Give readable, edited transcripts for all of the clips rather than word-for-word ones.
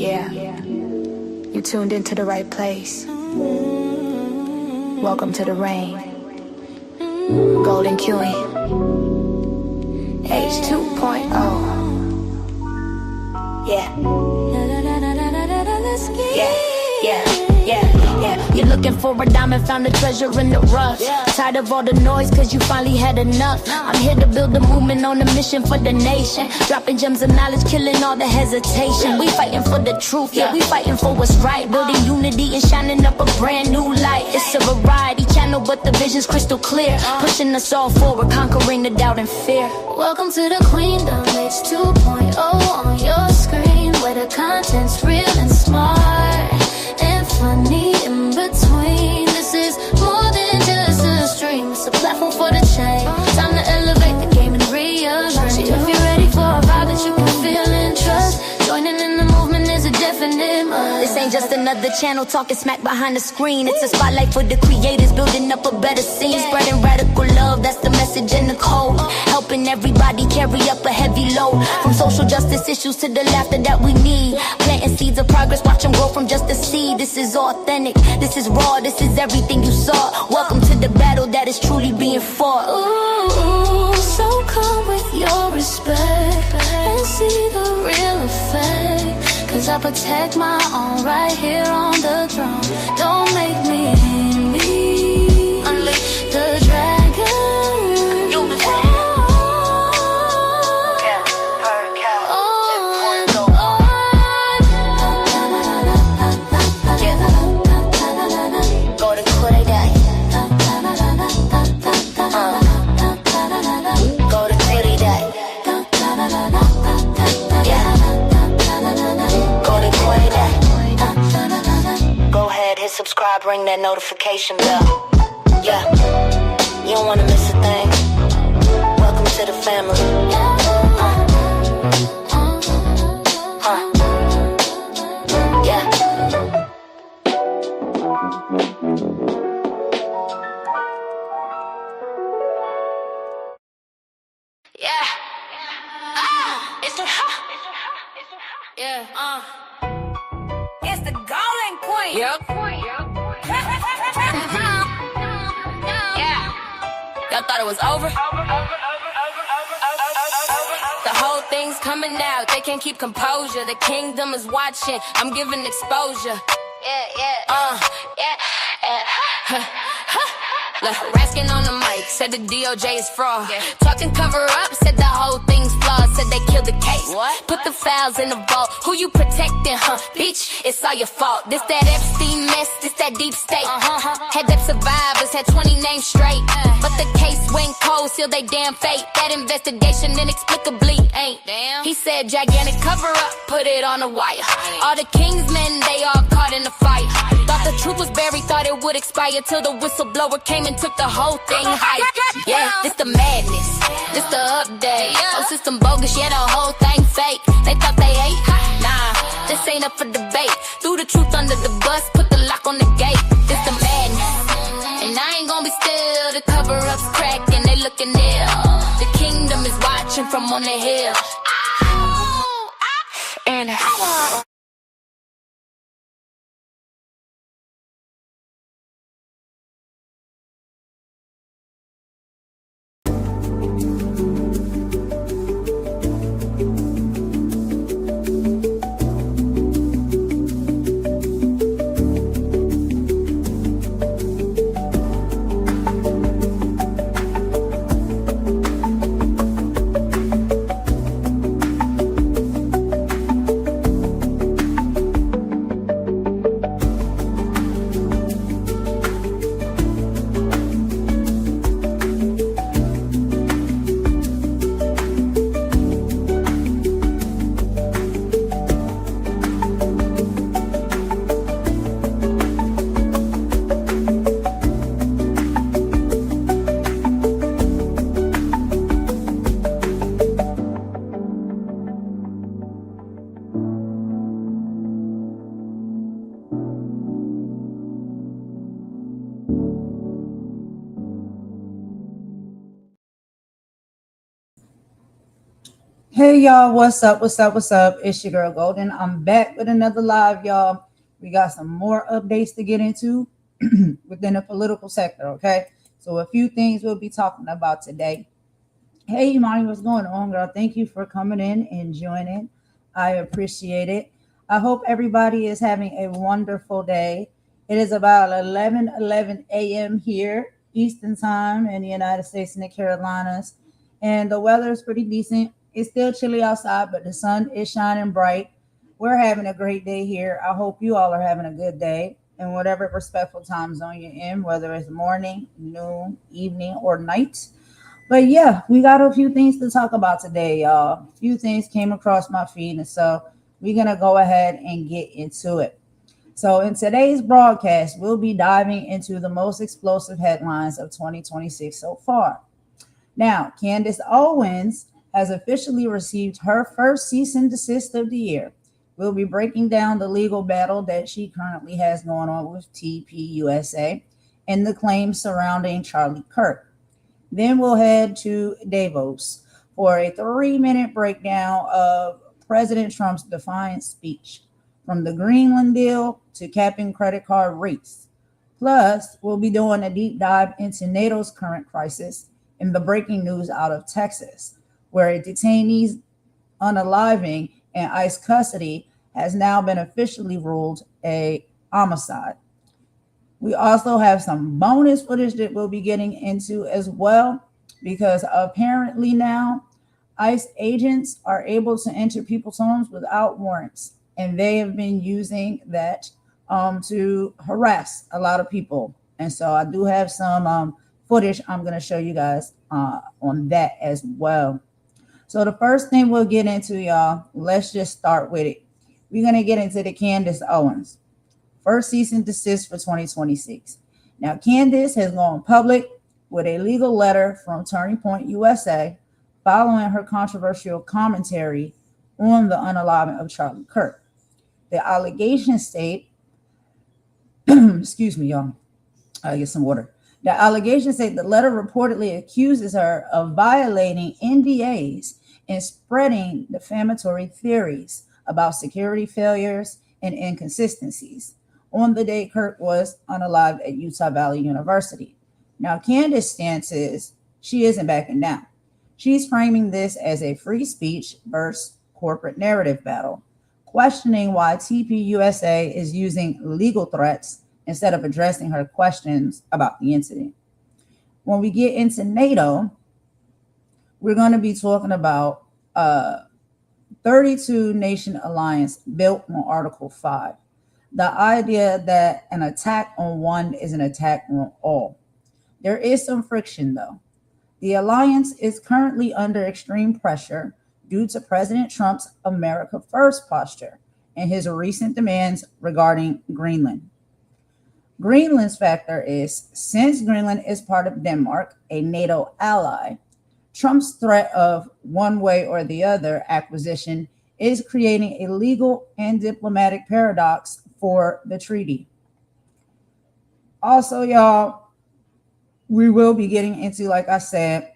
Yeah, you tuned into the right place. Welcome to the rain. Golden Queuing. H2.0. Yeah. You're looking for a diamond, found a treasure in the rough. Tired of all the noise, cause you finally had enough. I'm here to build a movement on a mission for the nation. Dropping gems of knowledge, killing all the hesitation. We fighting for the truth, yeah, we fighting for what's right. Building unity and shining up a brand new light. It's a variety channel, but the vision's crystal clear. Pushing us all forward, conquering the doubt and fear. Welcome to the Queendom, it's 2.0 on your screen, where the content's real and smart and funny in between. This is more than just a stream, it's a platform for the change. Time to elevate the game and rearrange. If you're ready for a vibe that you can feel and trust, joining in the movement is a definite must. This ain't just another channel talking smack behind the screen. It's a spotlight for the creators, building up a better scene. Spreading radical love, that's the message in the code. Helping everybody carry up a heavy load. From social justice issues to the laughter that we need. Planting seeds of progress, watch them grow from just a seed. This is authentic, this is raw, this is everything you saw. Welcome to the battle that is truly being fought. Ooh, so come with your respect and see the real effect. Cause I protect my own right here on the throne. Don't make me unleash the dragon. Subscribe, ring that notification bell. Yeah, you don't wanna miss a thing. Welcome to the family. Yeah. Yeah. It's the It's the Golden Queen. Yep. Y'all thought it was over? The whole thing's coming out. They can't keep composure. The kingdom is watching. I'm giving exposure. Look, Raskin on the mic, said the DOJ is fraud. Talking cover up, said the whole thing's flawed. Said they killed the case. What? Put the files in the vault. Who you protecting, huh? Bitch, it's all your fault. This that Epstein mess, this that deep state. Had that survivors, had 20 names straight. But the case went cold, sealed they damn fate. That investigation inexplicably ain't. Damn. He said gigantic cover up, put it on a wire. All the Kingsmen, they all caught in the fight. Thought the truth was buried, thought it would expire till the whistleblower came and took the whole thing high. Yeah, this the madness, this the update. Whole system bogus, yeah, the whole thing fake. They thought they ate, nah, this ain't up for debate. Threw the truth under the bus, put the lock on the gate. This the madness, and I ain't gonna be still. The cover-up's cracking, they looking ill. The kingdom is watching from on the hill. And Hey y'all, what's up? What's up? What's up? It's your girl Golden. I'm back with another live, y'all. We got some more updates to get into within the political sector, okay? So a few things we'll be talking about today. Hey Imani, what's going on, girl? Thank you for coming in and joining. I appreciate it. I hope everybody is having a wonderful day. It is about 11 a.m. here, Eastern Time in the United States and the Carolinas. And the weather is pretty decent. It's still chilly outside, but the sun is shining bright. We're having a great day here. I hope you all are having a good day in whatever respectful time zone you're in, whether it's morning, noon, evening, or night. But yeah, we got a few things to talk about today, y'all. A few things came across my feed, and so we're gonna go ahead and get into it. So in today's broadcast, we'll be diving into the most explosive headlines of 2026 so far. Now, Candace Owens has officially received her first cease and desist of the year. We'll be breaking down the legal battle that she currently has going on with TPUSA and the claims surrounding Charlie Kirk. Then we'll head to Davos for a 3-minute breakdown of President Trump's defiant speech, from the Greenland deal to capping credit card rates. Plus, we'll be doing a deep dive into NATO's current crisis and the breaking news out of Texas, where a detainee's unaliving in ICE custody has now been officially ruled a homicide. We also have some bonus footage that we'll be getting into as well, because apparently now ICE agents are able to enter people's homes without warrants, and they have been using that to harass a lot of people. And so I do have some footage I'm going to show you guys on that as well. So the first thing we'll get into, y'all, let's just start with it. We're going to get into the Candace Owens. First cease and desist for 2026. Now, Candace has gone public with a legal letter from Turning Point USA following her controversial commentary on the unaliving of Charlie Kirk. The allegations state, excuse me, y'all, I get some water. The allegations say the letter reportedly accuses her of violating NDAs and spreading defamatory theories about security failures and inconsistencies on the day Kirk was unalived at Utah Valley University. Now, Candace's stance is she isn't backing down. She's framing this as a free speech versus corporate narrative battle, questioning why TPUSA is using legal threats instead of addressing her questions about the incident. When we get into NATO, we're going to be talking about a 32-nation alliance built on Article 5. The idea that an attack on one is an attack on all. There is some friction, though. The alliance is currently under extreme pressure due to President Trump's America First posture and his recent demands regarding Greenland. Greenland's factor is, since Greenland is part of Denmark, a NATO ally, Trump's threat of one way or the other acquisition is creating a legal and diplomatic paradox for the treaty. Also, y'all, we will be getting into, like I said,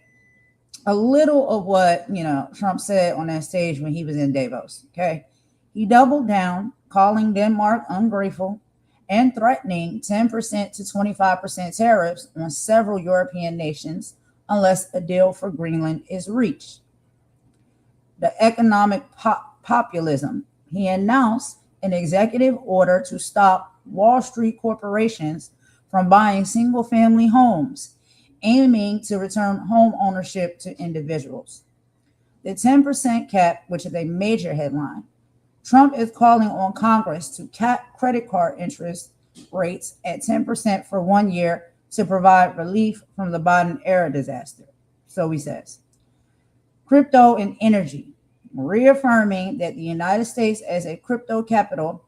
a little of what, Trump said on that stage when he was in Davos, okay? He doubled down, calling Denmark ungrateful and threatening 10% to 25% tariffs on several European nations unless a deal for Greenland is reached. The economic populism. He announced an executive order to stop Wall Street corporations from buying single-family homes, aiming to return home ownership to individuals. The 10% cap, which is a major headline. Trump is calling on Congress to cap credit card interest rates at 10% for 1 year to provide relief from the Biden-era disaster, so he says. Crypto and energy, reaffirming that the United States as a crypto capital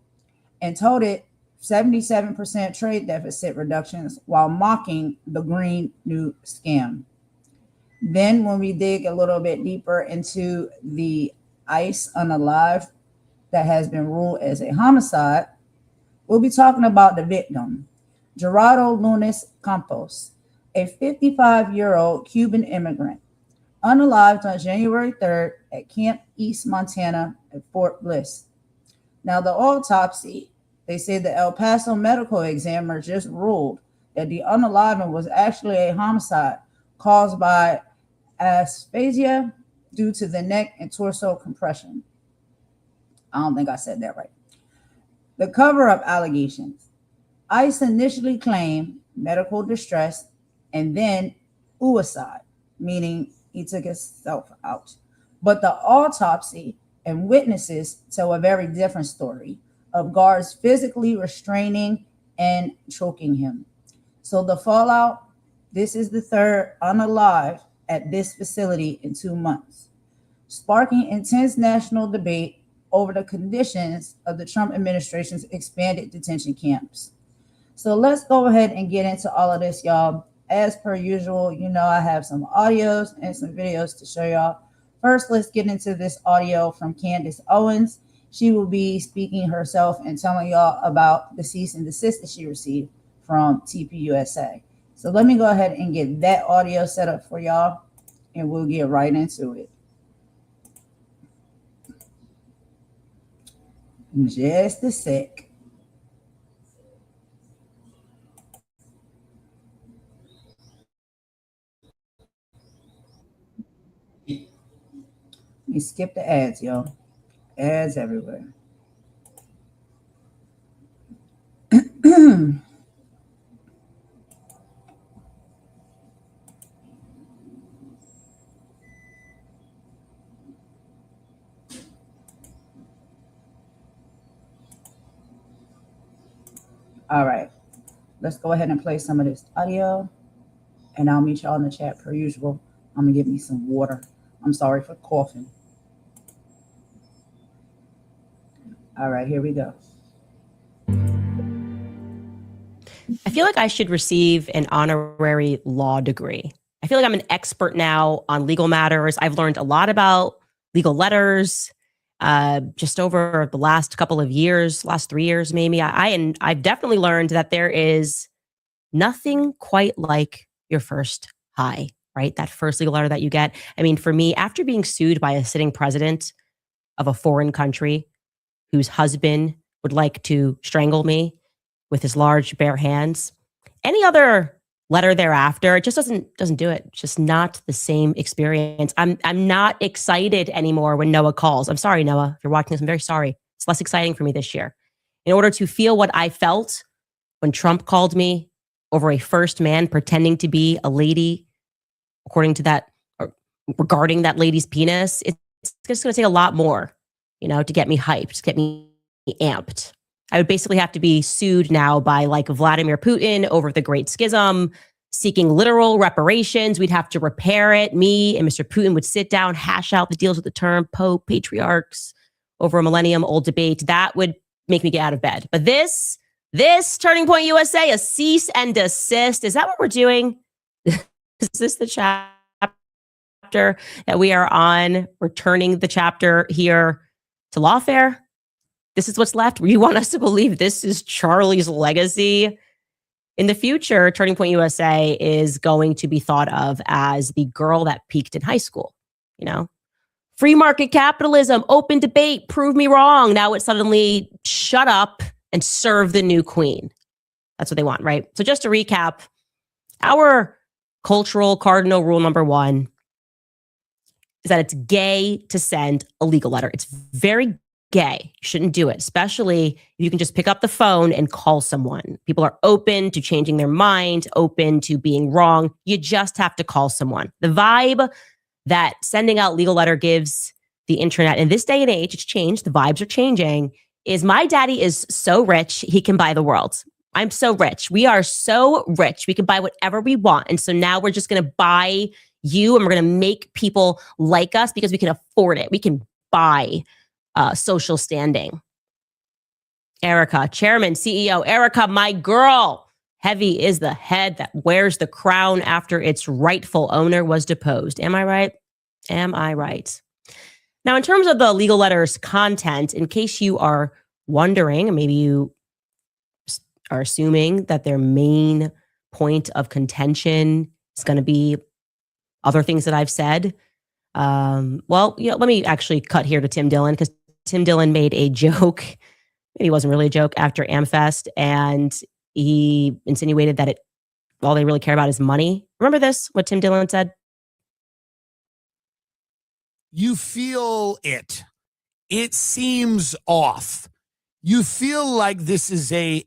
and touted 77% trade deficit reductions while mocking the Green New scam. Then when we dig a little bit deeper into the ICE unalived that has been ruled as a homicide, we'll be talking about the victim, Gerardo Lunes Campos, a 55-year-old Cuban immigrant. unalived on January 3rd at Camp East Montana at Fort Bliss. Now, the autopsy, they say the El Paso medical examiner just ruled that the unaliving was actually a homicide caused by asphyxia due to the neck and torso compression. I don't think I said that right. The cover-up allegations. ICE initially claimed medical distress and then suicide, meaning he took himself out. But the autopsy and witnesses tell a very different story of guards physically restraining and choking him. So the fallout, this is the third unalive at this facility in 2 months, sparking intense national debate over the conditions of the Trump administration's expanded detention camps. So let's go ahead and get into all of this, y'all. As per usual, you know, I have some audios and some videos to show y'all. First, let's get into this audio from Candace Owens. She will be speaking herself and telling y'all about the cease and desist that she received from TPUSA. So let me go ahead and get that audio set up for y'all, and we'll get right into it. Just a sec. Let me skip the ads, y'all. Ads everywhere. All right, let's go ahead and play some of this audio, and I'll meet y'all in the chat per usual. I'm gonna get me some water. I'm sorry for coughing. All right, here we go. I feel like I should receive an honorary law degree. I feel like I'm an expert now on legal matters. I've learned a lot about legal letters just over the last couple of years, last 3 years maybe. I've definitely learned that there is nothing quite like your first high, right? That first legal letter that you get. I mean, for me, after being sued by a sitting president of a foreign country whose husband would like to strangle me with his large bare hands, any other letter thereafter, it just doesn't do it. It's just not the same experience. I'm not excited anymore when Noah calls. I'm sorry, Noah, if you're watching this, I'm very sorry. It's less exciting for me this year. In order to feel what I felt when Trump called me over a first man pretending to be a lady, according to that, or regarding that lady's penis, it's just going to take a lot more, you know, to get me hyped, to get me amped. I would basically have to be sued now by like Vladimir Putin over the Great Schism, seeking literal reparations. We'd have to repair it. Me and Mr. Putin would sit down, hash out the deals with the term Pope, patriarchs over a millennium-old debate. That would make me get out of bed. But this Turning Point USA, a cease and desist. Is that what we're doing? Is this the chapter that we are on? We're turning the chapter here to lawfare. This is what's left. You want us to believe this is Charlie's legacy? In the future, Turning Point USA is going to be thought of as the girl that peaked in high school. You know, free market capitalism, open debate, prove me wrong. Now it's suddenly shut up and serve the new queen. That's what they want, right? So just to recap, our cultural cardinal rule number one is that it's gay to send a legal letter. It's very gay. You shouldn't do it, especially if you can just pick up the phone and call someone. People are open to changing their mind, open to being wrong. You just have to call someone. The vibe that sending out legal letter gives the internet in this day and age, it's changed. The vibes are changing. Is my daddy is so rich, he can buy the world. I'm so rich. We are so rich. We can buy whatever we want. And so now we're just going to buy you and we're going to make people like us because we can afford it. We can buy social standing. Erica, chairman, CEO, Erica, my girl. Heavy is the head that wears the crown after its rightful owner was deposed. Am I right? Am I right? Now, in terms of the legal letter's content, in case you are wondering, maybe you are assuming that their main point of contention is going to be other things that I've said, Well, let me actually cut here to Tim Dillon, because Tim Dillon made a joke. Maybe it wasn't really a joke after AmFest, and he insinuated that all they really care about is money. Remember this, what Tim Dillon said? You feel it. It seems off. You feel like this is a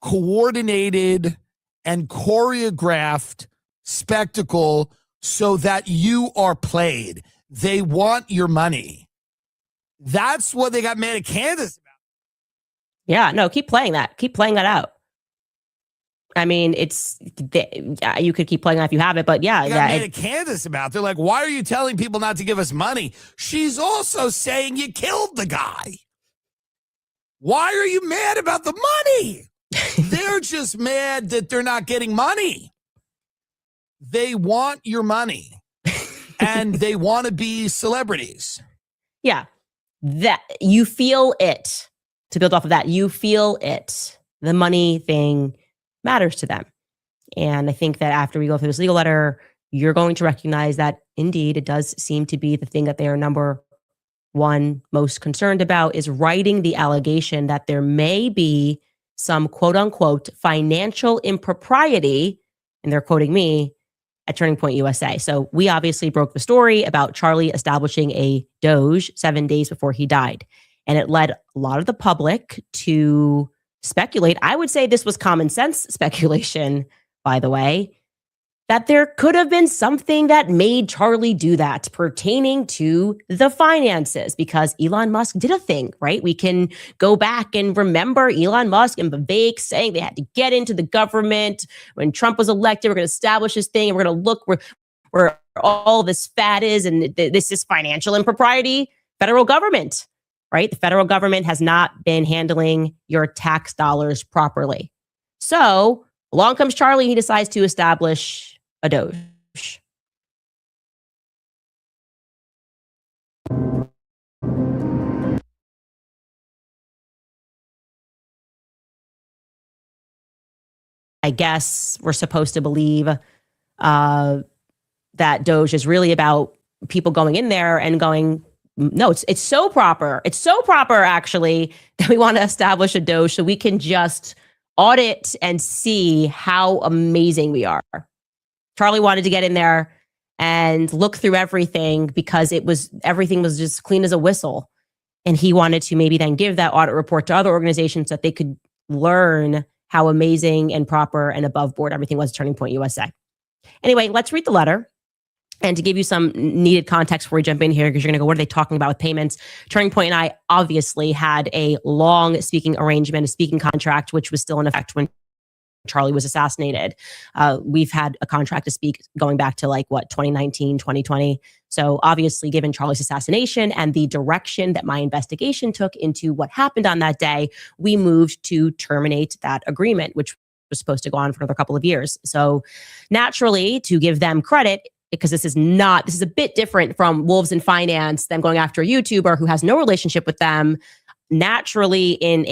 coordinated and choreographed spectacle so that you are played. They want your money. That's what they got mad at Candace about. Yeah, no, keep playing that. Keep playing that out. I mean, you could keep playing that if you have it, but yeah. They got mad at Candace about. They're like, why are you telling people not to give us money? She's also saying you killed the guy. Why are you mad about the money? They're just mad that they're not getting money. They want your money, and they want to be celebrities. Yeah, that you feel it. To build off of that, you feel it. The money thing matters to them. And I think that after we go through this legal letter, you're going to recognize that indeed it does seem to be the thing that they are number one most concerned about, is writing the allegation that there may be some quote unquote financial impropriety, and they're quoting me, at Turning Point USA. So we obviously broke the story about Charlie establishing a Doge 7 days before he died. And it led a lot of the public to speculate. I would say this was common sense speculation, by the way, that there could have been something that made Charlie do that pertaining to the finances, because Elon Musk did a thing, right? We can go back and remember Elon Musk and Vivek saying they had to get into the government when Trump was elected. We're going to establish this thing, and we're going to look where all this fat is, and this is financial impropriety. Federal government, right? The federal government has not been handling your tax dollars properly. So along comes Charlie. He decides to establish a Doge. I guess we're supposed to believe that Doge is really about people going in there and going, no, it's so proper. It's so proper, actually, that we want to establish a Doge so we can just audit and see how amazing we are. Charlie wanted to get in there and look through everything because everything was just clean as a whistle. And he wanted to maybe then give that audit report to other organizations so that they could learn how amazing and proper and above board everything was at Turning Point USA. Anyway, let's read the letter. And to give you some needed context before we jump in here, because you're going to go, what are they talking about with payments? Turning Point and I obviously had a long speaking arrangement, a speaking contract, which was still in effect when Charlie was assassinated. We've had a contract to speak going back to 2019, 2020. So obviously, given Charlie's assassination and the direction that my investigation took into what happened on that day, we moved to terminate that agreement, which was supposed to go on for another couple of years. So naturally, to give them credit, because this is a bit different from Wolves in Finance, them going after a YouTuber who has no relationship with them. Naturally, in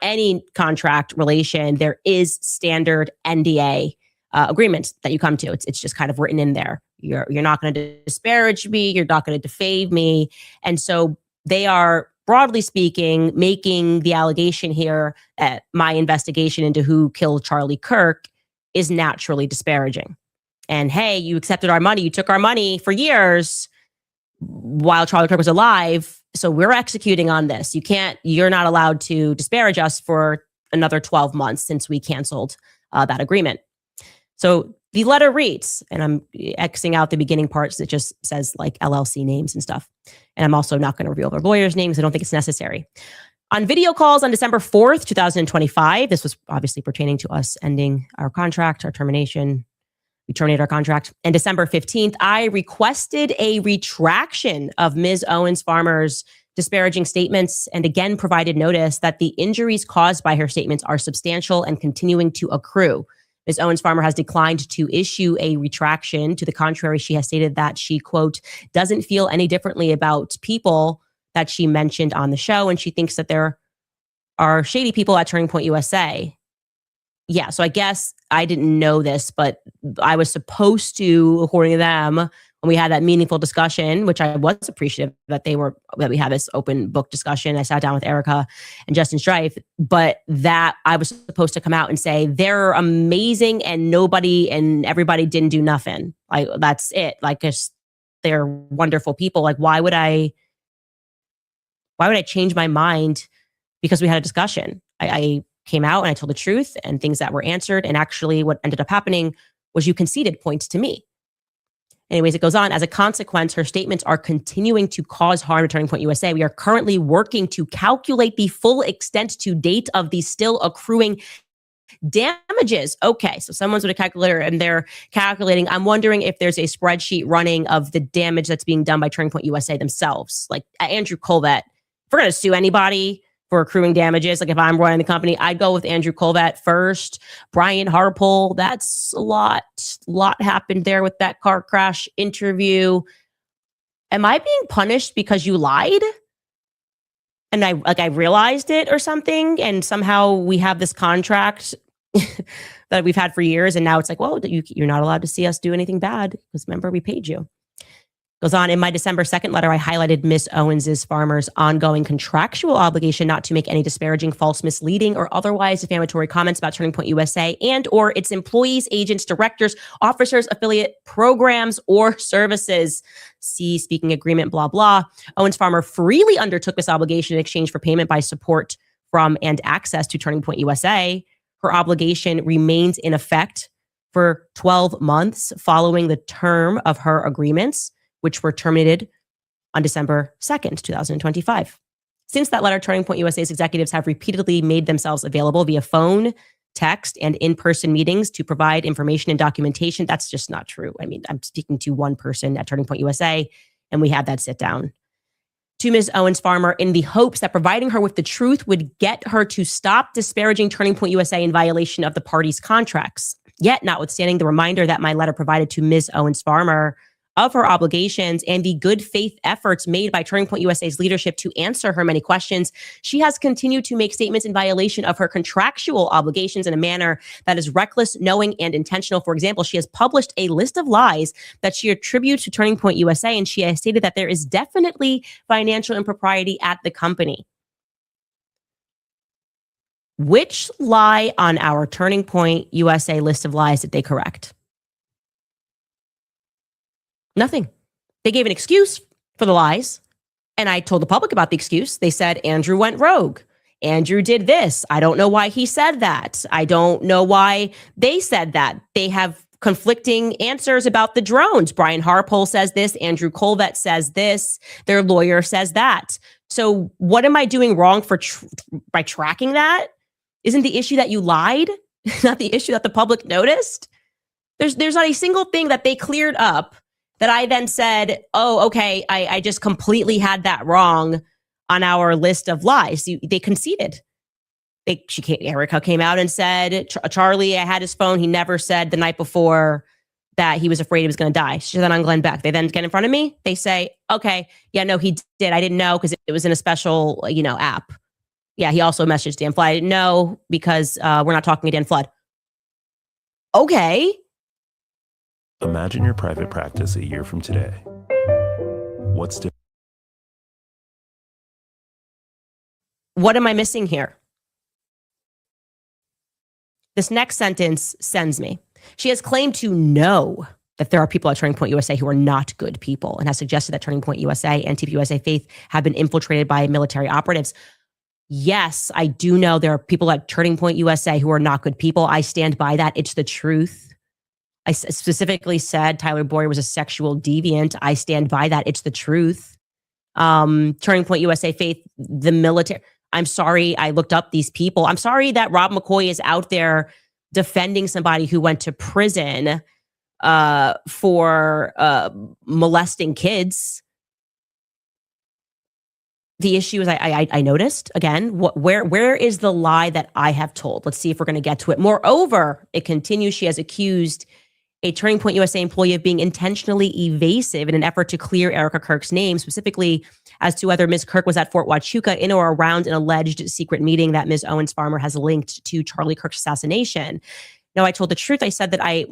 any contract relation, there is standard NDA agreements that you come to. It's just kind of written in there. You're not going to disparage me. You're not going to defame me. And so they are, broadly speaking, making the allegation here that my investigation into who killed Charlie Kirk is naturally disparaging. And hey, you accepted our money. You took our money for years while Charlie Kirk was alive. So we're executing on this. You're not allowed to disparage us for another 12 months since we canceled that agreement. So the letter reads, and I'm Xing out the beginning parts that just says LLC names and stuff. And I'm also not going to reveal their lawyers' names. I don't think it's necessary. On video calls on December 4th, 2025, this was obviously pertaining to us ending our contract, our termination. We terminated our contract. And December 15th, I requested a retraction of Ms. Owens Farmer's disparaging statements and again provided notice that the injuries caused by her statements are substantial and continuing to accrue. Ms. Owens Farmer has declined to issue a retraction. To the contrary, she has stated that she, quote, doesn't feel any differently about people that she mentioned on the show, and she thinks that there are shady people at Turning Point USA. Yeah, so I guess I didn't know this, but I was supposed to, according to them, And we had that meaningful discussion, which I was appreciative that we had this open book discussion. I sat down with Erica and Justin Strife, but that I was supposed to come out and say they're amazing and nobody and everybody didn't do nothing. Like, that's it. Like, they're wonderful people. Like, why would I change my mind because we had a discussion? I came out and I told the truth and things that were answered. And actually what ended up happening was you conceded points to me. Anyways, it goes on. As a consequence, her statements are continuing to cause harm to Turning Point USA. We are currently working to calculate the full extent to date of the still accruing damages. Okay, so someone's with a calculator and they're calculating. I'm wondering if there's a spreadsheet running of the damage that's being done by Turning Point USA themselves. Like Andrew Colvett, if we're going to sue anybody for accruing damages, like if I'm running the company, I'd go with Andrew Colvett first. Brian Harpole, that's a lot happened there with that car crash interview. Am I being punished because you lied? And I realized it or something, and somehow we have this contract that we've had for years, and now it's like, well, you're not allowed to see us do anything bad because remember, we paid you. Goes on, in my December 2nd letter, I highlighted Ms. Owens' farmer's ongoing contractual obligation not to make any disparaging, false, misleading, or otherwise defamatory comments about Turning Point USA and or its employees, agents, directors, officers, affiliate programs, or services. See speaking agreement, blah, blah. Owens Farmer freely undertook this obligation in exchange for payment by support from and access to Turning Point USA. Her obligation remains in effect for 12 months following the term of her agreements, which were terminated on December 2nd, 2025. Since that letter, Turning Point USA's executives have repeatedly made themselves available via phone, text, and in-person meetings to provide information and documentation. That's just not true. I mean, I'm speaking to one person at Turning Point USA, and we had that sit down. To Ms. Owens Farmer in the hopes that providing her with the truth would get her to stop disparaging Turning Point USA in violation of the parties' contracts. Yet, notwithstanding the reminder that my letter provided to Ms. Owens Farmer of her obligations and the good faith efforts made by Turning Point USA's leadership to answer her many questions, she has continued to make statements in violation of her contractual obligations in a manner that is reckless, knowing, and intentional. For example, she has published a list of lies that she attributes to Turning Point USA, and she has stated that there is definitely financial impropriety at the company. Which lie on our Turning Point USA list of lies did they correct? Nothing. They gave an excuse for the lies, and I told the public about the excuse. They said Andrew went rogue. Andrew did this. I don't know why he said that. I don't know why they said that. They have conflicting answers about the drones. Brian Harpole says this. Andrew Colvett says this. Their lawyer says that. So what am I doing wrong by tracking that? Isn't the issue that you lied? Not the issue that the public noticed? There's not a single thing that they cleared up that I then said, oh, okay, I just completely had that wrong on our list of lies. They conceded. Erica came out and said, Charlie, I had his phone. He never said the night before that he was afraid he was going to die. She said that on Glenn Beck. They then get in front of me. They say, okay, yeah, no, he did. I didn't know because it was in a special, app. Yeah, he also messaged Dan Flood. I didn't know because we're not talking to Dan Flood. Okay. Imagine your private practice a year from today. What's different? What am I missing here? This next sentence sends me. She has claimed to know that there are people at Turning Point USA who are not good people and has suggested that Turning Point USA and TPUSA Faith have been infiltrated by military operatives. Yes, I do know there are people at Turning Point USA who are not good people. I stand by that. It's the truth. I specifically said Tyler Boyer was a sexual deviant. I stand by that. It's the truth. Turning Point USA Faith, the military. I'm sorry I looked up these people. I'm sorry that Rob McCoy is out there defending somebody who went to prison for molesting kids. The issue is I noticed, again, where is the lie that I have told? Let's see if we're going to get to it. Moreover, it continues, she has accused a Turning Point USA employee of being intentionally evasive in an effort to clear Erica Kirk's name, specifically as to whether Ms. Kirk was at Fort Huachuca in or around an alleged secret meeting that Ms. Owens Farmer has linked to Charlie Kirk's assassination. No, I told the truth. I said that I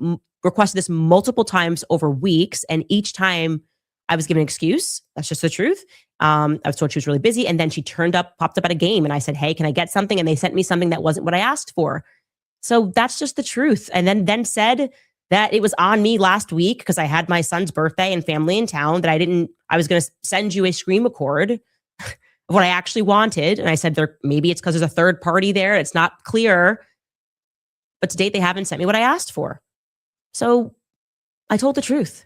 requested this multiple times over weeks, and each time I was given an excuse. That's just the truth. I was told she was really busy, and then she popped up at a game, and I said, hey, can I get something? And they sent me something that wasn't what I asked for. So that's just the truth. And then said that it was on me last week because I had my son's birthday and family in town that I was going to send you a screen record of what I actually wanted. And I said, maybe it's because there's a third party there. It's not clear. But to date, they haven't sent me what I asked for. So I told the truth.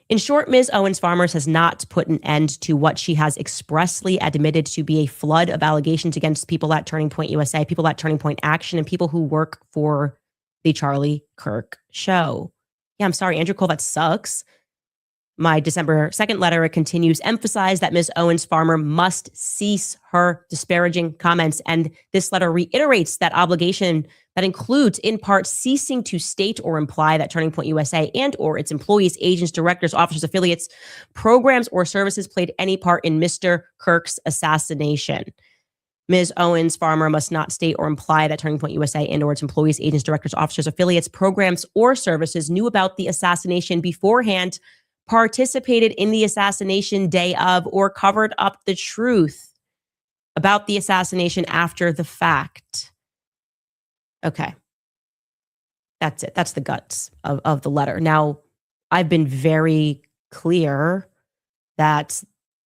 In short, Ms. Owens Farmers has not put an end to what she has expressly admitted to be a flood of allegations against people at Turning Point USA, people at Turning Point Action, and people who work for the Charlie Kirk show. Yeah, I'm sorry, Andrew Cole, that sucks. My December 2nd letter, it continues, emphasize that Ms. Owens Farmer must cease her disparaging comments. And this letter reiterates that obligation that includes, in part, ceasing to state or imply that Turning Point USA and or its employees, agents, directors, officers, affiliates, programs, or services played any part in Mr. Kirk's assassination. Ms. Owens Farmer must not state or imply that Turning Point USA and or its employees, agents, directors, officers, affiliates, programs, or services knew about the assassination beforehand, participated in the assassination day of, or covered up the truth about the assassination after the fact. Okay. That's it. That's the guts of the letter. Now, I've been very clear that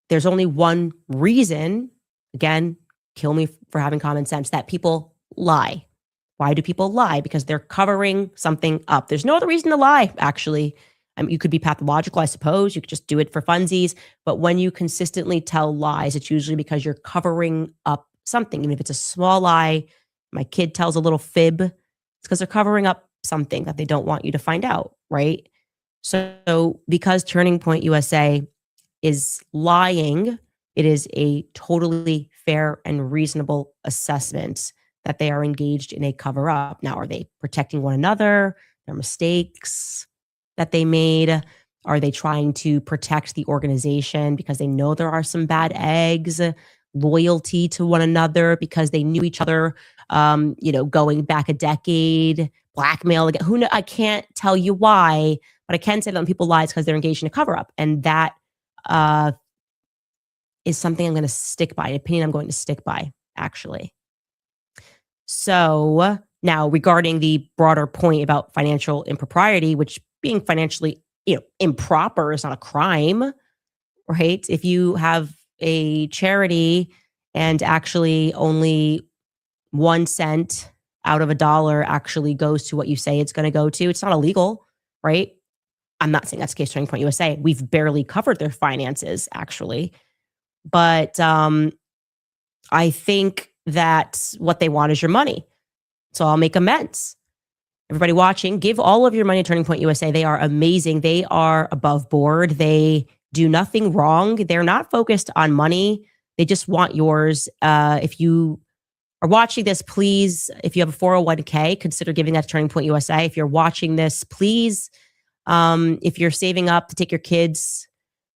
there's only one reason, again, kill me for having common sense, that people lie. Why do people lie? Because they're covering something up. There's no other reason to lie, actually. You could be pathological, I suppose. You could just do it for funsies. But when you consistently tell lies, it's usually because you're covering up something. Even if it's a small lie, my kid tells a little fib, it's because they're covering up something that they don't want you to find out, right? So because Turning Point USA is lying, it is a totally fair and reasonable assessment that they are engaged in a cover-up. Now, are they protecting one another, their mistakes that they made? Are they trying to protect the organization because they know there are some bad eggs, loyalty to one another because they knew each other, going back a decade, blackmail? Who knows? I can't tell you why, but I can say that when people lie, it's because they're engaged in a cover-up. And that is something I'm going to stick by, an opinion I'm going to stick by, actually. So now regarding the broader point about financial impropriety, which being financially, improper is not a crime, right? If you have a charity and actually only 1 cent out of $1 actually goes to what you say it's going to go to, it's not illegal, right? I'm not saying that's the case. Turning Point USA, we've barely covered their finances, actually. But I think that what they want is your money. So I'll make amends. Everybody watching, give all of your money to Turning Point USA. They are amazing. They are above board. They do nothing wrong. They're not focused on money. They just want yours. If you are watching this, please, if you have a 401k, consider giving that to Turning Point USA. If you're watching this, please, if you're saving up to take your kids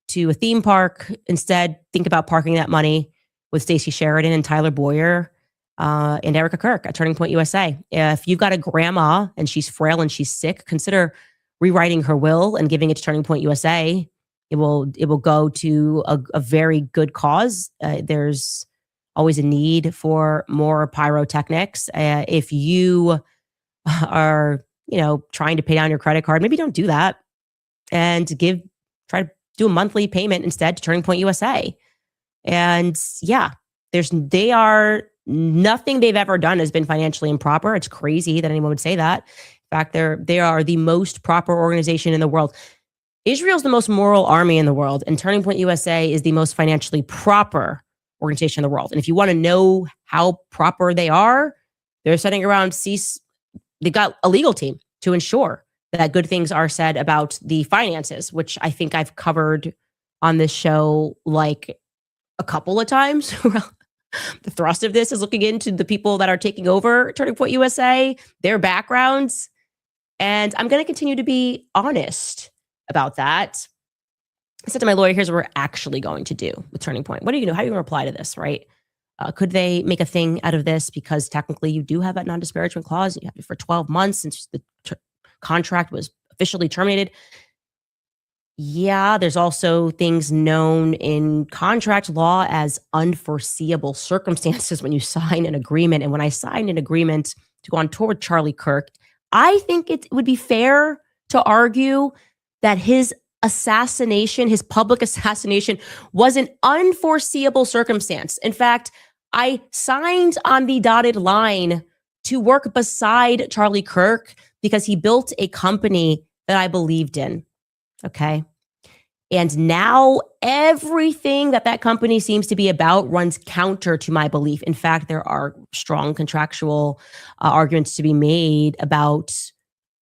to a theme park, instead think about parking that money with Stacey Sheridan and Tyler Boyer and Erica Kirk at Turning Point USA. If you've got a grandma and she's frail and she's sick, consider rewriting her will and giving it to Turning Point USA. It will go to a very good cause. There's always a need for more pyrotechnics. If you are, trying to pay down your credit card, maybe don't do that, and try to do a monthly payment instead to Turning Point USA. And yeah, nothing they've ever done has been financially improper. It's crazy that anyone would say that. In fact, they are the most proper organization in the world. Israel's the most moral army in the world, and Turning Point USA is the most financially proper organization in the world. And if you want to know how proper they are, they're sitting around Cease. They've got a legal team to ensure that good things are said about the finances, which I think I've covered on this show like a couple of times. The thrust of this is looking into the people that are taking over Turning Point USA, their backgrounds. And I'm going to continue to be honest about that. I said to my lawyer, here's what we're actually going to do with Turning Point. What are you going to do? How are you going to reply to this, right? Could they make a thing out of this? Because technically you do have that non-disparagement clause. You have it for 12 months since the contract was officially terminated. Yeah, there's also things known in contract law as unforeseeable circumstances when you sign an agreement. And when I signed an agreement to go on tour with Charlie Kirk, I think it would be fair to argue that his assassination, his public assassination, was an unforeseeable circumstance. In fact, I signed on the dotted line to work beside Charlie Kirk because he built a company that I believed in. Okay. And now everything that company seems to be about runs counter to my belief. In fact, there are strong contractual arguments to be made about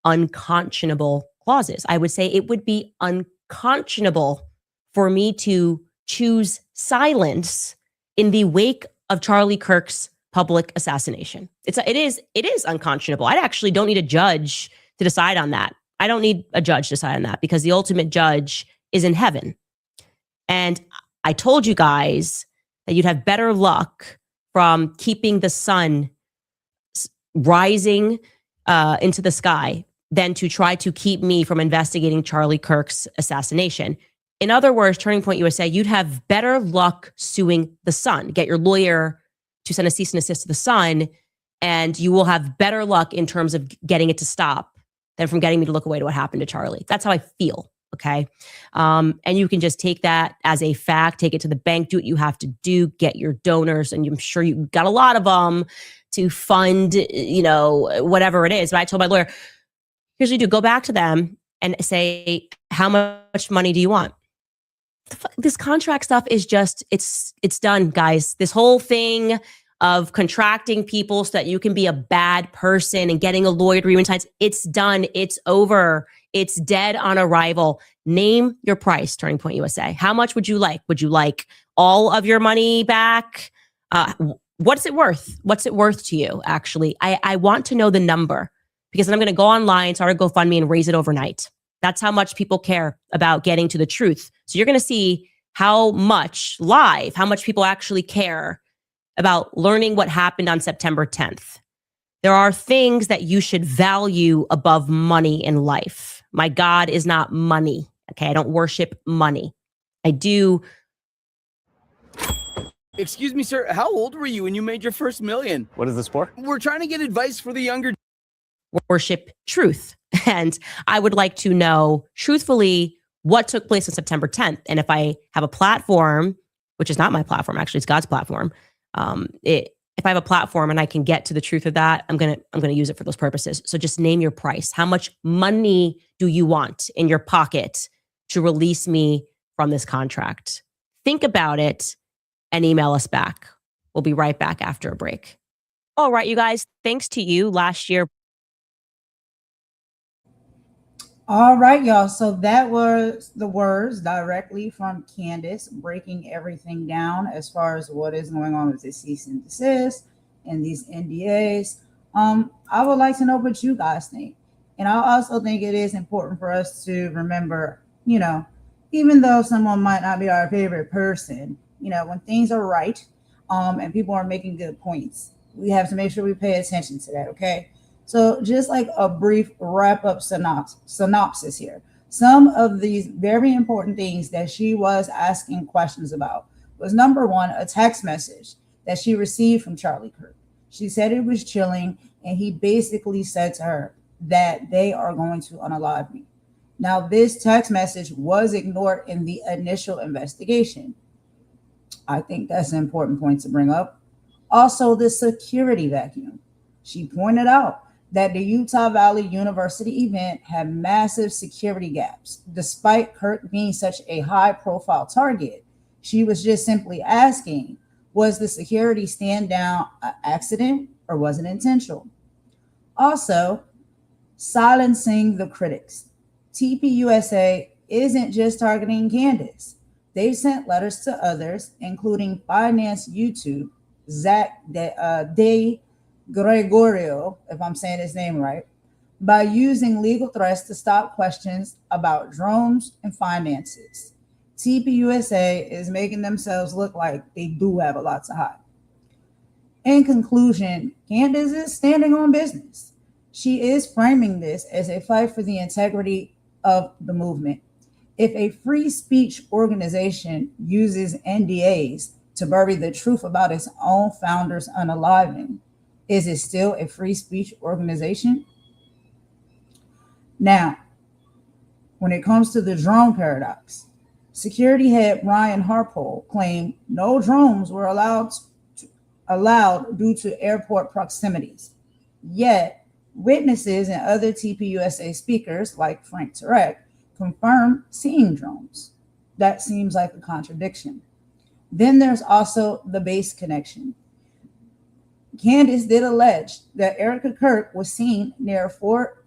unconscionable clauses. I would say it would be unconscionable for me to choose silence in the wake of Charlie Kirk's public assassination. It is unconscionable. I actually don't need a judge to decide on that. I don't need a judge to decide on that because the ultimate judge is in heaven. And I told you guys that you'd have better luck from keeping the sun rising into the sky than to try to keep me from investigating Charlie Kirk's assassination. In other words, Turning Point USA, you'd have better luck suing the Sun. Get your lawyer to send a cease and desist to the Sun, and you will have better luck in terms of getting it to stop than from getting me to look away to what happened to Charlie. That's how I feel, okay? And you can just take that as a fact, take it to the bank, do what you have to do, get your donors, and I'm sure you got a lot of them to fund, whatever it is. But I told my lawyer, here's what you do, go back to them and say, how much money do you want? This contract stuff is just, it's done, guys. This whole thing of contracting people so that you can be a bad person and getting a lawyer to read times, it's done. It's over. It's dead on arrival. Name your price, Turning Point USA. How much would you like? Would you like all of your money back? What's it worth? What's it worth to you, actually? I want to know the number because then I'm going to go online, start a GoFundMe and raise it overnight. That's how much people care about getting to the truth. So you're going to see how much people actually care about learning what happened on September 10th. There are things that you should value above money in life. My God is not money. Okay, I don't worship money. I do. Excuse me, sir. How old were you when you made your first million? What is this for? We're trying to get advice for the younger. Worship truth. And I would like to know truthfully what took place on September 10th. And if I have a platform, which is not my platform, actually, it's God's platform. If I have a platform and I can get to the truth of that, I'm gonna use it for those purposes. So just name your price. How much money do you want in your pocket to release me from this contract? Think about it and email us back. We'll be right back after a break. All right, you guys, thanks to you last year. All right, y'all. So that was the words directly from Candace, breaking everything down as far as what is going on with the cease and desist and these NDAs. I would like to know what you guys think. And I also think it is important for us to remember, even though someone might not be our favorite person, when things are right, and people are making good points, we have to make sure we pay attention to that, okay? So just like a brief wrap-up synopsis here. Some of these very important things that she was asking questions about was, number one, a text message that she received from Charlie Kirk. She said it was chilling, and he basically said to her that they are going to unalive me. Now, this text message was ignored in the initial investigation. I think that's an important point to bring up. Also, the security vacuum. She pointed out that the Utah Valley University event had massive security gaps. Despite Kirk being such a high-profile target, she was just simply asking, was the security stand down an accident or was it intentional? Also, silencing the critics. TPUSA isn't just targeting Candace. They've sent letters to others, including Finance YouTube, Zach De Gregorio, if I'm saying his name right, by using legal threats to stop questions about drones and finances. TPUSA is making themselves look like they do have a lot to hide. In conclusion, Candace is standing on business. She is framing this as a fight for the integrity of the movement. If a free speech organization uses NDAs to bury the truth about its own founders unaliving, is it still a free speech organization? Now, when it comes to the drone paradox, security head Brian Harpole claimed no drones were allowed due to airport proximities. Yet, witnesses and other TPUSA speakers, like Frank Turek, confirmed seeing drones. That seems like a contradiction. Then there's also the base connection. Candace did allege that Erica Kirk was seen near Fort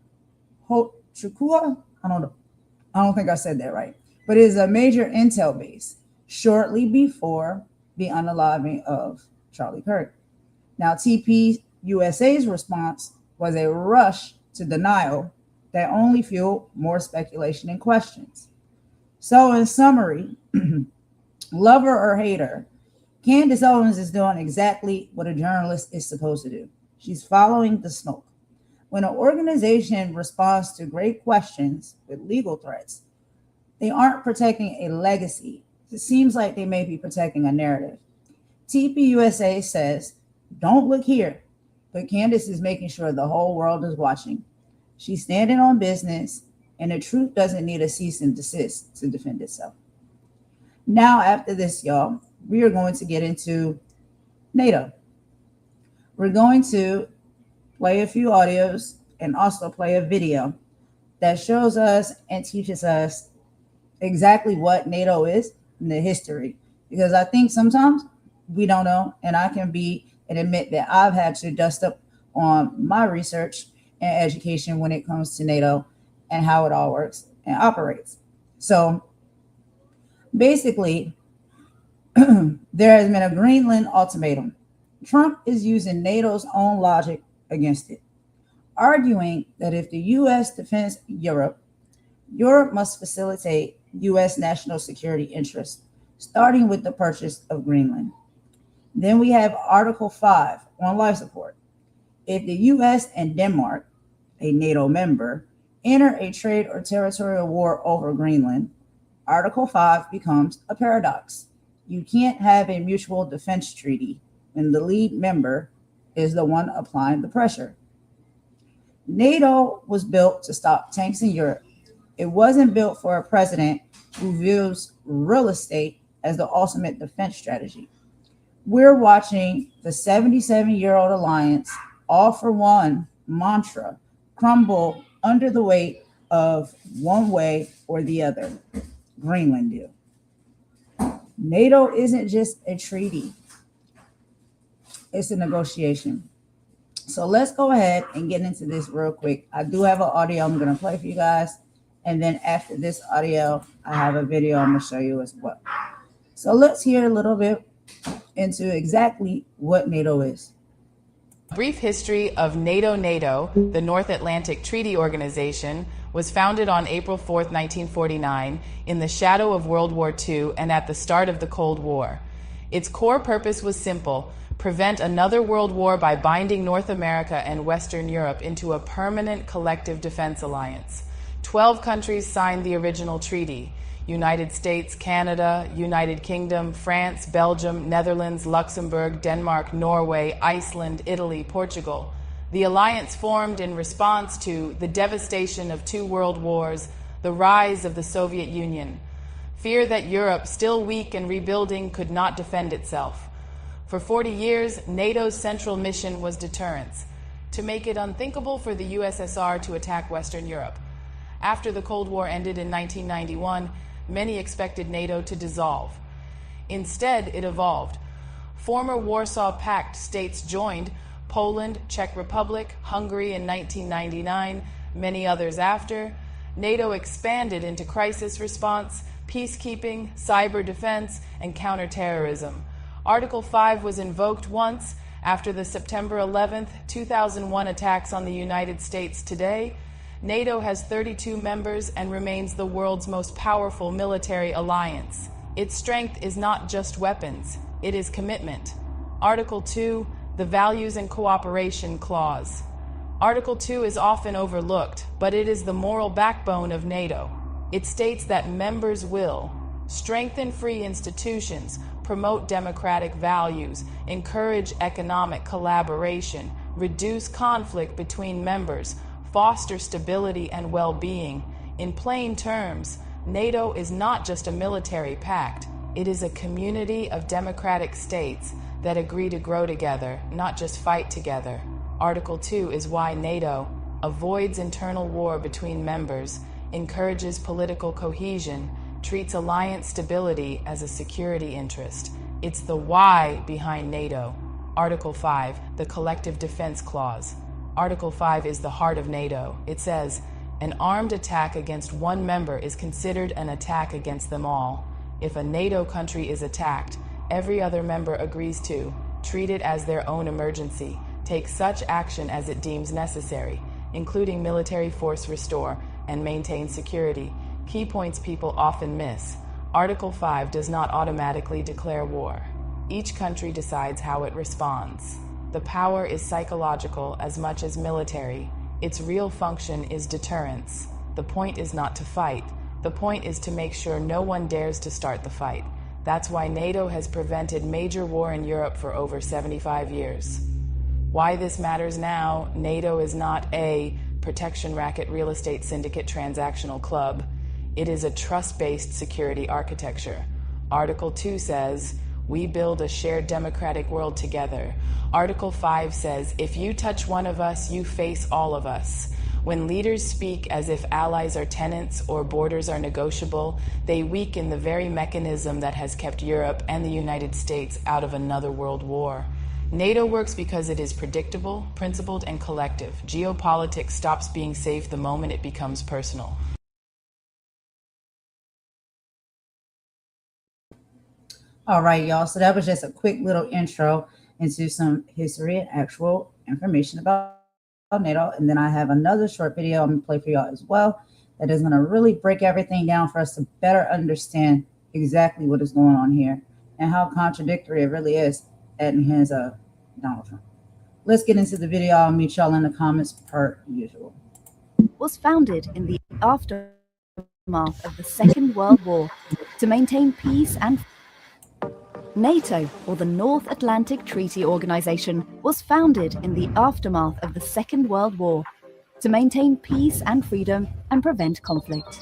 Chukua. I don't think I said that right, but it is a major intel base shortly before the unaliving of Charlie Kirk. Now, TPUSA's response was a rush to denial that only fueled more speculation and questions. So, in summary, lover or hater, Candace Owens is doing exactly what a journalist is supposed to do. She's following the smoke. When an organization responds to great questions with legal threats, they aren't protecting a legacy. It seems like they may be protecting a narrative. TPUSA says, don't look here, but Candace is making sure the whole world is watching. She's standing on business, and the truth doesn't need a cease and desist to defend itself. Now, after this, y'all, we are going to get into NATO. We're going to play a few audios and also play a video that shows us and teaches us exactly what NATO is and the history. Because I think sometimes we don't know, and I can be and admit that I've had to dust up on my research and education when it comes to NATO and how it all works and operates. So basically, there has been a Greenland ultimatum. Trump is using NATO's own logic against it, arguing that if the U.S. defends Europe, Europe must facilitate U.S. national security interests, starting with the purchase of Greenland. Then we have Article 5 on life support. If the U.S. and Denmark, a NATO member, enter a trade or territorial war over Greenland, Article 5 becomes a paradox. You can't have a mutual defense treaty when the lead member is the one applying the pressure. NATO was built to stop tanks in Europe. It wasn't built for a president who views real estate as the ultimate defense strategy. We're watching the 77-year-old alliance, all for one mantra, crumble under the weight of one way or the other, Greenland deal. NATO isn't just a treaty. It's a negotiation. So let's go ahead and get into this real quick. I do have an audio I'm going to play for you guys. And then after this audio, I have a video I'm going to show you as well. So let's hear a little bit into exactly what NATO is. Brief history of NATO, the North Atlantic Treaty Organization, was founded on April 4, 1949, in the shadow of World War II and at the start of the Cold War. Its core purpose was simple: prevent another world war by binding North America and Western Europe into a permanent collective defense alliance. 12 countries signed the original treaty: United States, Canada, United Kingdom, France, Belgium, Netherlands, Luxembourg, Denmark, Norway, Iceland, Italy, Portugal. The alliance formed in response to the devastation of 2 world wars, the rise of the Soviet Union, fear that Europe, still weak and rebuilding, could not defend itself. For 40 years, NATO's central mission was deterrence, to make it unthinkable for the USSR to attack Western Europe. After the Cold War ended in 1991, many expected NATO to dissolve. Instead, it evolved. Former Warsaw Pact states joined: Poland, Czech Republic, Hungary in 1999, many others after. NATO expanded into crisis response, peacekeeping, cyber defense, and counterterrorism. Article 5 was invoked once after the September 11, 2001 attacks on the United States. Today, NATO has 32 members and remains the world's most powerful military alliance. Its strength is not just weapons, it is commitment. Article 2, The Values and Cooperation Clause. Article 2 is often overlooked, but it is the moral backbone of NATO. It states that members will strengthen free institutions, promote democratic values, encourage economic collaboration, reduce conflict between members, foster stability and well-being. In plain terms, NATO is not just a military pact. It is a community of democratic states that agree to grow together, not just fight together. Article 2 is why NATO avoids internal war between members, encourages political cohesion, treats alliance stability as a security interest. It's the why behind NATO. Article 5, the Collective Defense Clause. Article 5 is the heart of NATO. It says, an armed attack against one member is considered an attack against them all. If a NATO country is attacked, every other member agrees to treat it as their own emergency, take such action as it deems necessary, including military force restore and maintain security. Key points people often miss. Article 5 does not automatically declare war. Each country decides how it responds. The power is psychological as much as military. Its real function is deterrence. The point is not to fight. The point is to make sure no one dares to start the fight. That's why NATO has prevented major war in Europe for over 75 years. Why this matters now: NATO is not a protection racket real estate syndicate transactional club. It is a trust-based security architecture. Article 2 says, we build a shared democratic world together. Article 5 says, if you touch one of us, you face all of us. When leaders speak as if allies are tenants or borders are negotiable, they weaken the very mechanism that has kept Europe and the United States out of another world war. NATO works because it is predictable, principled, and collective. Geopolitics stops being safe the moment it becomes personal. All right, y'all. So that was just a quick little intro into some history and actual information about NATO. And then I have another short video I'm going to play for y'all as well that is going to really break everything down for us to better understand exactly what is going on here and how contradictory it really is at the hands of Donald Trump. Let's get into the video. I'll meet y'all in the comments per usual. Was founded in the aftermath of the Second World War to maintain peace and NATO, or the North Atlantic Treaty Organization, was founded in the aftermath of the Second World War to maintain peace and freedom and prevent conflict.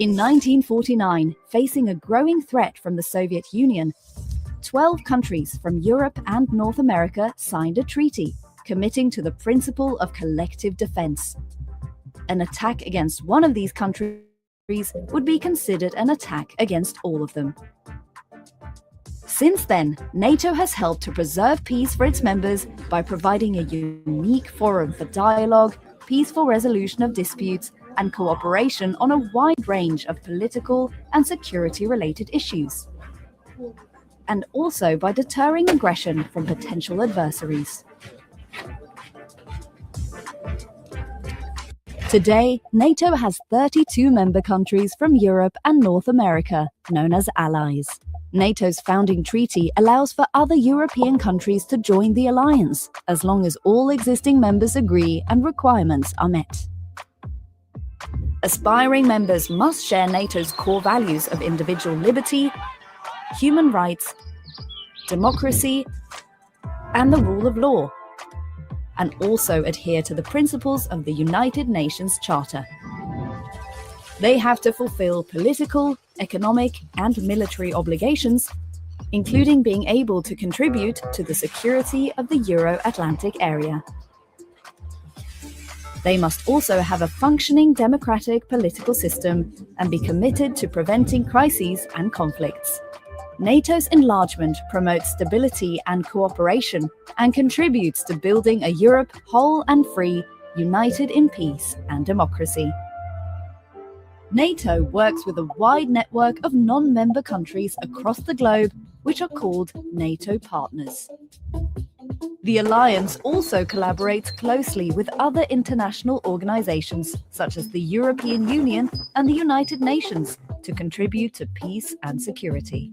In 1949, facing a growing threat from the Soviet Union, 12 countries from Europe and North America signed a treaty committing to the principle of collective defense. An attack against one of these countries would be considered an attack against all of them. Since then, NATO has helped to preserve peace for its members by providing a unique forum for dialogue, peaceful resolution of disputes, and cooperation on a wide range of political and security-related issues, and also by deterring aggression from potential adversaries. Today, NATO has 32 member countries from Europe and North America, known as allies. NATO's founding treaty allows for other European countries to join the alliance, as long as all existing members agree and requirements are met. Aspiring members must share NATO's core values of individual liberty, human rights, democracy, and the rule of law, and also adhere to the principles of the United Nations Charter. They have to fulfill political, economic, and military obligations, including being able to contribute to the security of the Euro-Atlantic area. They must also have a functioning democratic political system and be committed to preventing crises and conflicts. NATO's enlargement promotes stability and cooperation and contributes to building a Europe whole and free, united in peace and democracy. NATO works with a wide network of non-member countries across the globe, which are called NATO partners. The alliance also collaborates closely with other international organizations, such as the European Union and the United Nations, to contribute to peace and security.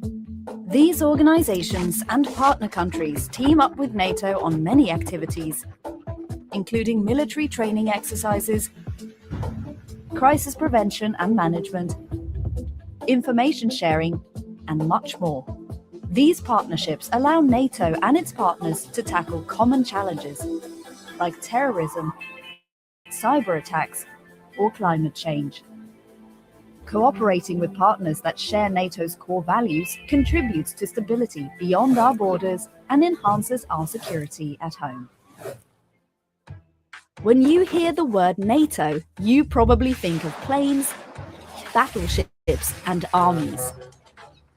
These organizations and partner countries team up with NATO on many activities, including military training exercises, crisis prevention and management, information sharing, and much more. These partnerships allow NATO and its partners to tackle common challenges like terrorism, cyber attacks, or climate change. Cooperating with partners that share NATO's core values contributes to stability beyond our borders and enhances our security at home. When you hear the word NATO, you probably think of planes, battleships, and armies.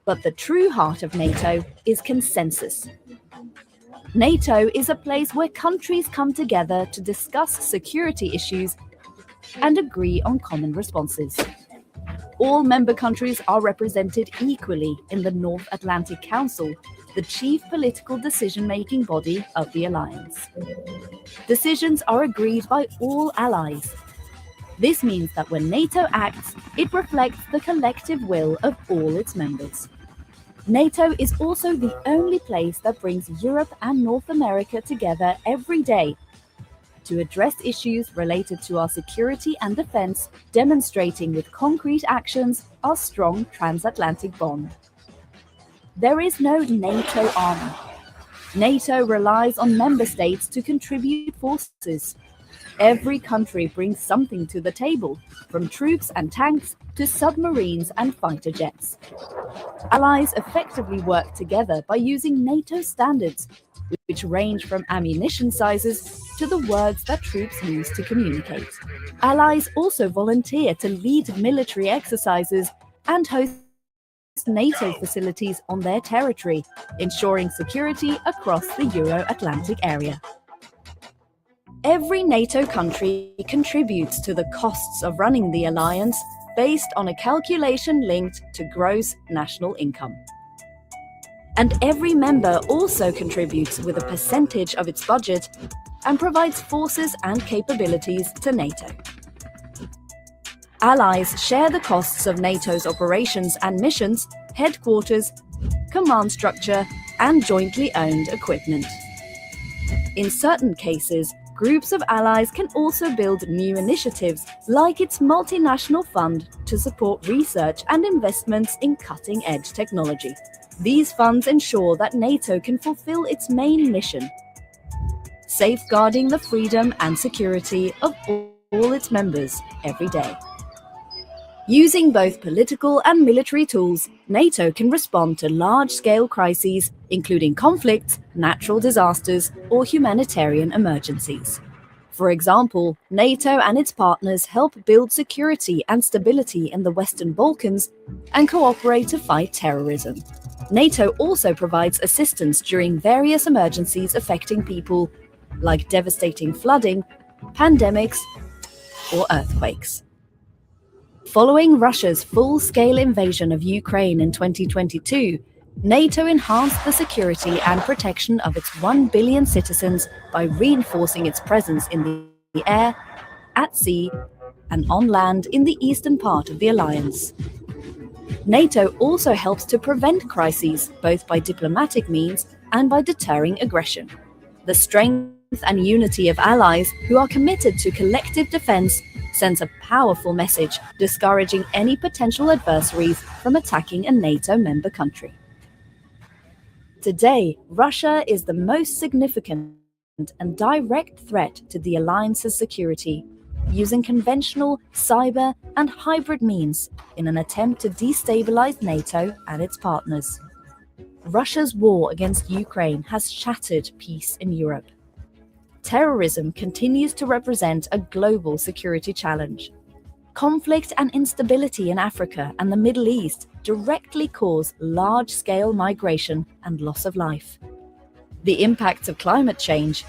But the true heart of NATO is consensus. NATO is a place where countries come together to discuss security issues and agree on common responses. All member countries are represented equally in the North Atlantic Council, the chief political decision-making body of the alliance. Decisions are agreed by all allies. This means that when NATO acts, it reflects the collective will of all its members. NATO is also the only place that brings Europe and North America together every day to address issues related to our security and defense, demonstrating with concrete actions our strong transatlantic bond. There is no NATO army. NATO relies on member states to contribute forces. Every country brings something to the table, from troops and tanks to submarines and fighter jets. Allies effectively work together by using NATO standards, which range from ammunition sizes to the words that troops use to communicate. Allies also volunteer to lead military exercises and host NATO facilities on their territory, ensuring security across the Euro-Atlantic area. Every NATO country contributes to the costs of running the alliance based on a calculation linked to gross national income. And every member also contributes with a percentage of its budget and provides forces and capabilities to NATO. Allies share the costs of NATO's operations and missions, headquarters, command structure, and jointly owned equipment. In certain cases, groups of allies can also build new initiatives, like its multinational fund to support research and investments in cutting-edge technology. These funds ensure that NATO can fulfill its main mission, safeguarding the freedom and security of all its members every day. Using both political and military tools, NATO can respond to large-scale crises, including conflicts, natural disasters, or humanitarian emergencies. For example, NATO and its partners help build security and stability in the Western Balkans and cooperate to fight terrorism. NATO also provides assistance during various emergencies affecting people, like devastating flooding, pandemics, or earthquakes. Following Russia's full-scale invasion of Ukraine in 2022, NATO enhanced the security and protection of its 1 billion citizens by reinforcing its presence in the air, at sea, and on land in the eastern part of the alliance. NATO also helps to prevent crises, both by diplomatic means and by deterring aggression. The strength and unity of allies who are committed to collective defense sends a powerful message discouraging any potential adversaries from attacking a NATO member country. Today, Russia is the most significant and direct threat to the alliance's security, using conventional, cyber, and hybrid means in an attempt to destabilize NATO and its partners. Russia's war against Ukraine has shattered peace in Europe. Terrorism continues to represent a global security challenge. Conflict and instability in Africa and the Middle East directly cause large-scale migration and loss of life. The impacts of climate change,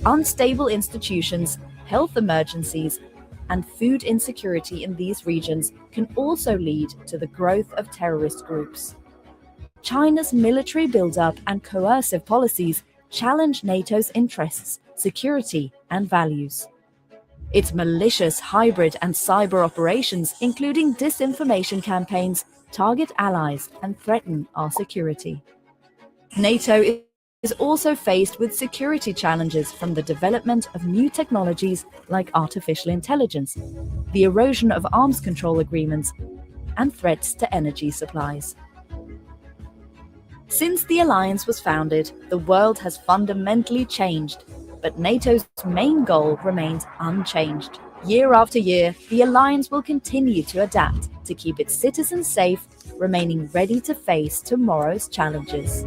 unstable institutions, health emergencies, and food insecurity in these regions can also lead to the growth of terrorist groups. China's military buildup and coercive policies challenge NATO's interests, security, and values. Its malicious hybrid and cyber operations, including disinformation campaigns, target allies and threaten our security. NATO is also faced with security challenges from the development of new technologies like artificial intelligence, the erosion of arms control agreements, and threats to energy supplies. Since the alliance was founded, the world has fundamentally changed, but NATO's main goal remains unchanged. Year after year, the alliance will continue to adapt to keep its citizens safe, remaining ready to face tomorrow's challenges.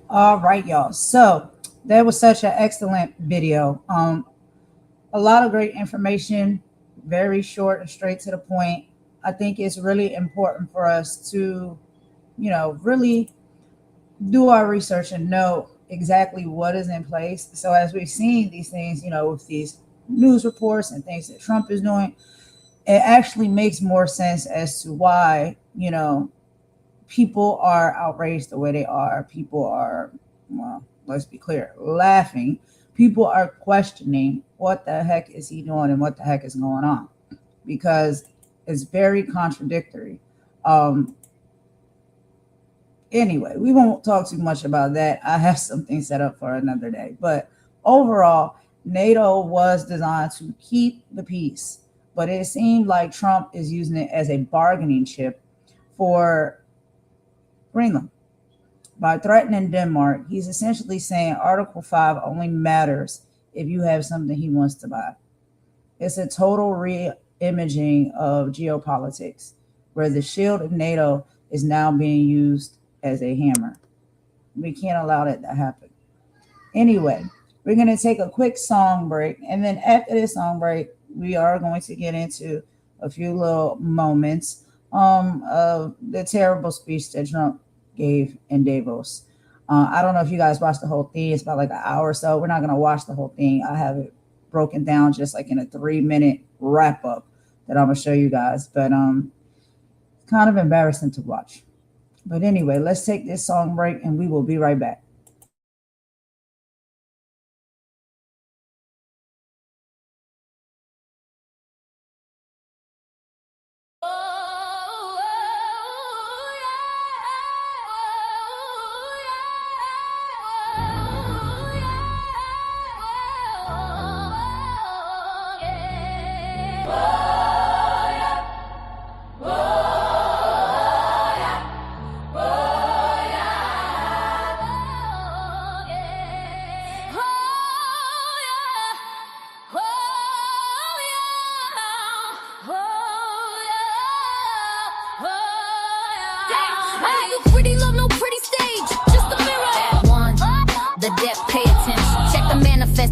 All right, y'all. So that was such an excellent video. A lot of great information, very short and straight to the point. I think it's really important for us to, really do our research and know exactly what is in place. So as we've seen these things, with these news reports and things that Trump is doing, it actually makes more sense as to why, people are outraged the way they are. People are, well, let's be clear, laughing. People are questioning what the heck is he doing and what the heck is going on, because it's very contradictory. Anyway, we won't talk too much about that. I have something set up for another day. But overall, NATO was designed to keep the peace, but it seemed like Trump is using it as a bargaining chip for Greenland. By threatening Denmark, he's essentially saying Article 5 only matters if you have something he wants to buy. It's a total re-imaging of geopolitics, where the shield of NATO is now being used as a hammer. We can't allow that to happen. Anyway, we're going to take a quick song break, and then after this song break, we are going to get into a few little moments of the terrible speech that Trump gave in Davos. I don't know if you guys watched the whole thing. It's about like an hour or so. We're not going to watch the whole thing. I have it broken down just like in a 3-minute wrap up that I'm going to show you guys. But it's kind of embarrassing to watch. But anyway, let's take this song break and we will be right back.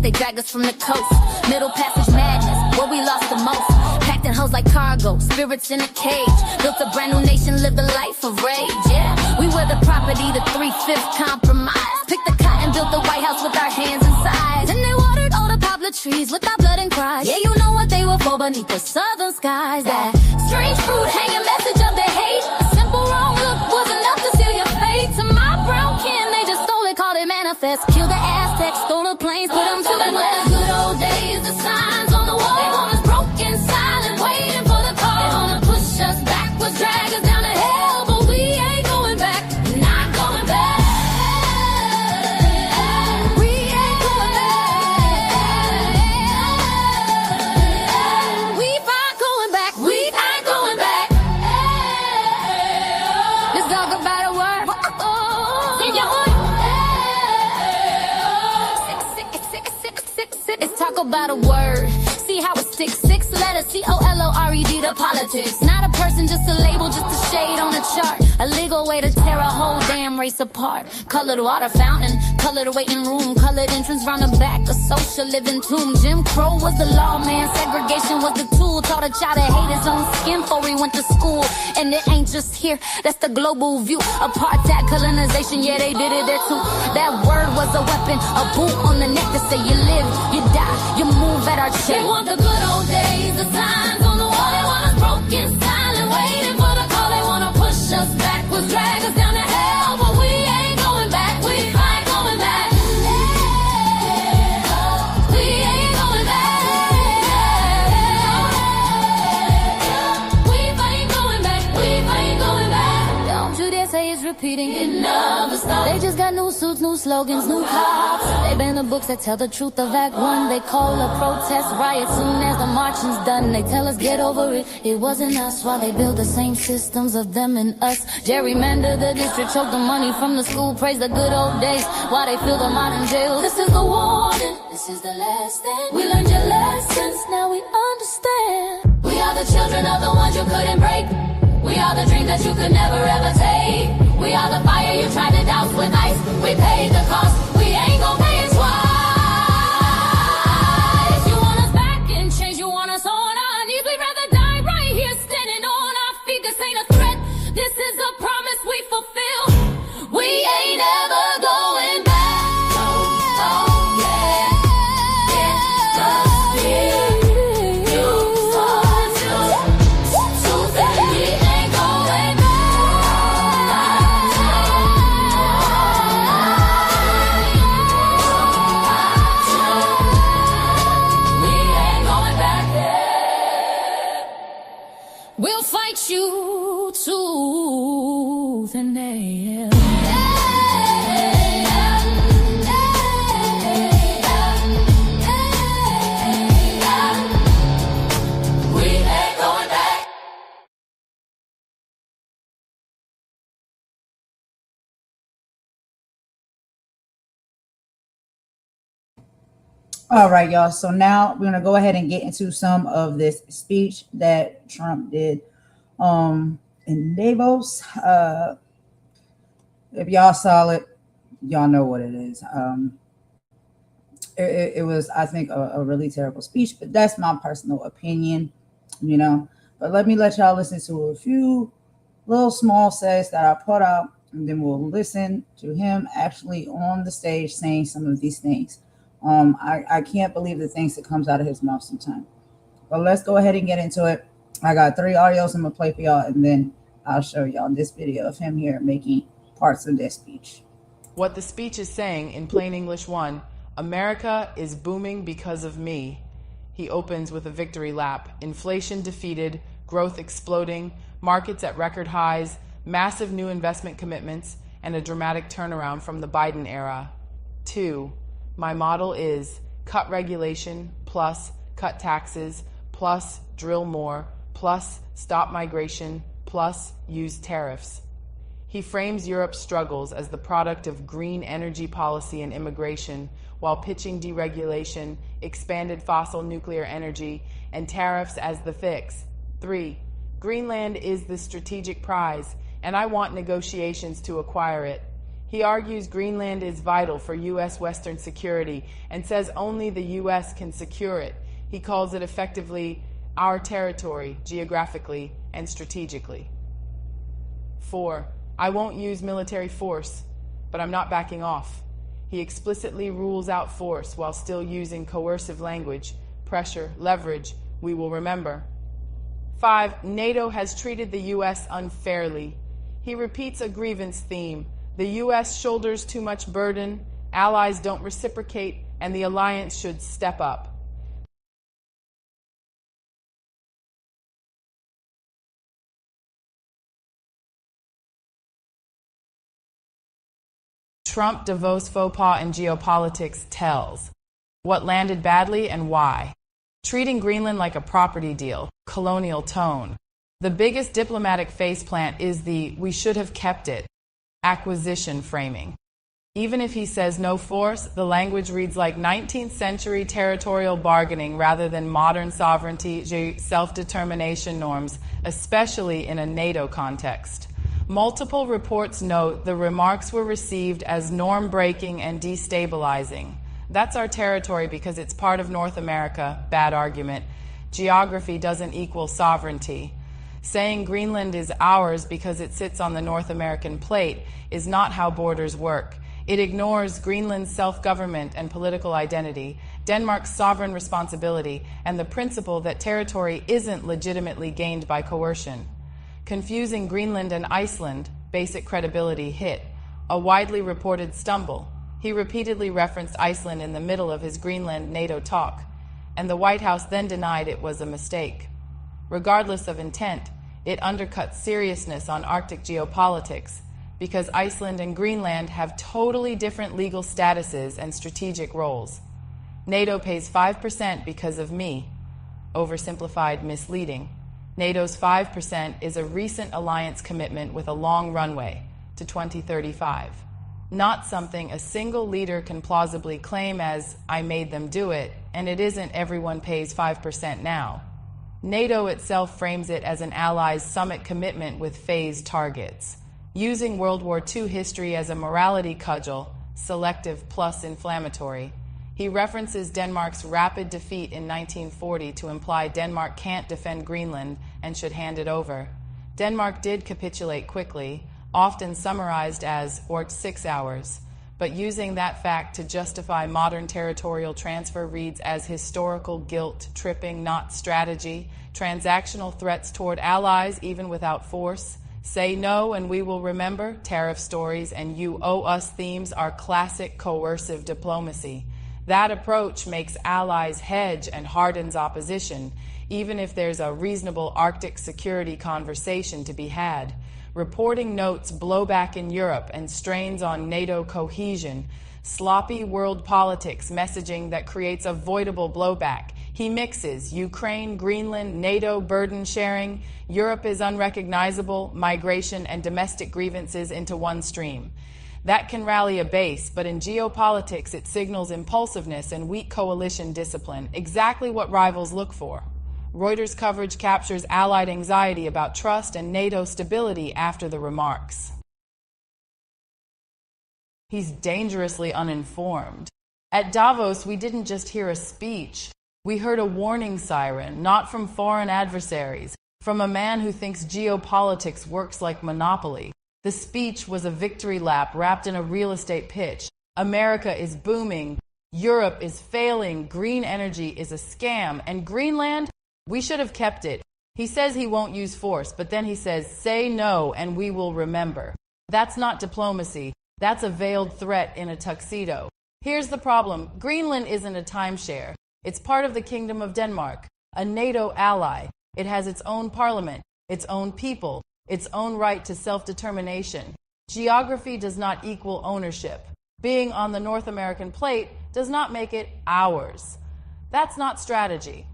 They drag us from the coast, middle passage madness, where we lost the most. Packed in hoes like cargo, spirits in a cage. Built a brand new nation, lived a life of rage. Yeah, we were the property, the 3/5 compromise. Picked the cotton, built the White House with our hands inside. And they watered all the poplar trees with our blood and cries. Yeah, you know what they were for beneath the southern skies. That strange fruit hanging message of their hate. A simple wrong look was enough to seal your fate. To my brown kin, they just stole it, called it manifest. Killed the Aztecs, stole the planes, put them to the west. The good old days, the signs on the wall. They want us broken, silent, waiting for the call. They wanna push us backwards, drag us down to hell, but we ain't going back, not going back. We ain't going back. We ain't going back. We ain't going back. Let's talk about a word. Let's talk about a word. See how it sticks. 6 letters, COLORED, the politics. Not a person, just a label, just a shade on a chart. A legal way to tear a whole damn race apart. Colored water fountain, colored waiting room, colored entrance round the back, a social living tomb. Jim Crow was the law, man. Segregation was the tool. Taught a child to hate his own skin before he went to school. And it ain't just here, that's the global view. Apartheid, colonization, yeah, they did it there too. That word was a weapon, a boot on the neck to say you live, you die, you move at our check. They want the good old days, the signs on the wall. They want us broken signs. was drag us down to hell, but we ain't going back. We ain't going back. We ain't going back. We ain't going back. We ain't going back. Don't you dare say it's repeating. It never stops. They just got new suits, new slogans, new cops. They ban the books that tell the truth of Act 1. They call a protest riot soon as the marching's done. They tell us get over it, it wasn't us. While they build the same systems of them and us. Gerrymander the district, choke the money from the school. Praise the good old days while they fill the modern jails. This is the warning, this is the last stand. We learned your lessons, now we understand. We are the children of the ones you couldn't break. We are the dreams that you could never ever take. We are the fire you tried to douse with ice. We paid the cost, we ain't gon' pay it twice. You want us back in chains, you want us on our knees. We'd rather die right here standing on our feet. This ain't a threat, this is a promise we fulfill. We ain't ever going back. Oh, yeah. It's just you start to say we ain't going back. We ain't going back. We'll fight you tooth and nail. We ain't going back. All right, y'all. So now we're gonna go ahead and get into some of this speech that Trump did in Davos. If y'all saw it, y'all know what it is. It was, I think, a really terrible speech, but that's my personal opinion, you know. But let me let y'all listen to a few little small says that I put out, and then we'll listen to him actually on the stage saying some of these things. I can't believe the things that comes out of his mouth sometimes. But let's go ahead and get into it. I got 3 audios I'm gonna play for y'all, and then I'll show y'all this video of him here making parts of this speech. What the speech is saying in plain English 1, America is booming because of me. He opens with a victory lap. Inflation defeated, growth exploding, markets at record highs, massive new investment commitments, and a dramatic turnaround from the Biden era. 2, my model is cut regulation, plus cut taxes, plus drill more, plus stop migration, plus use tariffs. He frames Europe's struggles as the product of green energy policy and immigration, while pitching deregulation, expanded fossil nuclear energy, and tariffs as the fix. 3, Greenland is the strategic prize, and I want negotiations to acquire it. He argues Greenland is vital for U.S. Western security and says only the U.S. can secure it. He calls it effectively our territory, geographically and strategically. 4, I won't use military force, but I'm not backing off. He explicitly rules out force while still using coercive language, pressure, leverage, we will remember. 5, NATO has treated the U.S. unfairly. He repeats a grievance theme. The U.S. shoulders too much burden, allies don't reciprocate, and the alliance should step up. Trump Davos faux pas in geopolitics tells. What landed badly and why. Treating Greenland like a property deal, colonial tone. The biggest diplomatic faceplant is the "we should have kept it" acquisition framing. Even if he says no force, the language reads like 19th century territorial bargaining rather than modern sovereignty, self-determination norms, especially in a NATO context. Multiple reports note the remarks were received as norm-breaking and destabilizing. That's our territory because it's part of North America. Bad argument. Geography doesn't equal sovereignty. Saying Greenland is ours because it sits on the North American plate is not how borders work. It ignores Greenland's self-government and political identity, Denmark's sovereign responsibility, and the principle that territory isn't legitimately gained by coercion. Confusing Greenland and Iceland, basic credibility hit, a widely reported stumble. He repeatedly referenced Iceland in the middle of his Greenland NATO talk, and the White House then denied it was a mistake. Regardless of intent, it undercuts seriousness on Arctic geopolitics, because Iceland and Greenland have totally different legal statuses and strategic roles. NATO pays 5% because of me. Oversimplified, misleading. NATO's 5% is a recent alliance commitment with a long runway to 2035. Not something a single leader can plausibly claim as, I made them do it, and it isn't everyone pays 5% now. NATO itself frames it as an allies' summit commitment with phased targets. Using World War II history as a morality cudgel, selective plus inflammatory, he references Denmark's rapid defeat in 1940 to imply Denmark can't defend Greenland and should hand it over. Denmark did capitulate quickly, often summarized as, or 6 hours, but using that fact to justify modern territorial transfer reads as historical guilt tripping, not strategy, transactional threats toward allies even without force. Say no and we will remember, tariff stories and you owe us themes are classic coercive diplomacy. That approach makes allies hedge and hardens opposition, even if there's a reasonable Arctic security conversation to be had. Reporting notes blowback in Europe and strains on NATO cohesion, sloppy world politics messaging that creates avoidable blowback. He mixes Ukraine, Greenland, NATO burden sharing, Europe is unrecognizable, migration and domestic grievances into one stream. That can rally a base, but in geopolitics it signals impulsiveness and weak coalition discipline, exactly what rivals look for. Reuters coverage captures Allied anxiety about trust and NATO stability after the remarks. He's dangerously uninformed. At Davos, we didn't just hear a speech. We heard a warning siren, not from foreign adversaries, from a man who thinks geopolitics works like Monopoly. The speech was a victory lap wrapped in a real estate pitch. America is booming. Europe is failing. Green energy is a scam. And Greenland? We should have kept it. He says he won't use force, but then he says, say no and we will remember. That's not diplomacy. That's a veiled threat in a tuxedo. Here's the problem. Greenland isn't a timeshare. It's part of the Kingdom of Denmark, a NATO ally. It has its own parliament, its own people, its own right to self-determination. Geography does not equal ownership. Being on the North American plate does not make it ours. That's not strategy.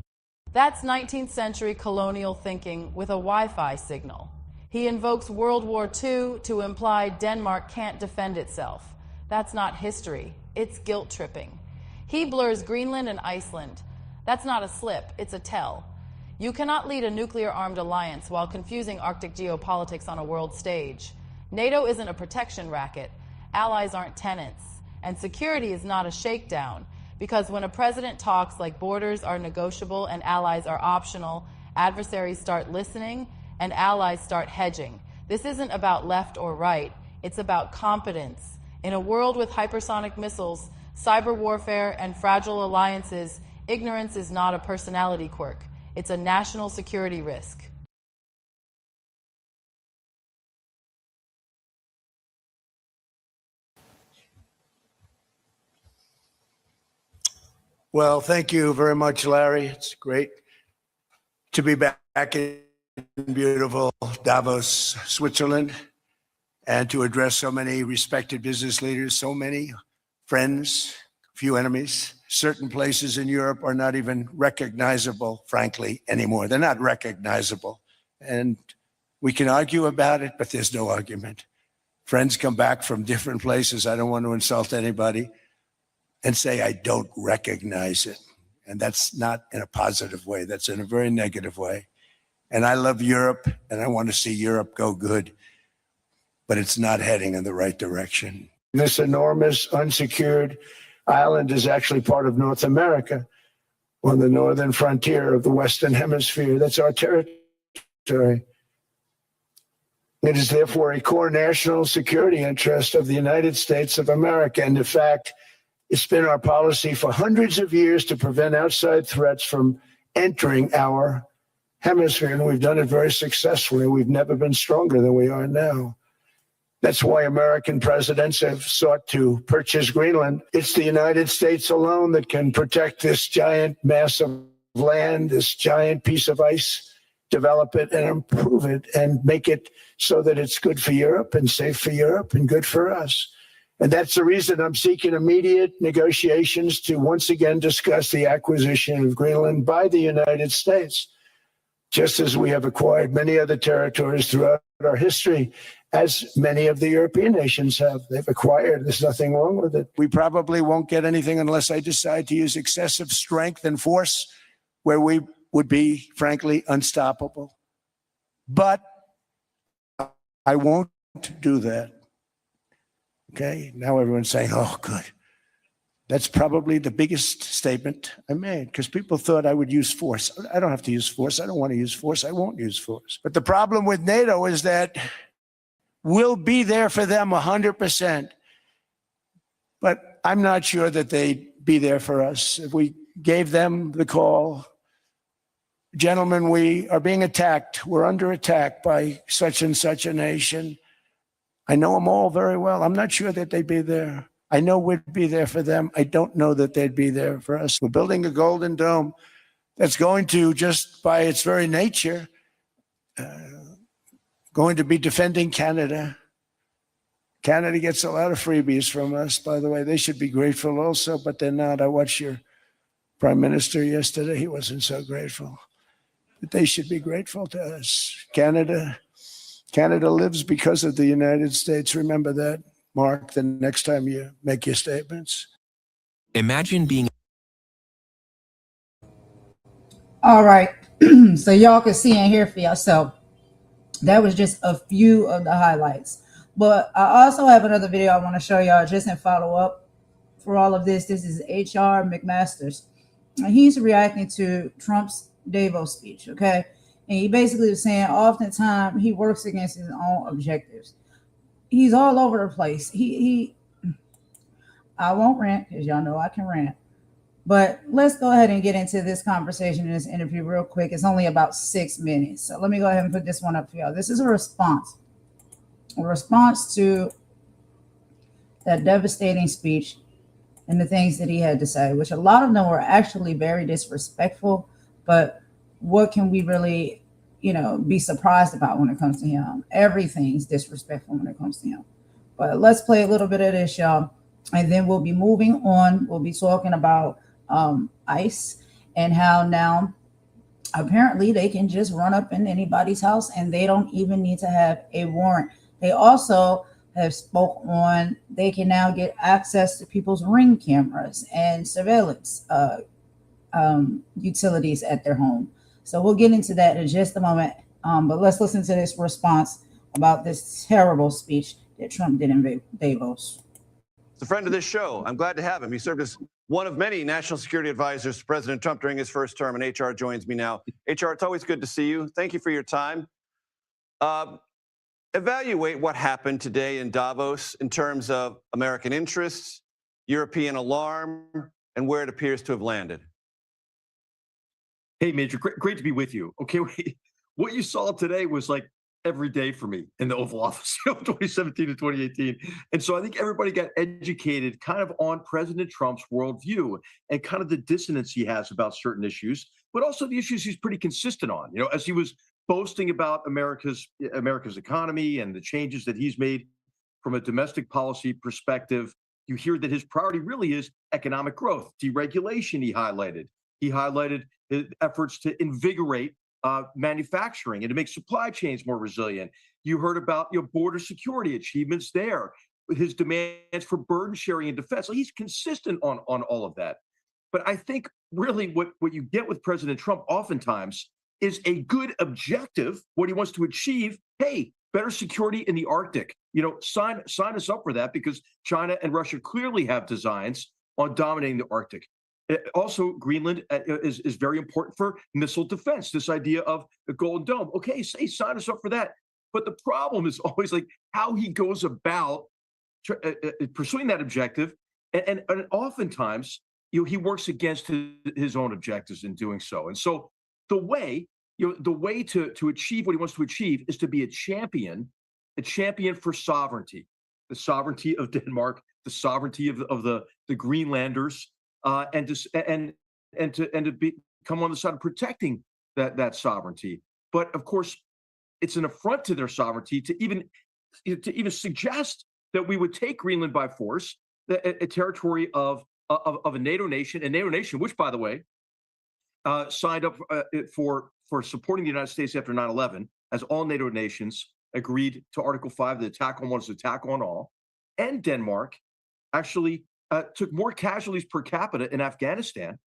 That's 19th century colonial thinking with a Wi-Fi signal. He invokes World War II to imply Denmark can't defend itself. That's not history. It's guilt tripping. He blurs Greenland and Iceland. That's not a slip, it's a tell. You cannot lead a nuclear-armed alliance while confusing Arctic geopolitics on a world stage. NATO isn't a protection racket. Allies aren't tenants. And security is not a shakedown. Because when a president talks like borders are negotiable and allies are optional, adversaries start listening and allies start hedging. This isn't about left or right. It's about competence. In a world with hypersonic missiles, cyber warfare, and fragile alliances, ignorance is not a personality quirk. It's a national security risk. Well, thank you very much, Larry. It's great to be back in beautiful Davos, Switzerland, and to address so many respected business leaders, so many friends, few enemies. Certain places in Europe are not even recognizable, frankly, anymore. They're not recognizable. And we can argue about it, but there's no argument. Friends come back from different places. I don't want to insult anybody and say, I don't recognize it. And that's not in a positive way. That's in a very negative way. And I love Europe, and I want to see Europe go good, but it's not heading in the right direction. This enormous unsecured island is actually part of North America on the northern frontier of the Western Hemisphere. That's our territory. It is therefore a core national security interest of the United States of America. And in fact, it's been our policy for hundreds of years to prevent outside threats from entering our hemisphere. And we've done it very successfully. We've never been stronger than we are now. That's why American presidents have sought to purchase Greenland. It's the United States alone that can protect this giant mass of land, this giant piece of ice, develop it and improve it and make it so that it's good for Europe and safe for Europe and good for us. And that's the reason I'm seeking immediate negotiations to once again discuss the acquisition of Greenland by the United States, just as we have acquired many other territories throughout our history, as many of the European nations have. They've acquired. There's nothing wrong with it. We probably won't get anything unless I decide to use excessive strength and force where we would be, frankly, unstoppable. But I won't do that. Okay? Now everyone's saying, oh, good. That's probably the biggest statement I made, because people thought I would use force. I don't have to use force. I don't want to use force. I won't use force. But the problem with NATO is that we'll be there for them 100%. But I'm not sure that they'd be there for us. If we gave them the call, gentlemen, we are being attacked. We're under attack by such and such a nation. I know them all very well. I'm not sure that they'd be there. I know we'd be there for them. I don't know that they'd be there for us. We're building a golden dome that's going to, just by its very nature, going to be defending Canada. Canada gets a lot of freebies from us, by the way. They should be grateful also, but they're not. I watched your prime minister yesterday. He wasn't so grateful. But they should be grateful to us. Canada lives because of the United States. Remember that, Mark, the next time you make your statements. Imagine being... All right. So y'all can see and hear for yourself. That was just a few of the highlights. But I also have another video I want to show y'all just in follow up for all of this. This is H.R. McMaster's. He's reacting to Trump's Davos speech, okay? And he basically was saying oftentimes he works against his own objectives. He's all over the place. I won't rant because y'all know I can rant. But let's go ahead and get into this conversation in this interview real quick. It's only about 6 minutes. So let me go ahead and put this one up for y'all. This is a response to that devastating speech and the things that he had to say, which a lot of them were actually very disrespectful. But what can we really, be surprised about when it comes to him? Everything's disrespectful when it comes to him. But let's play a little bit of this, y'all. And then we'll be moving on. We'll be talking about ICE and how now apparently they can just run up in anybody's house and they don't even need to have a warrant. They also have spoke on they can now get access to people's Ring cameras and surveillance utilities at their home. So we'll get into that in just a moment. But let's listen to this response about this terrible speech that Trump did in Davos. He's a friend of this show. I'm glad to have him. He served as one of many national security advisors to President Trump during his first term, and HR joins me now. HR, it's always good to see you. Thank you for your time. Evaluate what happened today in Davos in terms of American interests, European alarm, and where it appears to have landed. Hey, Major, great to be with you. Okay, what you saw today was like every day for me in the Oval Office, 2017 to 2018. And so I think everybody got educated kind of on President Trump's worldview and kind of the dissonance he has about certain issues, but also the issues he's pretty consistent on. As he was boasting about America's economy and the changes that he's made from a domestic policy perspective, you hear that his priority really is economic growth, deregulation. He highlighted his efforts to invigorate manufacturing and to make supply chains more resilient. You heard about border security achievements there, his demands for burden sharing and defense. So he's consistent on all of that. But I think really what you get with President Trump oftentimes is a good objective, what he wants to achieve. Hey, better security in the Arctic. Sign us up for that, because China and Russia clearly have designs on dominating the Arctic. Also, Greenland is very important for missile defense, this idea of the Golden Dome. Okay, sign us up for that. But the problem is always like how he goes about pursuing that objective. And oftentimes, he works against his own objectives in doing so. And so the way to achieve what he wants to achieve is to be a champion a champion for sovereignty, the sovereignty of Denmark, the sovereignty of the Greenlanders, and to come on the side of protecting that sovereignty. But of course, it's an affront to their sovereignty to even suggest that we would take Greenland by force, a territory of a NATO nation, which, by the way, signed up for supporting the United States after 9/11, as all NATO nations agreed to Article 5, the attack on one is an attack on all. And Denmark actually took more casualties per capita in Afghanistan,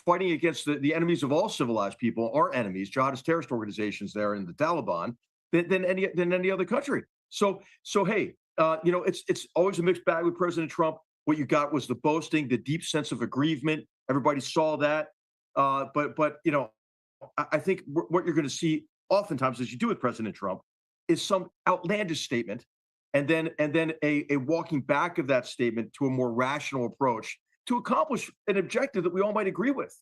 fighting against the enemies of all civilized people, our enemies, jihadist terrorist organizations there in the Taliban, than any other country. So hey, it's always a mixed bag with President Trump. What you got was the boasting, the deep sense of aggrievement. Everybody saw that. But I think what you're going to see oftentimes, as you do with President Trump, is some outlandish statement, and then a walking back of that statement to a more rational approach to accomplish an objective that we all might agree with.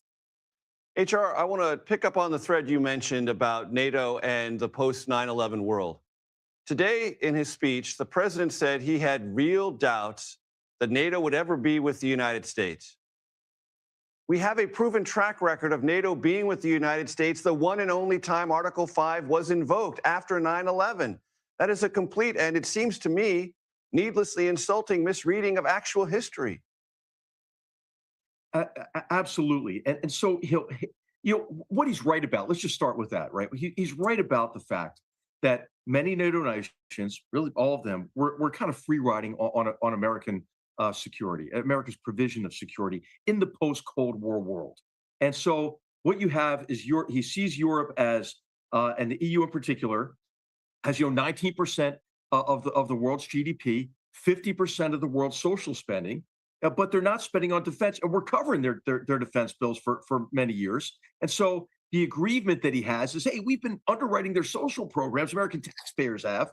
HR, I want to pick up on the thread you mentioned about NATO and the post 9/11 world. Today, in his speech, the president said he had real doubts that NATO would ever be with the United States. We have a proven track record of NATO being with the United States the one and only time Article 5 was invoked after 9/11. That is a complete, and it seems to me, needlessly insulting misreading of actual history. Absolutely. And so what he's right about, let's just start with that, right? He's right about the fact that many NATO nations, really all of them, were kind of free riding on American security, America's provision of security in the post-Cold War world. And so what you have is he sees Europe as, and the EU in particular, has 19% of the world's GDP, 50% of the world's social spending, but they're not spending on defense, and we're covering their defense bills for many years. And so the aggrievement that he has is, hey, we've been underwriting their social programs, American taxpayers have,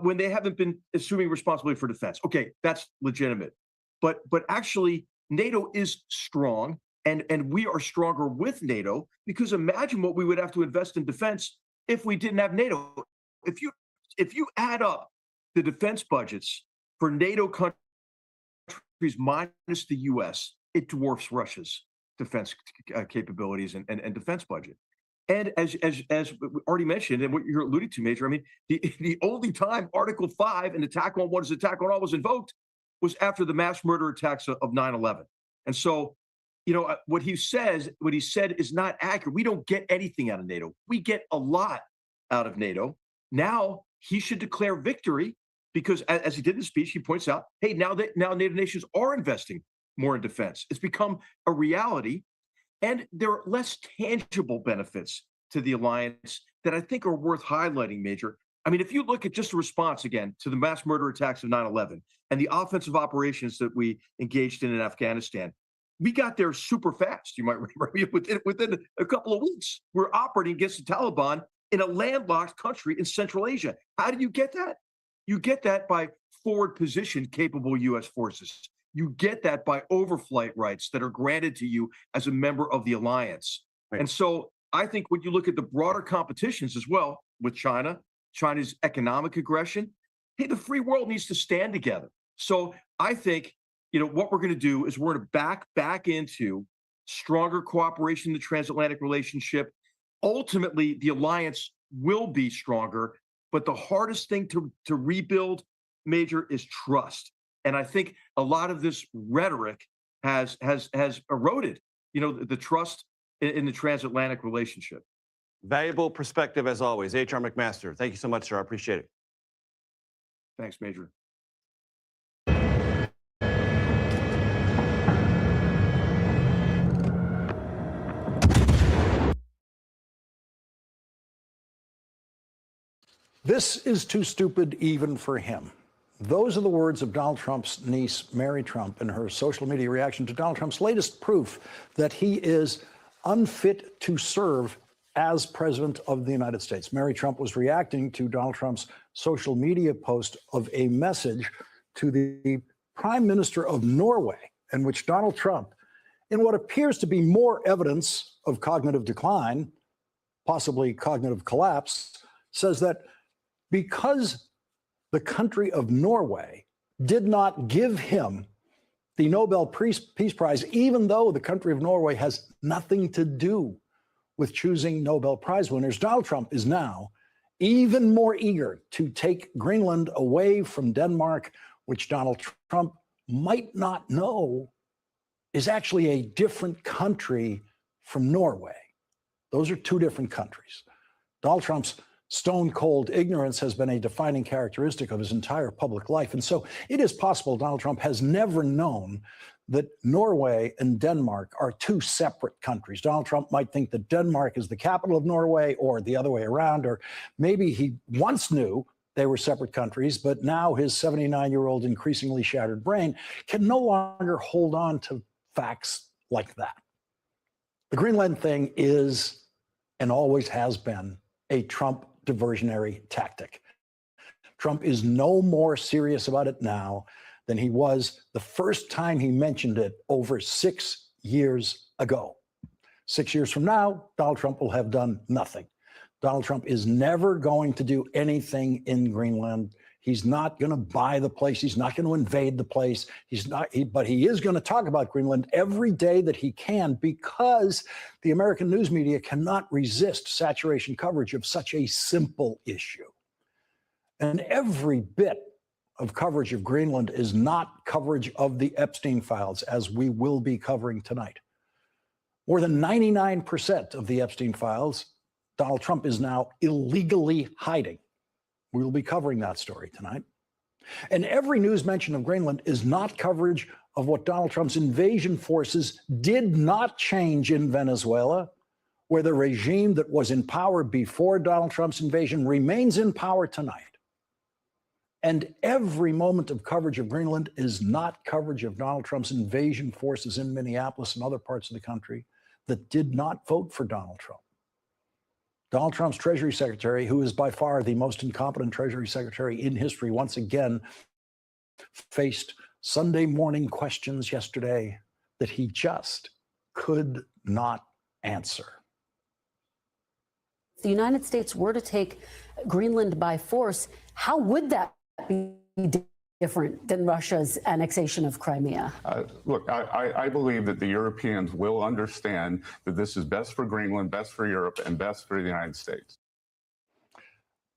when they haven't been assuming responsibility for defense. Okay, that's legitimate. But actually, NATO is strong, and we are stronger with NATO, because imagine what we would have to invest in defense if we didn't have NATO. If you add up the defense budgets for NATO countries minus the U.S., it dwarfs Russia's defense capabilities and defense budget. And as we already mentioned, and what you're alluding to, Major, I mean, the only time Article 5, an attack on one is attack on all, was invoked was after the mass murder attacks of 9/11. And so, what he said is not accurate. We don't get anything out of NATO. We get a lot out of NATO. Now he should declare victory, because as he did in the speech, he points out, hey, now NATO nations are investing more in defense. It's become a reality. And there are less tangible benefits to the alliance that I think are worth highlighting, Major. I mean, if you look at just the response, again, to the mass murder attacks of 9/11 and the offensive operations that we engaged in Afghanistan, we got there super fast. You might remember, within a couple of weeks, we're operating against the Taliban in a landlocked country in Central Asia. How did you get that? You get that by forward position capable U.S. forces. You get that by overflight rights that are granted to you as a member of the alliance. Right. And so I think when you look at the broader competitions as well with China's economic aggression, hey, the free world needs to stand together. So I think, what we're going to do is we're going to back into stronger cooperation in the transatlantic relationship. Ultimately, the alliance will be stronger, but the hardest thing to rebuild, Major, is trust. And I think a lot of this rhetoric has eroded, the trust in the transatlantic relationship. Valuable perspective as always. H.R. McMaster, thank you so much, sir. I appreciate it. Thanks, Major. This is too stupid even for him. Those are the words of Donald Trump's niece, Mary Trump, in her social media reaction to Donald Trump's latest proof that he is unfit to serve as president of the United States. Mary Trump was reacting to Donald Trump's social media post of a message to the Prime Minister of Norway, in which Donald Trump, in what appears to be more evidence of cognitive decline, possibly cognitive collapse, says that because the country of Norway did not give him the Nobel Peace Prize, even though the country of Norway has nothing to do with choosing Nobel Prize winners. Donald Trump is now even more eager to take Greenland away from Denmark, which Donald Trump might not know is actually a different country from Norway. Those are two different countries. Donald Trump's stone-cold ignorance has been a defining characteristic of his entire public life. And so it is possible Donald Trump has never known that Norway and Denmark are two separate countries. Donald Trump might think that Denmark is the capital of Norway, or the other way around, or maybe he once knew they were separate countries, but now his 79-year-old increasingly shattered brain can no longer hold on to facts like that. The Greenland thing is, and always has been, a Trump diversionary tactic. Trump is no more serious about it now than he was the first time he mentioned it over 6 years ago. 6 years from now, Donald Trump will have done nothing. Donald Trump is never going to do anything in Greenland. He's not going to buy the place. He's not going to invade the place. But he is going to talk about Greenland every day that he can, because the American news media cannot resist saturation coverage of such a simple issue. And every bit of coverage of Greenland is not coverage of the Epstein files, as we will be covering tonight. More than 99% of the Epstein files, Donald Trump is now illegally hiding. We will be covering that story tonight. And every news mention of Greenland is not coverage of what Donald Trump's invasion forces did not change in Venezuela, where the regime that was in power before Donald Trump's invasion remains in power tonight. And every moment of coverage of Greenland is not coverage of Donald Trump's invasion forces in Minneapolis and other parts of the country that did not vote for Donald Trump. Donald Trump's Treasury Secretary, who is by far the most incompetent Treasury Secretary in history, once again faced Sunday morning questions yesterday that he just could not answer. If the United States were to take Greenland by force, how would that be different than Russia's annexation of Crimea? Look, I believe that the Europeans will understand that this is best for Greenland, best for Europe, and best for the United States.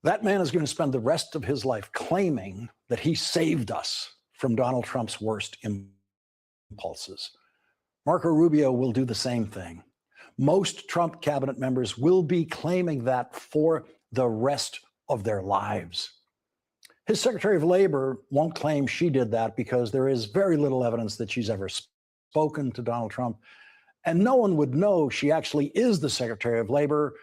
That man is going to spend the rest of his life claiming that he saved us from Donald Trump's worst impulses. Marco Rubio will do the same thing. Most Trump cabinet members will be claiming that for the rest of their lives. His Secretary of Labor won't claim she did that because there is very little evidence that she's ever spoken to Donald Trump. And no one would know she actually is the Secretary of Labor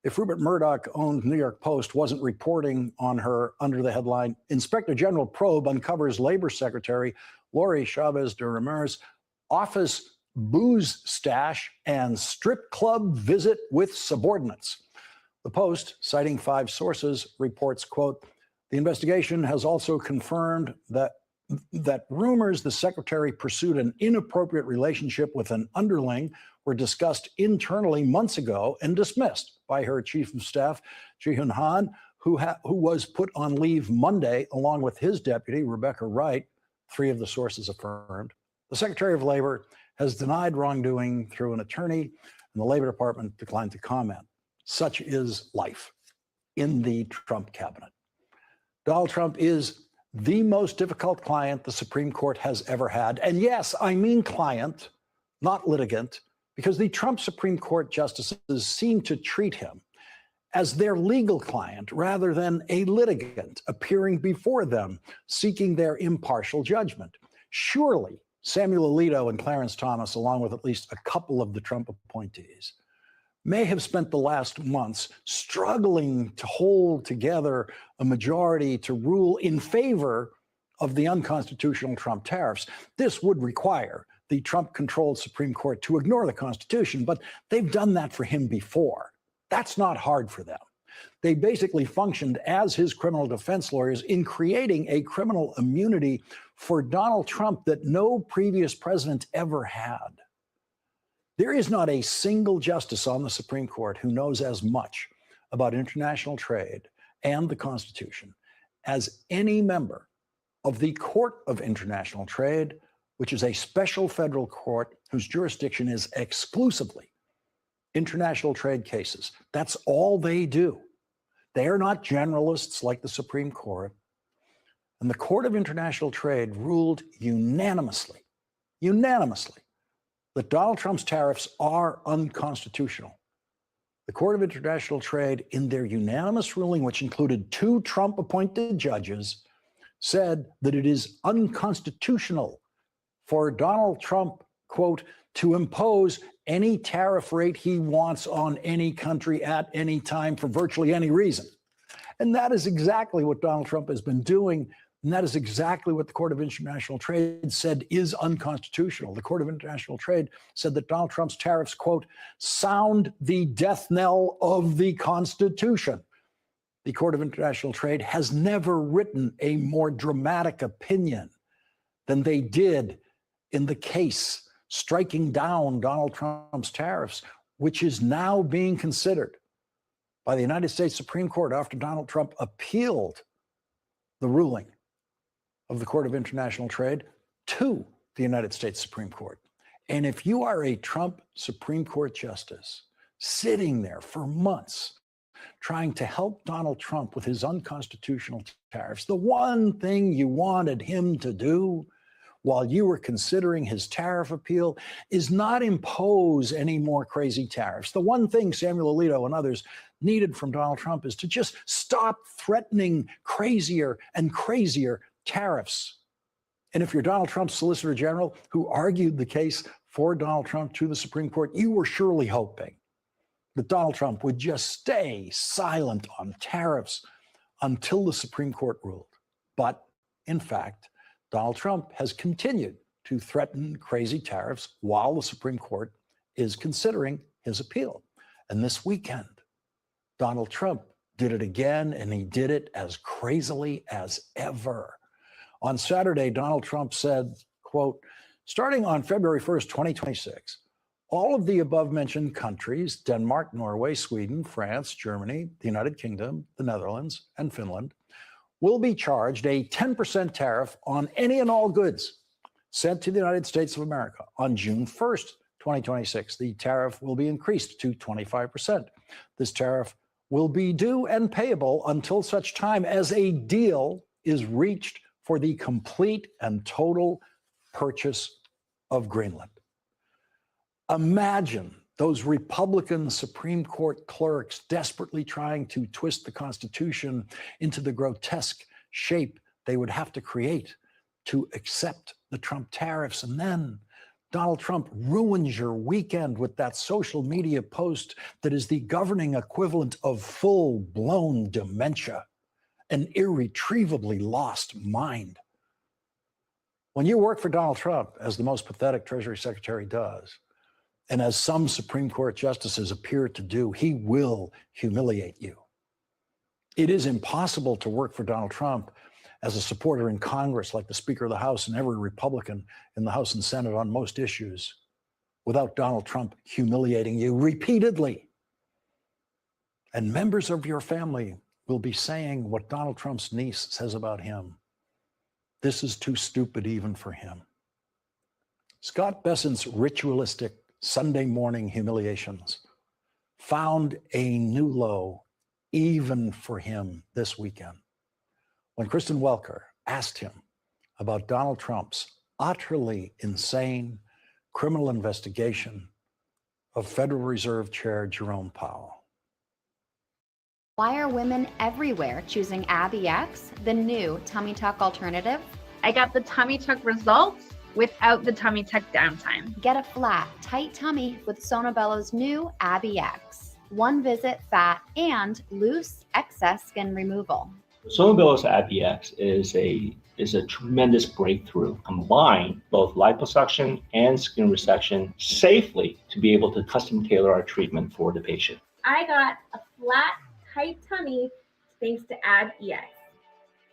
if Rupert Murdoch-owned New York Post wasn't reporting on her under the headline, Inspector General Probe Uncovers Labor Secretary Lori Chavez de Ramirez Office Booze Stash and Strip Club Visit with Subordinates. The Post, citing 5 sources, reports, quote, the investigation has also confirmed that rumors the secretary pursued an inappropriate relationship with an underling were discussed internally months ago and dismissed by her chief of staff, Ji-Hun Han, who was put on leave Monday, along with his deputy, Rebecca Wright, 3 of the sources affirmed. The Secretary of Labor has denied wrongdoing through an attorney, and the Labor Department declined to comment. Such is life in the Trump cabinet. Donald Trump is the most difficult client the Supreme Court has ever had. And yes, I mean client, not litigant, because the Trump Supreme Court justices seem to treat him as their legal client rather than a litigant appearing before them, seeking their impartial judgment. Surely, Samuel Alito and Clarence Thomas, along with at least a couple of the Trump appointees, may have spent the last months struggling to hold together a majority to rule in favor of the unconstitutional Trump tariffs. This would require the Trump-controlled Supreme Court to ignore the Constitution, but they've done that for him before. That's not hard for them. They basically functioned as his criminal defense lawyers in creating a criminal immunity for Donald Trump that no previous president ever had. There is not a single justice on the Supreme Court who knows as much about international trade and the Constitution as any member of the Court of International Trade, which is a special federal court whose jurisdiction is exclusively international trade cases. That's all they do. They are not generalists like the Supreme Court. And the Court of International Trade ruled unanimously, that Donald Trump's tariffs are unconstitutional. The Court of International Trade, in their unanimous ruling, which included 2 Trump-appointed judges, said that it is unconstitutional for Donald Trump, quote, to impose any tariff rate he wants on any country at any time for virtually any reason. And that is exactly what Donald Trump has been doing. And that is exactly what the Court of International Trade said is unconstitutional. The Court of International Trade said that Donald Trump's tariffs, quote, sound the death knell of the Constitution. The Court of International Trade has never written a more dramatic opinion than they did in the case striking down Donald Trump's tariffs, which is now being considered by the United States Supreme Court after Donald Trump appealed the ruling of the Court of International Trade to the United States Supreme Court. And if you are a Trump Supreme Court justice sitting there for months trying to help Donald Trump with his unconstitutional tariffs, the one thing you wanted him to do while you were considering his tariff appeal is not impose any more crazy tariffs. The one thing Samuel Alito and others needed from Donald Trump is to just stop threatening crazier and crazier tariffs. And if you're Donald Trump's Solicitor General, who argued the case for Donald Trump to the Supreme Court, you were surely hoping that Donald Trump would just stay silent on tariffs until the Supreme Court ruled. But in fact, Donald Trump has continued to threaten crazy tariffs while the Supreme Court is considering his appeal. And this weekend, Donald Trump did it again, and he did it as crazily as ever. On Saturday, Donald Trump said, quote, starting on February 1st, 2026, all of the above-mentioned countries, Denmark, Norway, Sweden, France, Germany, the United Kingdom, the Netherlands, and Finland, will be charged a 10% tariff on any and all goods sent to the United States of America. On June 1st, 2026, the tariff will be increased to 25%. This tariff will be due and payable until such time as a deal is reached for the complete and total purchase of Greenland. Imagine those Republican Supreme Court clerks desperately trying to twist the Constitution into the grotesque shape they would have to create to accept the Trump tariffs. And then Donald Trump ruins your weekend with that social media post that is the governing equivalent of full-blown dementia, an irretrievably lost mind. When you work for Donald Trump, as the most pathetic Treasury Secretary does, and as some Supreme Court justices appear to do, he will humiliate you. It is impossible to work for Donald Trump as a supporter in Congress, like the Speaker of the House and every Republican in the House and Senate on most issues, without Donald Trump humiliating you repeatedly. And members of your family will be saying what Donald Trump's niece says about him. This is too stupid even for him. Scott Bessent's ritualistic Sunday morning humiliations found a new low even for him this weekend when Kristen Welker asked him about Donald Trump's utterly insane criminal investigation of Federal Reserve Chair Jerome Powell. Why are women everywhere choosing Abby X, the new tummy tuck alternative? I got the tummy tuck results without the tummy tuck downtime. Get a flat, tight tummy with Sonobello's new Abby X. One visit fat and loose excess skin removal. Sonobello's Abby X is a tremendous breakthrough. Combine both liposuction and skin resection safely to be able to custom tailor our treatment for the patient. I got a flat, tight tummy thanks to Abby X.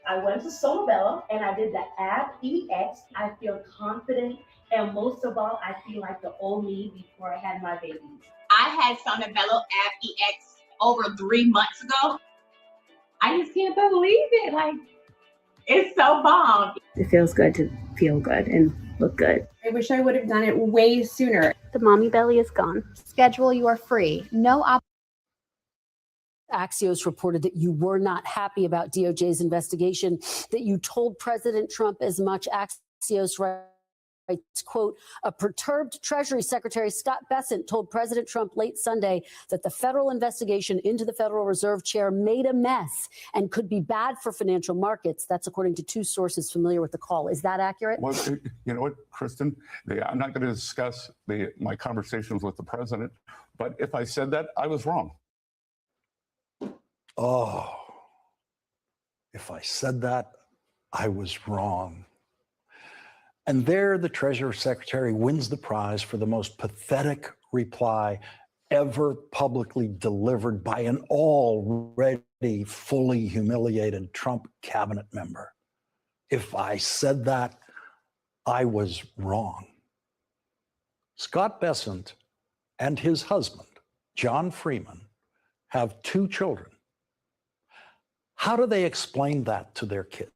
I went to Sonobello and I did the Abby X. I feel confident, and most of all, I feel like the old me before I had my babies. I had Sonobello Abby X over 3 months ago. I just can't believe it. Like, It's so bomb. It feels good to feel good and look good. I wish I would have done it way sooner. The mommy belly is gone. Schedule your free, no Axios reported that you were not happy about DOJ's investigation, that you told President Trump as much. Axios writes, quote, a perturbed Treasury Secretary Scott Bessent told President Trump late Sunday that the federal investigation into the Federal Reserve Chair made a mess and could be bad for financial markets. That's according to two sources familiar with the call. Is that accurate? Well, you know what, Kristen, I'm not going to discuss my conversations with the president, but if I said that, I was wrong. Oh, if I said that, I was wrong. And there the Treasury Secretary wins the prize for the most pathetic reply ever publicly delivered by an already fully humiliated Trump cabinet member. If I said that, I was wrong. Scott Bessent and his husband, John Freeman, have 2 children. How do they explain that to their kids?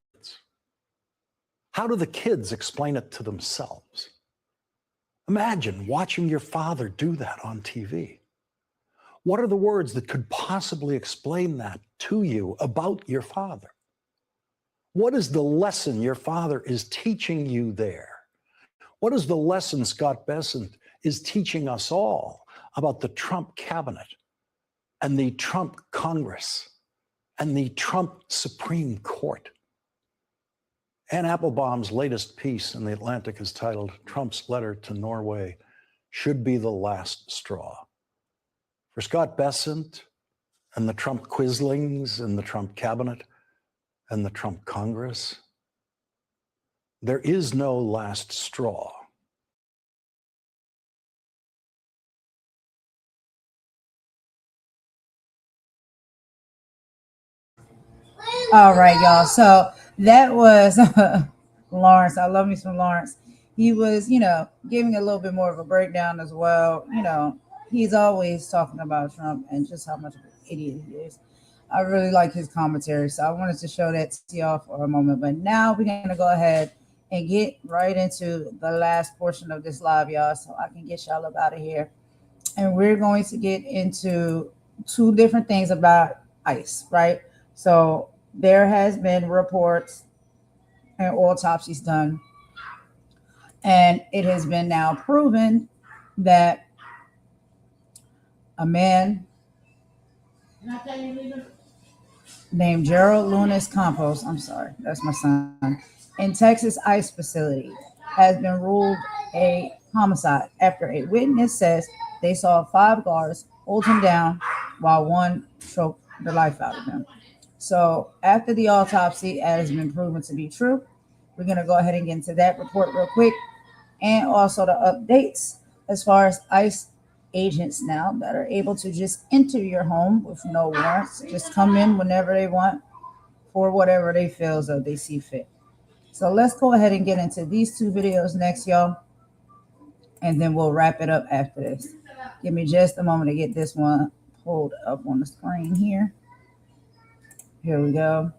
How do the kids explain it to themselves? Imagine watching your father do that on TV. What are the words that could possibly explain that to you about your father? What is the lesson your father is teaching you there? What is the lesson Scott Bessent is teaching us all about the Trump cabinet and the Trump Congress and the Trump Supreme Court? Ann Applebaum's latest piece in The Atlantic is titled, Trump's Letter to Norway Should Be the Last Straw. For Scott Bessent and the Trump Quislings and the Trump cabinet and the Trump Congress, there is no last straw. All right, y'all. So that was Lawrence. I love me some Lawrence. He was, giving a little bit more of a breakdown as well. He's always talking about Trump and just how much of an idiot he is. I really like his commentary. So I wanted to show that to y'all for a moment. But now we're going to go ahead and get right into the last portion of this live, y'all, so I can get y'all up out of here. And we're going to get into 2 different things about ICE, right? So there has been reports and autopsies done, and it has been now proven that a man named Gerald Lunas Campos, I'm sorry, that's my son, in Texas ICE facility has been ruled a homicide after a witness says they saw 5 guards hold him down while one choked the life out of him. So after the autopsy has been proven to be true, we're going to go ahead and get into that report real quick, and also the updates as far as ICE agents now that are able to just enter your home with no warrants, just come in whenever they want for whatever they feel as though they see fit. So let's go ahead and get into these 2 videos next, y'all, and then we'll wrap it up after this. Give me just a moment to get this one pulled up on the screen here. Here we go.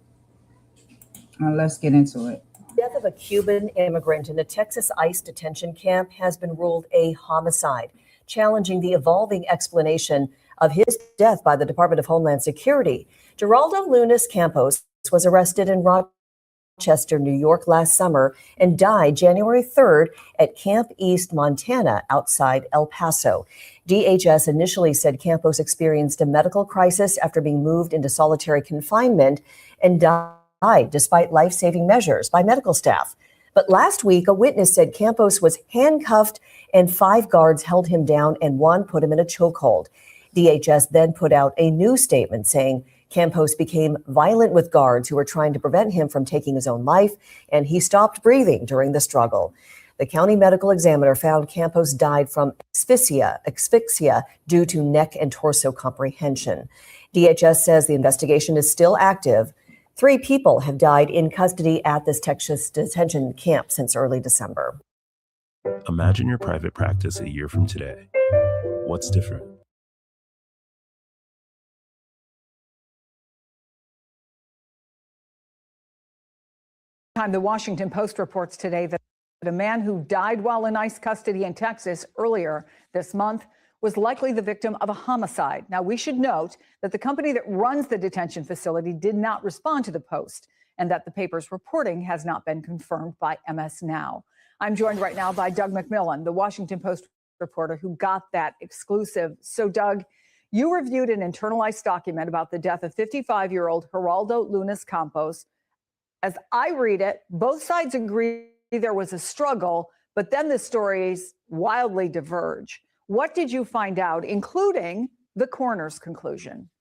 Let's get into it. The death of a Cuban immigrant in a Texas ICE detention camp has been ruled a homicide, challenging the evolving explanation of his death by the Department of Homeland Security. Geraldo Lunas Campos was arrested in Rochester, New York last summer and died January 3rd at Camp East, Montana, outside El Paso. DHS initially said Campos experienced a medical crisis after being moved into solitary confinement and died despite life-saving measures by medical staff. But last week, a witness said Campos was handcuffed and 5 guards held him down and one put him in a chokehold. DHS then put out a new statement saying Campos became violent with guards who were trying to prevent him from taking his own life, and he stopped breathing during the struggle. The county medical examiner found Campos died from asphyxia due to neck and torso comprehension. DHS says the investigation is still active. 3 people have died in custody at this Texas detention camp since early December. Imagine your private practice a year from today. What's different? The Washington Post reports today that a man who died while in ICE custody in Texas earlier this month was likely the victim of a homicide. Now, we should note that the company that runs the detention facility did not respond to the Post, and that the paper's reporting has not been confirmed by MS Now. I'm joined right now by Doug McMillan, the Washington Post reporter who got that exclusive. So, Doug, you reviewed an internal ICE document about the death of 55-year-old Geraldo Lunas Campos. As I read it, both sides agree there was a struggle, but then the stories wildly diverge. What did you find out, including the coroner's conclusion?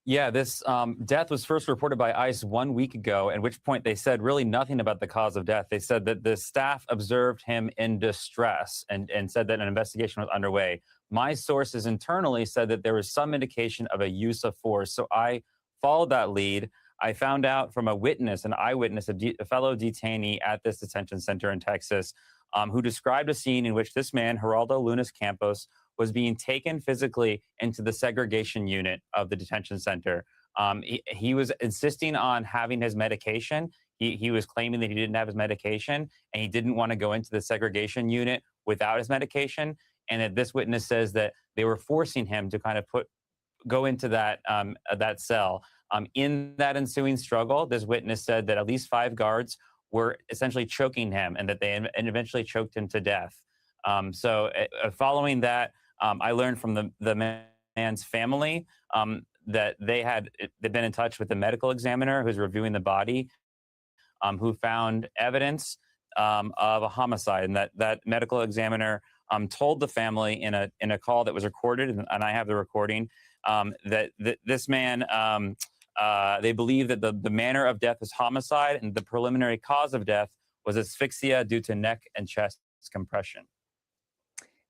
Yeah, this death was first reported by ICE 1 week ago, at which point they said really nothing about the cause of death. They said that the staff observed him in distress and said that an investigation was underway. My sources internally said that there was some indication of a use of force. So I followed that lead. I found out from a witness, an eyewitness, a fellow detainee at this detention center in Texas, who described a scene in which this man, Geraldo Lunas Campos, was being taken physically into the segregation unit of the detention center. He was insisting on having his medication. He was claiming that he didn't have his medication and he didn't want to go into the segregation unit without his medication. And that this witness says that they were forcing him to kind of go into that cell. In that ensuing struggle, this witness said that at least 5 guards were essentially choking him and that they eventually choked him to death. Following that, I learned from the man's family that they'd been in touch with the medical examiner who's reviewing the body, who found evidence of a homicide, and that medical examiner told the family in a call that was recorded, and I have the recording, that this man, they believe that the manner of death is homicide, and the preliminary cause of death was asphyxia due to neck and chest compression.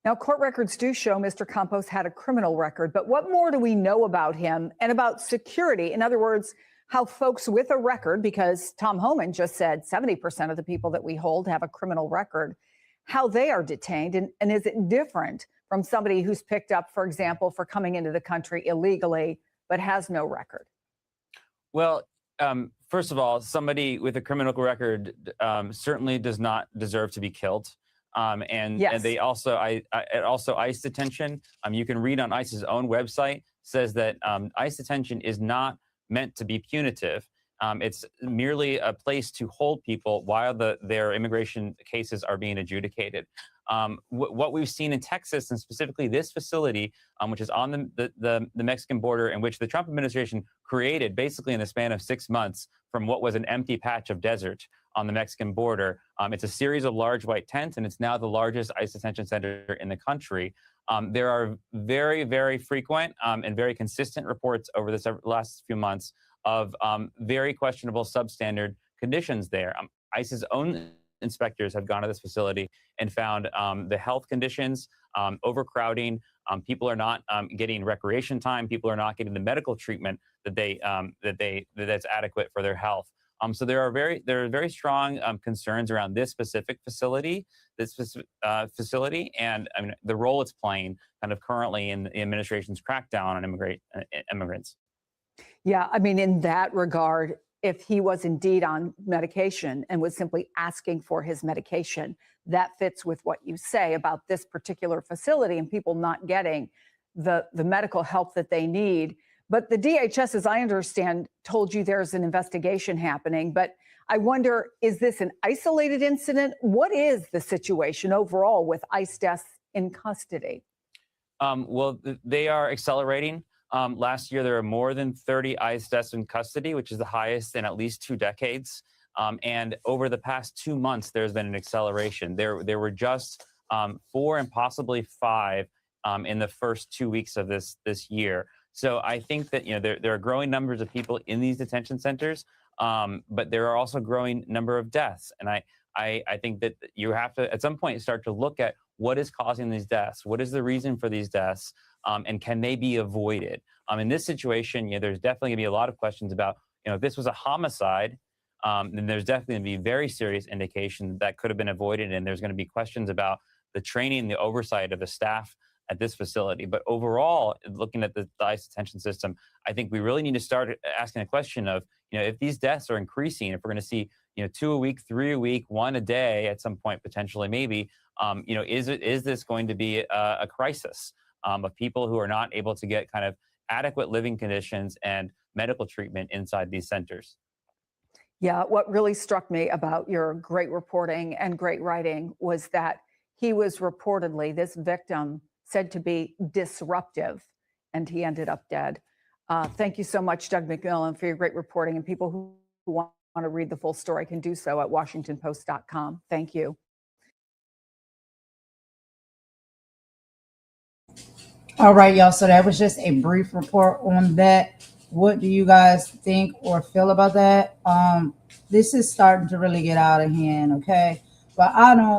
Now, court records do show Mr. Campos had a criminal record, but what more do we know about him and about security? In other words, how folks with a record, because Tom Homan just said 70% of the people that we hold have a criminal record, how they are detained, and is it different from somebody who's picked up, for example, for coming into the country illegally but has no record? Well, first of all, somebody with a criminal record certainly does not deserve to be killed. And they also, ICE detention, you can read on ICE's own website, says that ICE detention is not meant to be punitive. It's merely a place to hold people while their immigration cases are being adjudicated. What we've seen in Texas, and specifically this facility, which is on the Mexican border, in which the Trump administration created basically in the span of 6 months from what was an empty patch of desert on the Mexican border. It's a series of large white tents, and it's now the largest ICE detention center in the country. There are very, very frequent and very consistent reports over the last few months of very questionable substandard conditions there. ICE's own inspectors have gone to this facility and found the health conditions, overcrowding. People are not getting recreation time. People are not getting the medical treatment that's adequate for their health. So there are very strong concerns around this specific facility, and I mean the role it's playing kind of currently in the administration's crackdown on immigrants. Yeah, I mean, in that regard, if he was indeed on medication and was simply asking for his medication, that fits with what you say about this particular facility and people not getting the medical help that they need. But the DHS, as I understand, told you there's an investigation happening. But I wonder, is this an isolated incident? What is the situation overall with ICE deaths in custody? Well, they are accelerating. Last year, there were more than 30 ICE deaths in custody, which is the highest in at least 2 decades. And over the past 2 months, there's been an acceleration. There were just 4 and possibly 5 in the first 2 weeks of this year. So I think that there are growing numbers of people in these detention centers, but there are also growing number of deaths. And I think that you have to, at some point, start to look at what is causing these deaths, what is the reason for these deaths, and can they be avoided? In this situation, there's definitely going to be a lot of questions about, if this was a homicide, then there's definitely going to be very serious indication that could have been avoided, and there's going to be questions about the training, the oversight of the staff at this facility. But overall, looking at the ICE detention system, I think we really need to start asking a question of, if these deaths are increasing, if we're going to see 2 a week, 3 a week, 1 a day at some point, potentially, maybe. Is this going to be a crisis of people who are not able to get kind of adequate living conditions and medical treatment inside these centers? Yeah, what really struck me about your great reporting and great writing was that he was reportedly, this victim, said to be disruptive, and he ended up dead. Thank you so much, Doug McMillan, for your great reporting. And people who want to read the full story can do so at WashingtonPost.com. Thank you. All right, y'all. So that was just a brief report on that. What do you guys think or feel about that? This is starting to really get out of hand, okay? But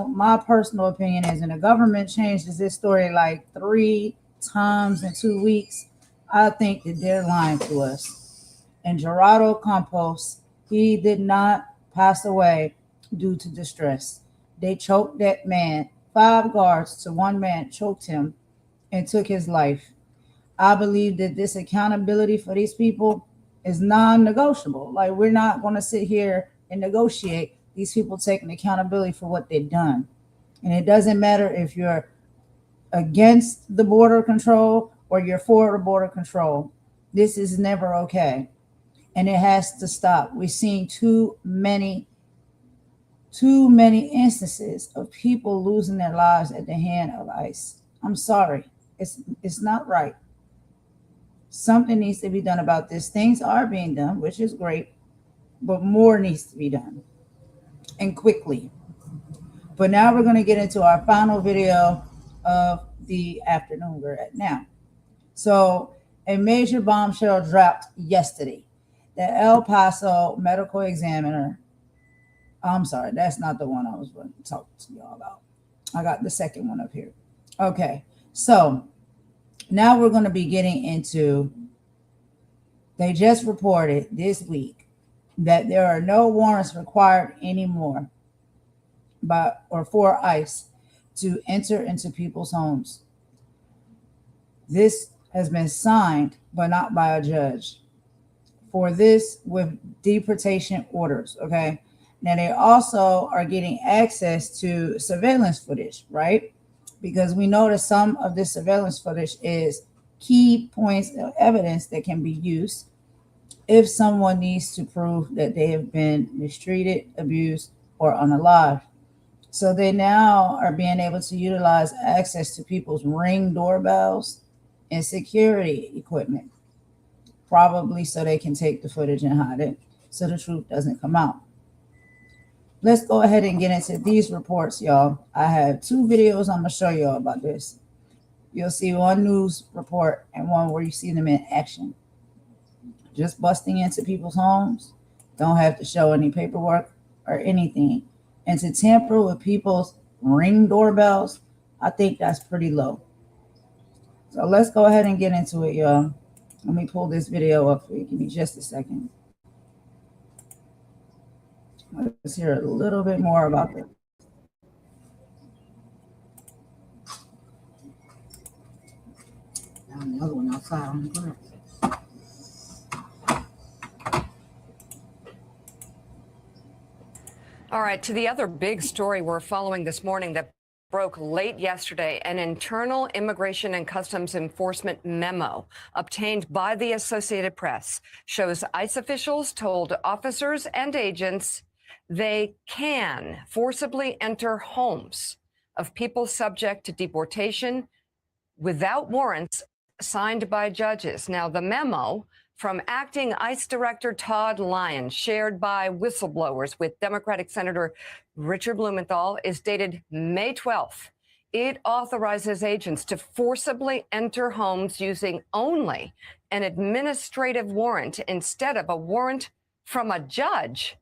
my personal opinion is, and the government changes this story like 3 times in 2 weeks, I think that they're lying to us. And Gerardo Campos, he did not pass away due to distress. They choked that man. 5 guards to 1 man choked him and took his life. I believe that this accountability for these people is non-negotiable. Like, we're not going to sit here and negotiate these people taking accountability for what they've done. And it doesn't matter if you're against the border control or you're for the border control. This is never okay. And it has to stop. We've seen too many instances of people losing their lives at the hand of ICE. I'm sorry. It's not right. Something needs to be done about this. Things are being done, which is great, but more needs to be done, and quickly. But now we're going to get into our final video of the afternoon we're at now. So a major bombshell dropped yesterday. The El Paso medical examiner, I'm sorry, that's not the one I was going to talk to y'all about. I got the second one up here. Okay, so now we're going to be getting into, they just reported this week that there are no warrants required anymore for ICE to enter into people's homes. This has been signed, but not by a judge. For this with deportation orders, okay? Now they also are getting access to surveillance footage, right? Because we know that some of this surveillance footage is key points of evidence that can be used if someone needs to prove that they have been mistreated, abused, or unalive. So they now are being able to utilize access to people's Ring doorbells and security equipment, probably so they can take the footage and hide it so the truth doesn't come out. Let's go ahead and get into these reports, y'all. I have 2 videos I'm going to show y'all about this. You'll see one news report and one where you see them in action. Just busting into people's homes. Don't have to show any paperwork or anything. And to tamper with people's Ring doorbells, I think that's pretty low. So let's go ahead and get into it, y'all. Let me pull this video up for you. Give me just a second. Let's hear a little bit more about this. Now another one outside on the ground. All right, to the other big story we're following this morning that broke late yesterday, an internal Immigration and Customs Enforcement memo obtained by the Associated Press shows ICE officials told officers and agents they can forcibly enter homes of people subject to deportation without warrants signed by judges. Now, the memo from acting ICE Director Todd Lyons, shared by whistleblowers with Democratic Senator Richard Blumenthal, is dated May 12th. It authorizes agents to forcibly enter homes using only an administrative warrant instead of a warrant from a judge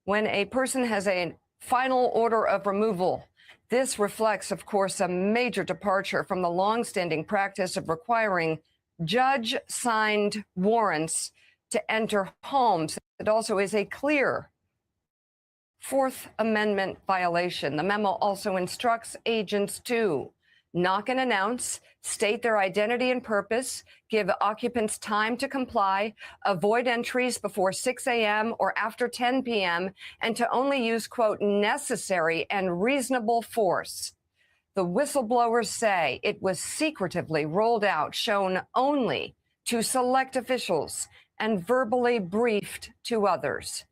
when a person has a final order of removal. This reflects, of course, a major departure from the longstanding practice of requiring judge-signed warrants to enter homes. It also is a clear Fourth Amendment violation. The memo also instructs agents to knock and announce, state their identity and purpose, give occupants time to comply, avoid entries before 6 a.m. or after 10 p.m., and to only use, quote, necessary and reasonable force. The whistleblowers say it was secretively rolled out, shown only to select officials, and verbally briefed to others.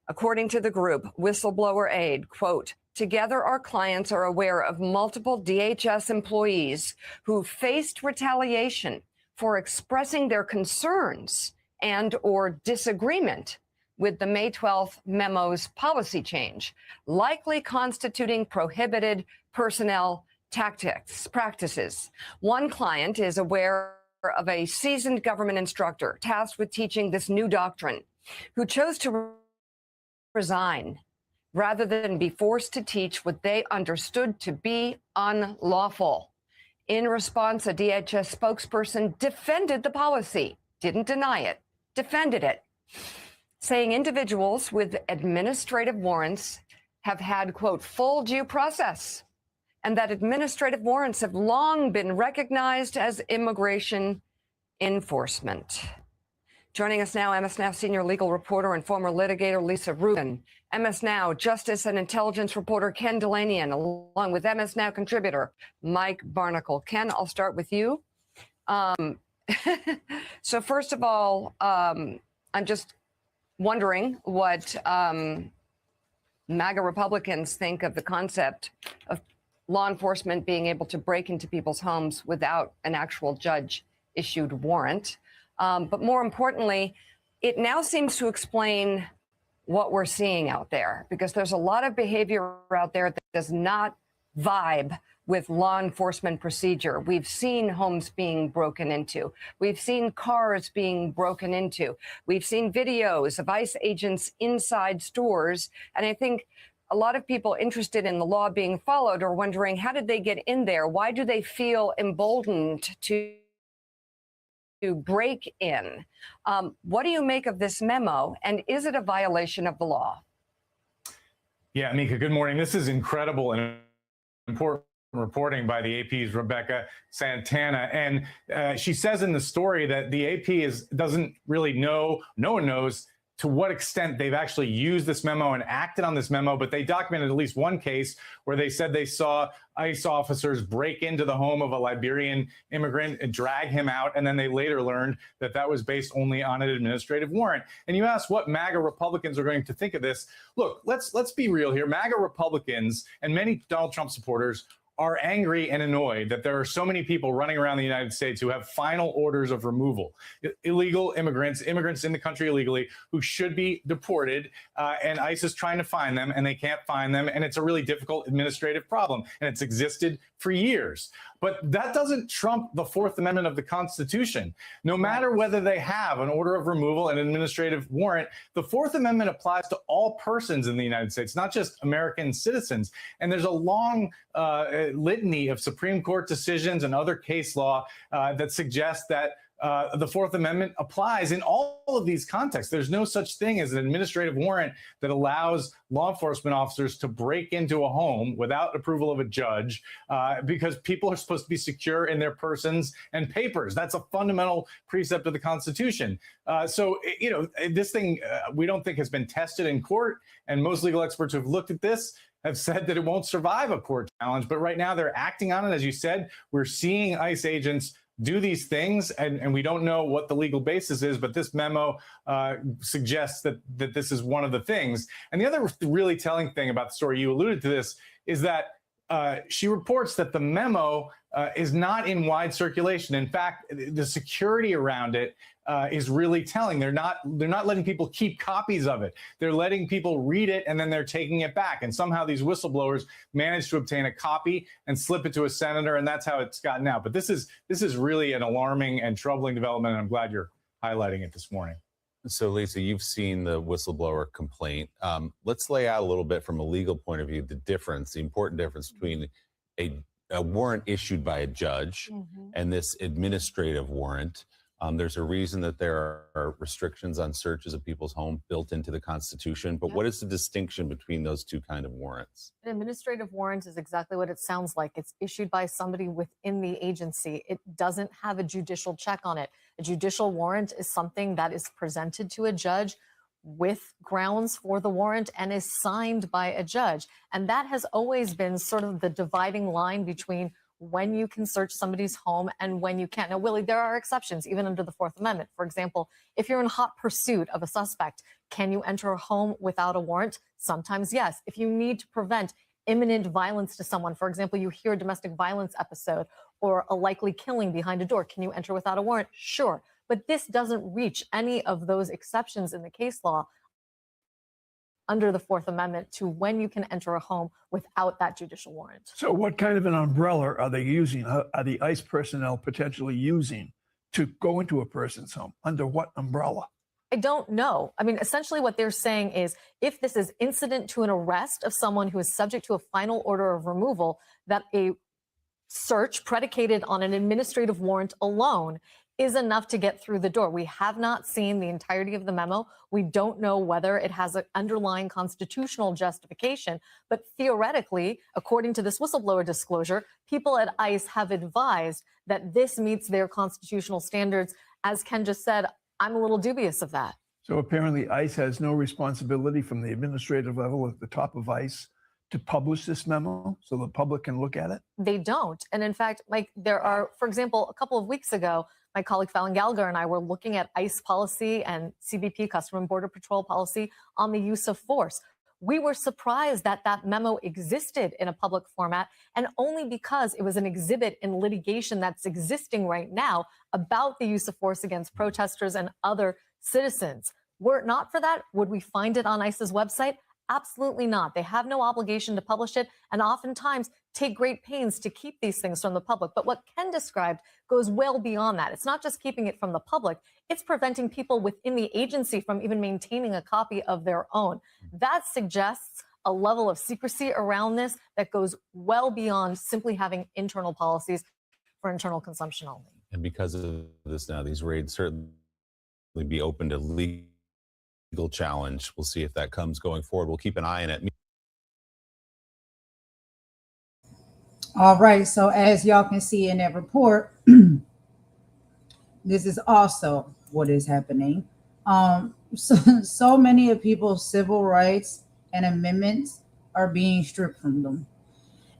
According to the group, Whistleblower Aid, quote, together our clients are aware of multiple DHS employees who faced retaliation for expressing their concerns and or disagreement with the May 12th memo's policy change, likely constituting prohibited personnel practices. One client is aware of a seasoned government instructor tasked with teaching this new doctrine who chose to resign rather than be forced to teach what they understood to be unlawful. In response, a DHS spokesperson defended the policy, didn't deny it, defended it, saying individuals with administrative warrants have had, quote, full due process, and that administrative warrants have long been recognized as immigration enforcement. Joining us now, MS Now senior legal reporter and former litigator Lisa Rubin, MS Now justice and intelligence reporter Ken Delanian, along with MS Now contributor Mike Barnacle. Ken, I'll start with you. So first of all, I'm just wondering what MAGA Republicans think of the concept of law enforcement being able to break into people's homes without an actual judge-issued warrant. But more importantly, it now seems to explain what we're seeing out there, because there's a lot of behavior out there that does not vibe with law enforcement procedure. We've seen homes being broken into. We've seen cars being broken into. We've seen videos of ICE agents inside stores. And I think a lot of people interested in the law being followed are wondering, how did they get in there? Why do they feel emboldened to break in? What do you make of this memo? And is it a violation of the law? Yeah, Mika, good morning. This is incredible and important reporting by the AP's Rebecca Santana. And she says in the story that the AP doesn't really know, no one knows to what extent they've actually used this memo and acted on this memo, but they documented at least one case where they said they saw ICE officers break into the home of a Liberian immigrant and drag him out, and then they later learned that that was based only on an administrative warrant. And you ask what MAGA Republicans are going to think of this. Look, let's be real here. MAGA Republicans and many Donald Trump supporters are angry and annoyed that there are so many people running around the United States who have final orders of removal, illegal immigrants in the country illegally who should be deported, and ICE is trying to find them and they can't find them, and it's a really difficult administrative problem, and it's existed for years. But that doesn't trump the Fourth Amendment of the Constitution. No matter whether they have an order of removal, an administrative warrant, the Fourth Amendment applies to all persons in the United States, not just American citizens. And there's a long litany of Supreme Court decisions and other case law that suggests that the Fourth Amendment applies in all of these contexts. There's no such thing as an administrative warrant that allows law enforcement officers to break into a home without approval of a judge, because people are supposed to be secure in their persons and papers. That's a fundamental precept of the Constitution. So, you know, this thing we don't think has been tested in court, and most legal experts who have looked at this have said that it won't survive a court challenge. But right now they're acting on it. As you said, we're seeing ICE agents do these things, and we don't know what the legal basis is, but this memo suggests that this is one of the things. And the other really telling thing about the story, you alluded to this, is that she reports that the memo is not in wide circulation. In fact, the security around it is really telling. They're not letting people keep copies of it. They're letting people read it and then they're taking it back. And somehow these whistleblowers managed to obtain a copy and slip it to a senator, and that's how it's gotten out. But this is really an alarming and troubling development, and I'm glad you're highlighting it this morning. So, Lisa, you've seen the whistleblower complaint. Let's lay out a little bit from a legal point of view the important difference between a warrant issued by a judge and this administrative warrant. There's a reason that there are restrictions on searches of people's home built into the Constitution. But what is the distinction between those two kind of warrants? An administrative warrant is exactly what it sounds like. It's issued by somebody within the agency. It doesn't have a judicial check on it. A judicial warrant is something that is presented to a judge with grounds for the warrant and is signed by a judge. And that has always been sort of the dividing line between when you can search somebody's home and when you can't. Now, Willie, there are exceptions, even under the Fourth Amendment. For example, if you're in hot pursuit of a suspect, can you enter a home without a warrant? Sometimes, yes. If you need to prevent imminent violence to someone, for example, you hear a domestic violence episode or a likely killing behind a door, can you enter without a warrant? Sure. But this doesn't reach any of those exceptions in the case law under the Fourth Amendment to when you can enter a home without that judicial warrant. So what kind of an umbrella are they using? Are the ICE personnel potentially using to go into a person's home? Under what umbrella? I don't know. I mean, essentially what they're saying is if this is incident to an arrest of someone who is subject to a final order of removal, that a search predicated on an administrative warrant alone is enough to get through the door. We have not seen the entirety of the memo. We don't know whether it has an underlying constitutional justification, but theoretically, according to this whistleblower disclosure, people at ICE have advised that this meets their constitutional standards. As Ken just said, I'm a little dubious of that. So apparently ICE has no responsibility from the administrative level at the top of ICE to publish this memo so the public can look at it? They don't. And in fact, Mike, there are, for example, a couple of weeks ago, my colleague Fallon Gallagher and I were looking at ICE policy and CBP, Customs and Border Patrol policy on the use of force. We were surprised that that memo existed in a public format, and only because it was an exhibit in litigation that's existing right now about the use of force against protesters and other citizens. Were it not for that, would we find it on ICE's website? Absolutely not. They have no obligation to publish it, and oftentimes take great pains to keep these things from the public. But what Ken described goes well beyond that. It's not just keeping it from the public, it's preventing people within the agency from even maintaining a copy of their own. That suggests a level of secrecy around this that goes well beyond simply having internal policies for internal consumption only. And because of this now, these raids certainly be open to legal challenge. We'll see if that comes going forward. We'll keep an eye on it. All right, so as y'all can see in that report, this is also what is happening. So many of people's civil rights and amendments are being stripped from them.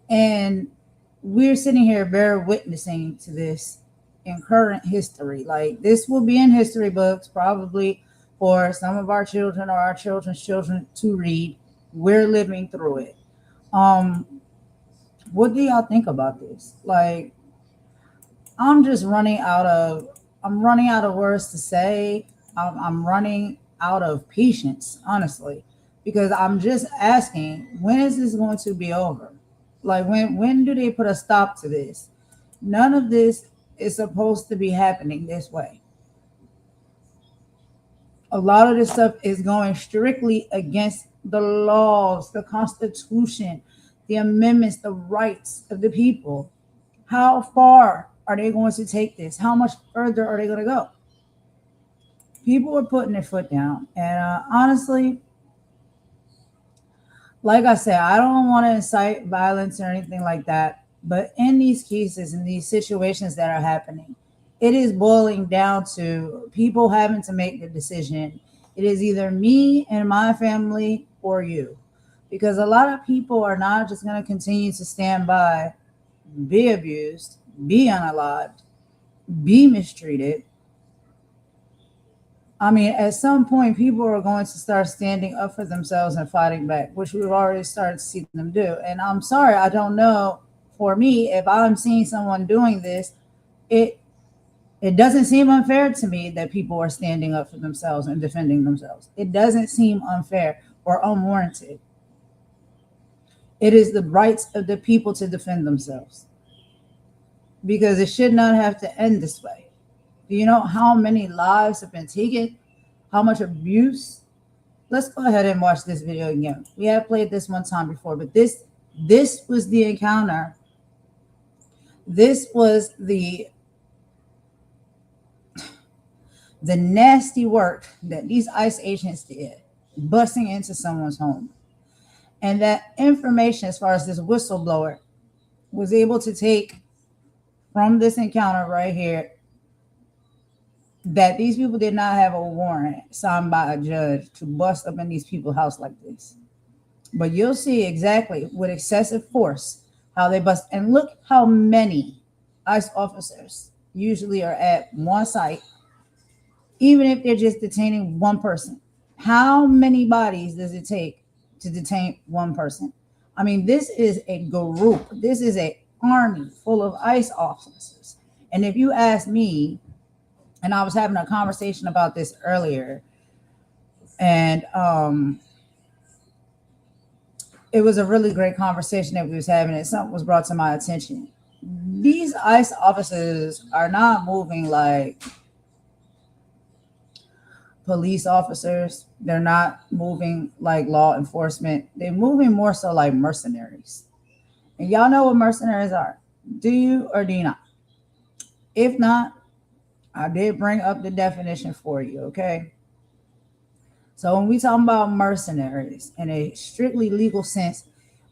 And we're sitting here bear witnessing to this in current history. Like, this will be in history books probably for some of our children or our children's children to read. We're living through it. What do y'all think about this? Like, I'm running out of words to say. I'm running out of patience, honestly, because I'm just asking, when is this going to be over? Like, when do they put a stop to this? None of this is supposed to be happening this way. A lot of this stuff is going strictly against the laws, the Constitution, the amendments, the rights of the people. How far are they going to take this? How much further are they going to go? People are putting their foot down. And honestly, like I said, I don't want to incite violence or anything like that. But in these cases, in these situations that are happening, it is boiling down to people having to make the decision. It is either me and my family or you. Because a lot of people are not just going to continue to stand by, be abused, be unalived, be mistreated. I mean, at some point, people are going to start standing up for themselves and fighting back, which we've already started to see them do. And I'm sorry, I don't know. For me, if I'm seeing someone doing this, it doesn't seem unfair to me that people are standing up for themselves and defending themselves. It doesn't seem unfair or unwarranted. It is the rights of the people to defend themselves, because it should not have to end this way. Do you know how many lives have been taken? How much abuse? Let's go ahead and watch this video again. We have played this one time before, but this was the encounter. This was the the nasty work that these ICE agents did, busting into someone's home. And that information, as far as this whistleblower was able to take from this encounter right here, that these people did not have a warrant signed by a judge to bust up in these people's house like this. But you'll see exactly with excessive force how they bust. And look how many ICE officers usually are at one site, even if they're just detaining one person. How many bodies does it take to detain one person? I mean, this is a group. This is an army full of ICE officers. And if you ask me, and I was having a conversation about this earlier, and it was a really great conversation that we was having, and something was brought to my attention. These ICE officers are not moving like police officers. They're not moving like law enforcement. They're moving more so like mercenaries. And y'all know what mercenaries are. Do you or do you not? If not, I did bring up the definition for you, okay? So when we talk about mercenaries in a strictly legal sense,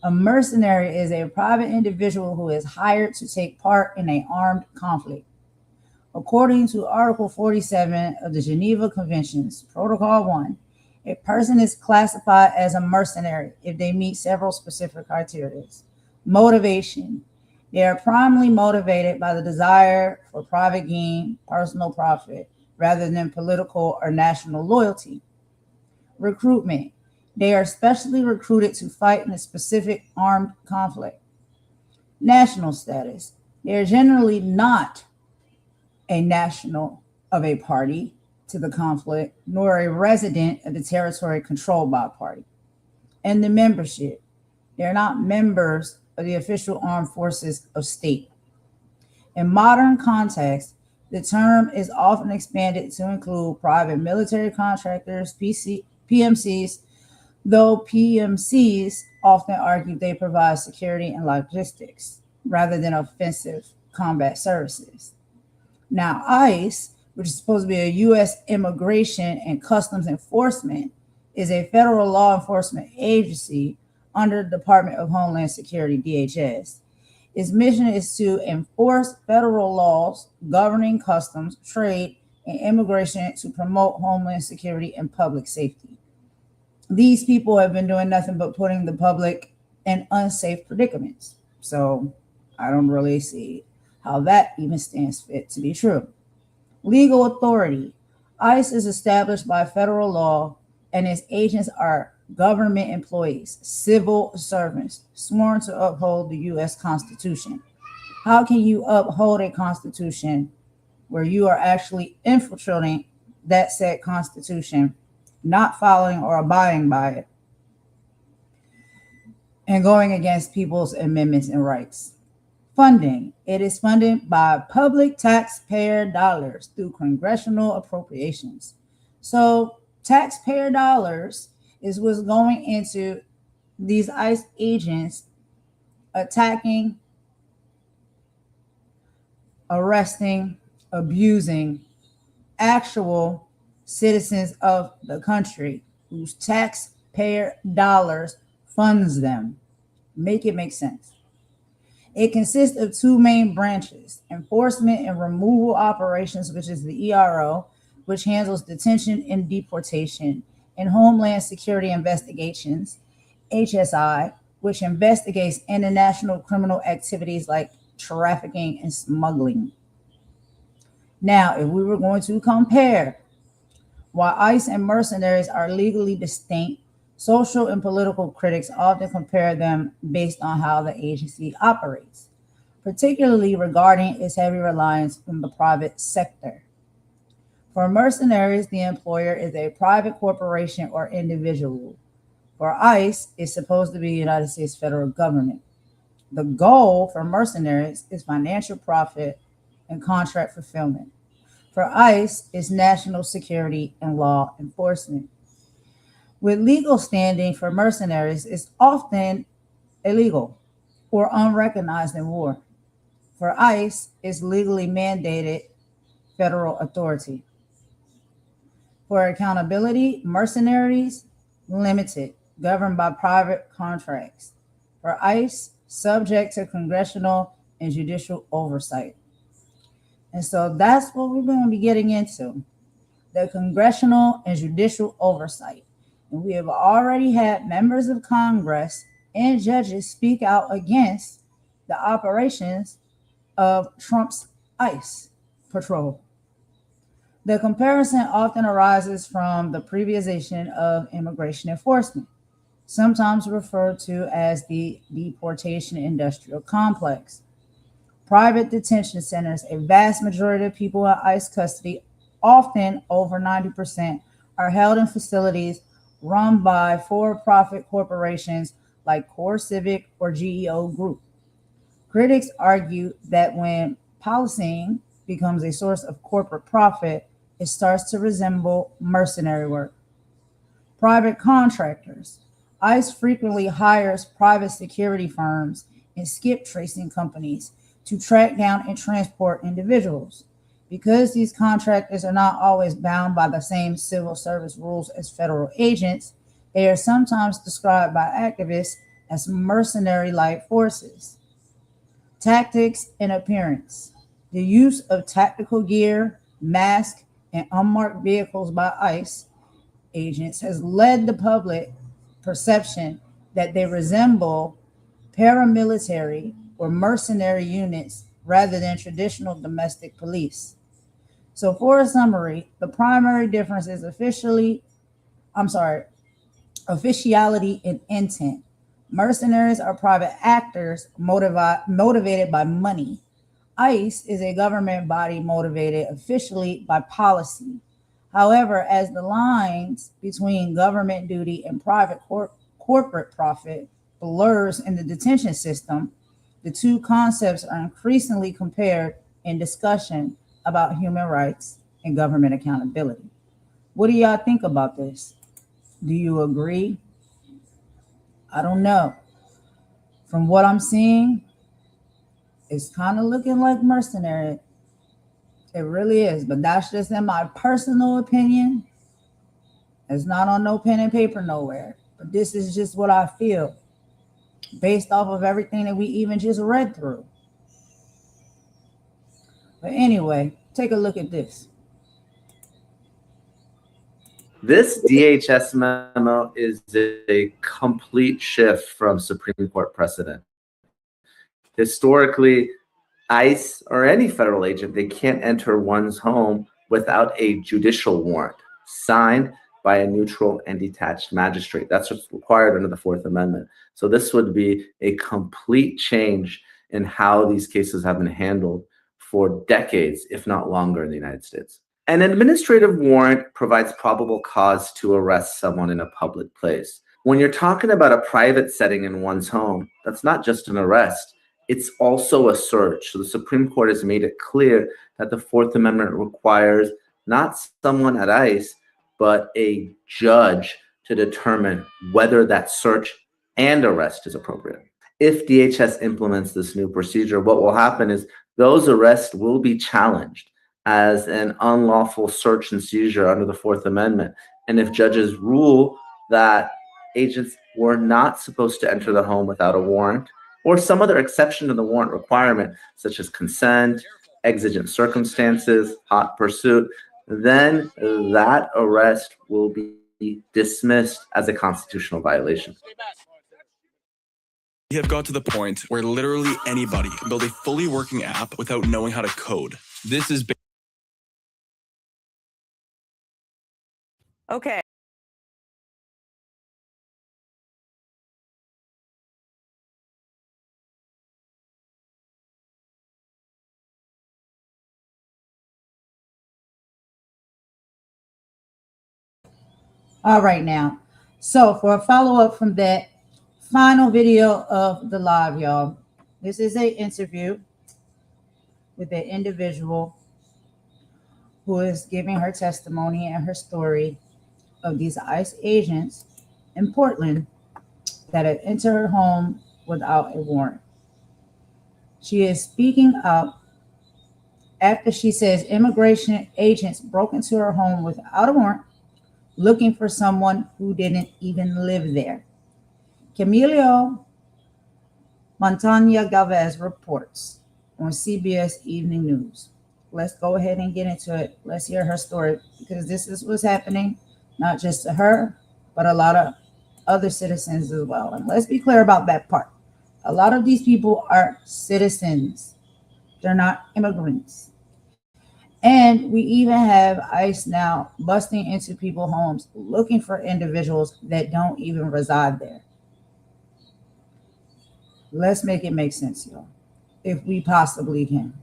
a mercenary is a private individual who is hired to take part in an armed conflict. According to Article 47 of the Geneva Conventions, Protocol 1, a person is classified as a mercenary if they meet several specific criteria. Motivation. They are primarily motivated by the desire for private gain, personal profit, rather than political or national loyalty. Recruitment. They are specially recruited to fight in a specific armed conflict. National status. They are generally not a national of a party to the conflict, nor a resident of the territory controlled by a party. And the membership. They're not members of the official armed forces of state. In modern context, the term is often expanded to include private military contractors, PMCs, though PMCs often argue they provide security and logistics rather than offensive combat services. Now, ICE, which is supposed to be a U.S. Immigration and Customs Enforcement, is a federal law enforcement agency under the Department of Homeland Security, DHS. Its mission is to enforce federal laws governing customs, trade, and immigration to promote homeland security and public safety. These people have been doing nothing but putting the public in unsafe predicaments. So I don't really see how that even stands fit to be true. Legal authority. ICE is established by federal law, and its agents are government employees, civil servants, sworn to uphold the U.S. Constitution. How can you uphold a constitution where you are actually infiltrating that said constitution, not following or abiding by it, and going against people's amendments and rights? Funding. It is funded by public taxpayer dollars through congressional appropriations. So taxpayer dollars is what's going into these ICE agents attacking, arresting, abusing actual citizens of the country whose taxpayer dollars funds them. Make it make sense. It consists of two main branches: enforcement and removal operations, which is the ERO, which handles detention and deportation, and Homeland Security Investigations, HSI, which investigates international criminal activities like trafficking and smuggling. Now, if we were going to compare why ICE and mercenaries are legally distinct, social and political critics often compare them based on how the agency operates, particularly regarding its heavy reliance on the private sector. For mercenaries, the employer is a private corporation or individual. For ICE, it's supposed to be the United States federal government. The goal for mercenaries is financial profit and contract fulfillment. For ICE, it's national security and law enforcement. With legal standing for mercenaries, is often illegal or unrecognized in war. For ICE, it's legally mandated federal authority. For accountability, mercenaries, limited, governed by private contracts. For ICE, subject to congressional and judicial oversight. And so that's what we're going to be getting into, the congressional and judicial oversight. And we have already had members of Congress and judges speak out against the operations of Trump's ICE patrol. The comparison often arises from the privatization of immigration enforcement, sometimes referred to as the deportation industrial complex. Private detention centers, a vast majority of people in ICE custody, often over 90%, are held in facilities run by for-profit corporations like Core Civic or GEO Group. Critics argue that when policing becomes a source of corporate profit, it starts to resemble mercenary work. Private contractors. ICE frequently hires private security firms and skip tracing companies to track down and transport individuals. Because these contractors are not always bound by the same civil service rules as federal agents, they are sometimes described by activists as mercenary-like forces. Tactics and appearance. The use of tactical gear, masks, and unmarked vehicles by ICE agents has led the public perception that they resemble paramilitary or mercenary units rather than traditional domestic police. So for a summary, the primary difference is officiality and intent. Mercenaries are private actors motivated by money. ICE is a government body motivated officially by policy. However, as the lines between government duty and private corporate profit blurs in the detention system, the two concepts are increasingly compared in discussion about human rights and government accountability. What do y'all think about this? Do you agree? I don't know. From what I'm seeing, it's kind of looking like mercenary. It really is, but that's just in my personal opinion. It's not on no pen and paper nowhere, but this is just what I feel based off of everything that we even just read through. But anyway, take a look at this. This DHS memo is a complete shift from Supreme Court precedent. Historically, ICE or any federal agent, they can't enter one's home without a judicial warrant signed by a neutral and detached magistrate. That's what's required under the Fourth Amendment. So this would be a complete change in how these cases have been handled for decades, if not longer, in the United States. An administrative warrant provides probable cause to arrest someone in a public place. When you're talking about a private setting in one's home, that's not just an arrest, it's also a search. So the Supreme Court has made it clear that the Fourth Amendment requires not someone at ICE, but a judge to determine whether that search and arrest is appropriate. If DHS implements this new procedure, what will happen is those arrests will be challenged as an unlawful search and seizure under the Fourth Amendment. And if judges rule that agents were not supposed to enter the home without a warrant, or some other exception to the warrant requirement, such as consent, exigent circumstances, hot pursuit, then that arrest will be dismissed as a constitutional violation. We have got to the point where literally anybody can build a fully working app without knowing how to code. This is Okay. All right now. So for a follow-up from that final video of the live, y'all, this is an interview with an individual who is giving her testimony and her story of these ICE agents in Portland that have entered her home without a warrant. She is speaking up after she says immigration agents broke into her home without a warrant looking for someone who didn't even live there. Camilo Montaña Galvez reports on CBS Evening News. Let's go ahead and get into it. Let's hear her story, because this is what's happening, not just to her, but a lot of other citizens as well. And let's be clear about that part. A lot of these people are citizens. They're not immigrants. And we even have ICE now busting into people's homes looking for individuals that don't even reside there. Let's make it make sense, y'all, if we possibly can.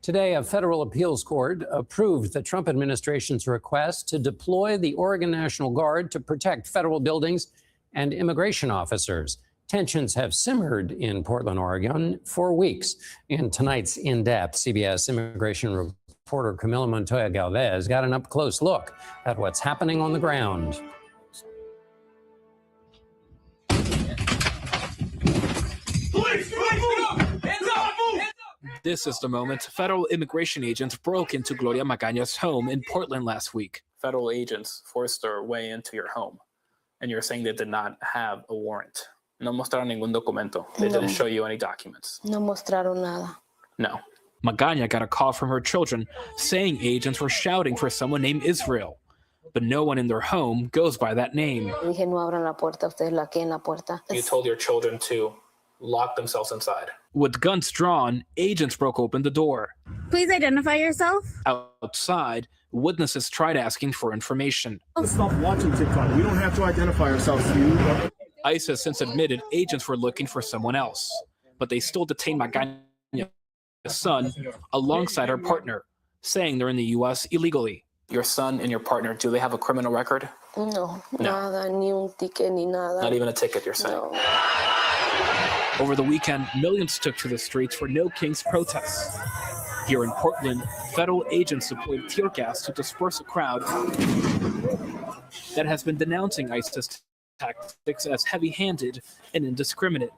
Today, a federal appeals court approved the Trump administration's request to deploy the Oregon National Guard to protect federal buildings and immigration officers. Tensions have simmered in Portland, Oregon for weeks. In tonight's In-Depth, CBS immigration reporter Camila Montoya Galvez got an up-close look at what's happening on the ground. This is the moment federal immigration agents broke into Gloria Magaña's home in Portland last week. Federal agents forced their way into your home, and you're saying they did not have a warrant. No mostraron ningún documento. They didn't show you any documents. No mostraron nada. No. Magaña got a call from her children saying agents were shouting for someone named Israel, but no one in their home goes by that name. Dije, no abran la puerta, ustedes la queden la puerta. You told your children to lock themselves inside. With guns drawn, agents broke open the door. Please identify yourself. Outside, witnesses tried asking for information. Stop watching TikTok. We don't have to identify ourselves to you. ICE has since admitted agents were looking for someone else, but they still detained Magaña's son alongside her partner, saying they're in the U.S. illegally. Your son and your partner, do they have a criminal record? No, nada, ni un ticket, ni nada. Not even a ticket, you're saying? No. Over the weekend, millions took to the streets for No Kings protests. Here in Portland, federal agents deployed tear gas to disperse a crowd that has been denouncing ICE's tactics as heavy-handed and indiscriminate.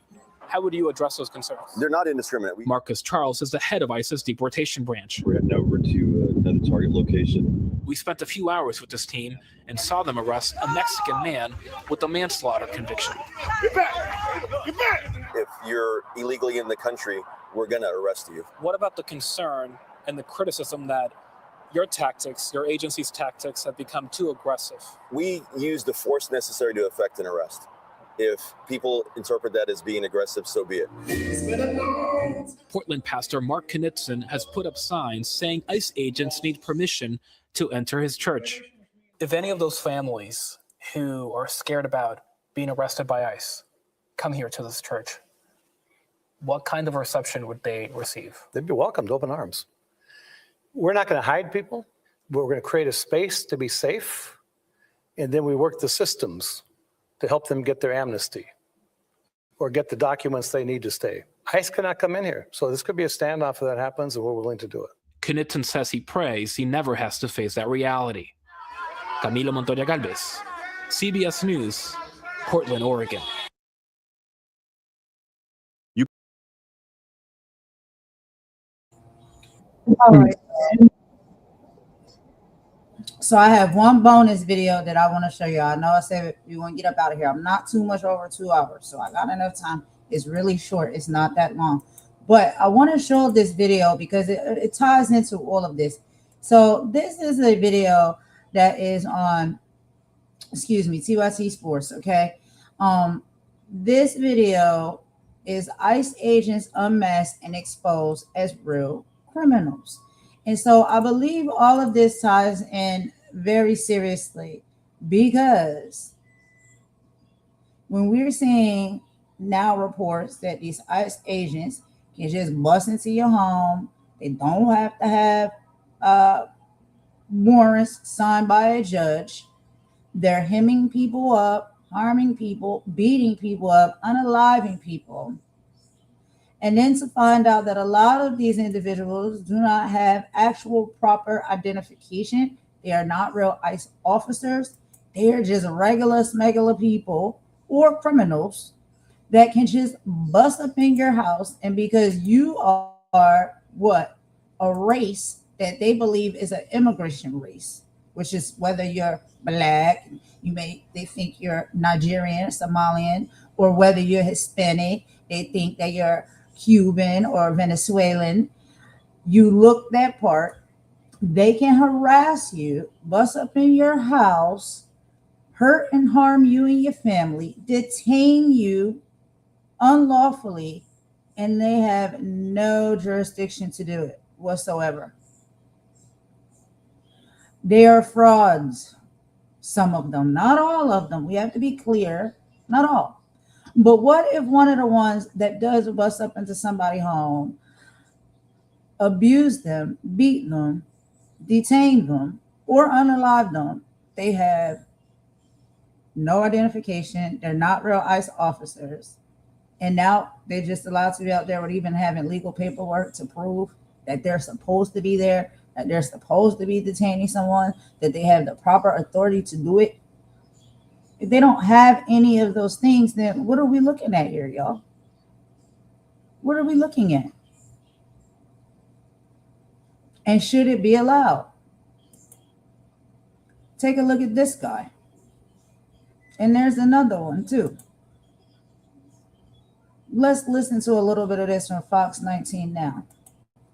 How would you address those concerns? They're not indiscriminate. Marcus Charles is the head of ICE's deportation branch. We're heading over to another target location. We spent a few hours with this team and saw them arrest a Mexican man with a manslaughter conviction. Get back! Get back! If you're illegally in the country, we're going to arrest you. What about the concern and the criticism that your tactics, your agency's tactics, have become too aggressive? We use the force necessary to effect an arrest. If people interpret that as being aggressive, so be it. Portland pastor Mark Knudsen has put up signs saying ICE agents need permission to enter his church. If any of those families who are scared about being arrested by ICE come here to this church, what kind of reception would they receive? They'd be welcomed, open arms. We're not going to hide people. We're going to create a space to be safe, and then we work the systems to help them get their amnesty or get the documents they need to stay. ICE cannot come in here. So this could be a standoff if that happens, and we're willing to do it. Knudsen says he prays he never has to face that reality. Camila Montoya Galvez, CBS News, Portland, Oregon. All right. So I have one bonus video that I want to show you. I know I said we want to get up out of here. I'm not too much over 2 hours, so I got enough time. It's really short. It's not that long. But I want to show this video because it ties into all of this. So this is a video that is on, TYC Sports, okay? This video is ICE agents unmasked and exposed as real criminals. And so I believe all of this ties in very seriously because when we're seeing now reports that these ICE agents can just bust into your home, they don't have to have warrants signed by a judge. They're hemming people up, harming people, beating people up, unaliving people. And then to find out that a lot of these individuals do not have actual proper identification. They are not real ICE officers. They are just regular smuggler people or criminals that can just bust up in your house. And because you are what? A race that they believe is an immigration race, which is whether you're black, they think you're Nigerian, Somalian, or whether you're Hispanic, they think that you're Cuban or Venezuelan. You look that part, they can harass you, bust up in your house, hurt and harm you and your family, detain you unlawfully, and they have no jurisdiction to do it whatsoever. They are frauds. Some of them, not all of them. We have to be clear, not all. But what if one of the ones that does bust up into somebody's home, abuse them, beat them, detain them, or unalive them? They have no identification. They're not real ICE officers. And now they're just allowed to be out there with even having legal paperwork to prove that they're supposed to be there, that they're supposed to be detaining someone, that they have the proper authority to do it. If they don't have any of those things, then what are we looking at here, y'all? What are we looking at? And should it be allowed? Take a look at this guy. And there's another one too. Let's listen to a little bit of this from Fox 19 now.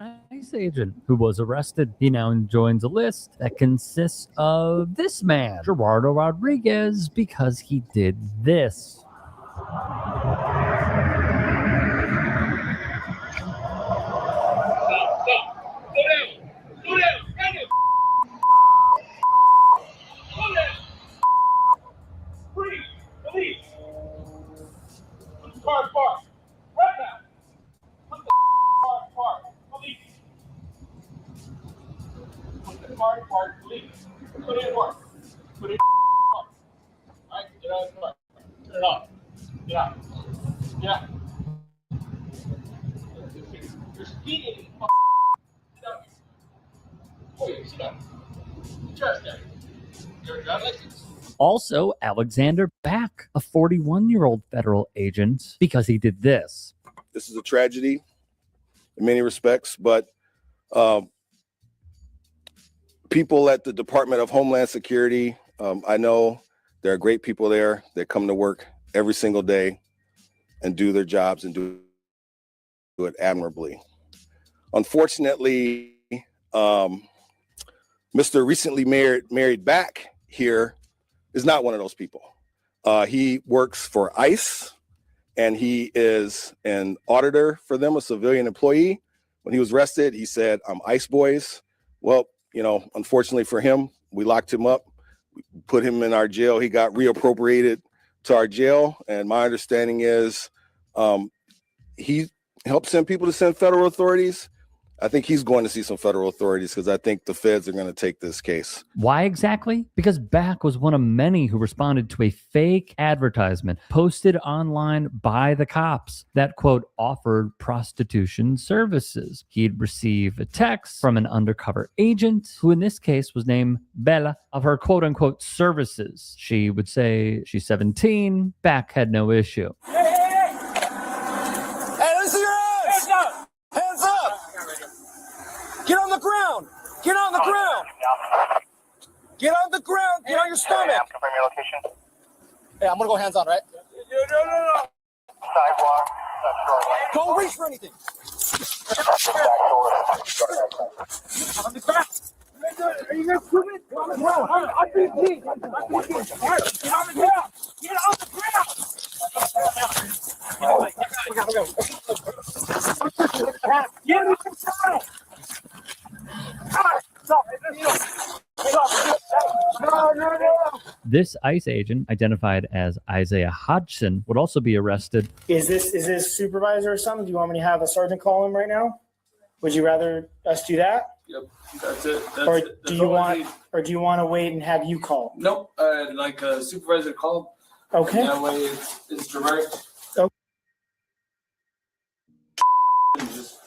ICE agent who was arrested. He now joins a list that consists of this man, Gerardo Rodriguez, because he did this. Also, Alexander Back, a 41-year-old federal agent, because he did this. This is a tragedy in many respects, but people at the Department of Homeland Security, I know there are great people there that come to work every single day and do their jobs and do it admirably. Unfortunately, Mr. recently married Back here is not one of those people. He works for ICE, and he is an auditor for them, a civilian employee. When he was arrested, he said, "I'm ICE boys." Well, unfortunately for him, we locked him up, we put him in our jail. He got reappropriated to our jail, and my understanding is he helped send people to send federal authorities. I think he's going to see some federal authorities because I think the feds are going to take this case. Why exactly? Because Back was one of many who responded to a fake advertisement posted online by the cops that, quote, offered prostitution services. He'd receive a text from an undercover agent who in this case was named Bella of her, quote unquote, services. She would say she's 17. Back had no issue. Get on the ground! Get on the ground! Get on the ground! Get on your stomach! Confirm your location. Hey, I'm gonna go hands on, right? No. Sidewalk. Don't reach for anything. On the ground. Are you guys moving? On the ground. I'm being Get on the ground. Get on the ground. Get me control. This ICE agent, identified as Isaiah Hodgson, would also be arrested. Is this supervisor or something? Do you want me to have a sergeant call him right now? Would you rather us do that? Yep, that's it. Or do you want to wait and have you call? Nope, like a supervisor call. Okay. That way it's direct. Okay. Just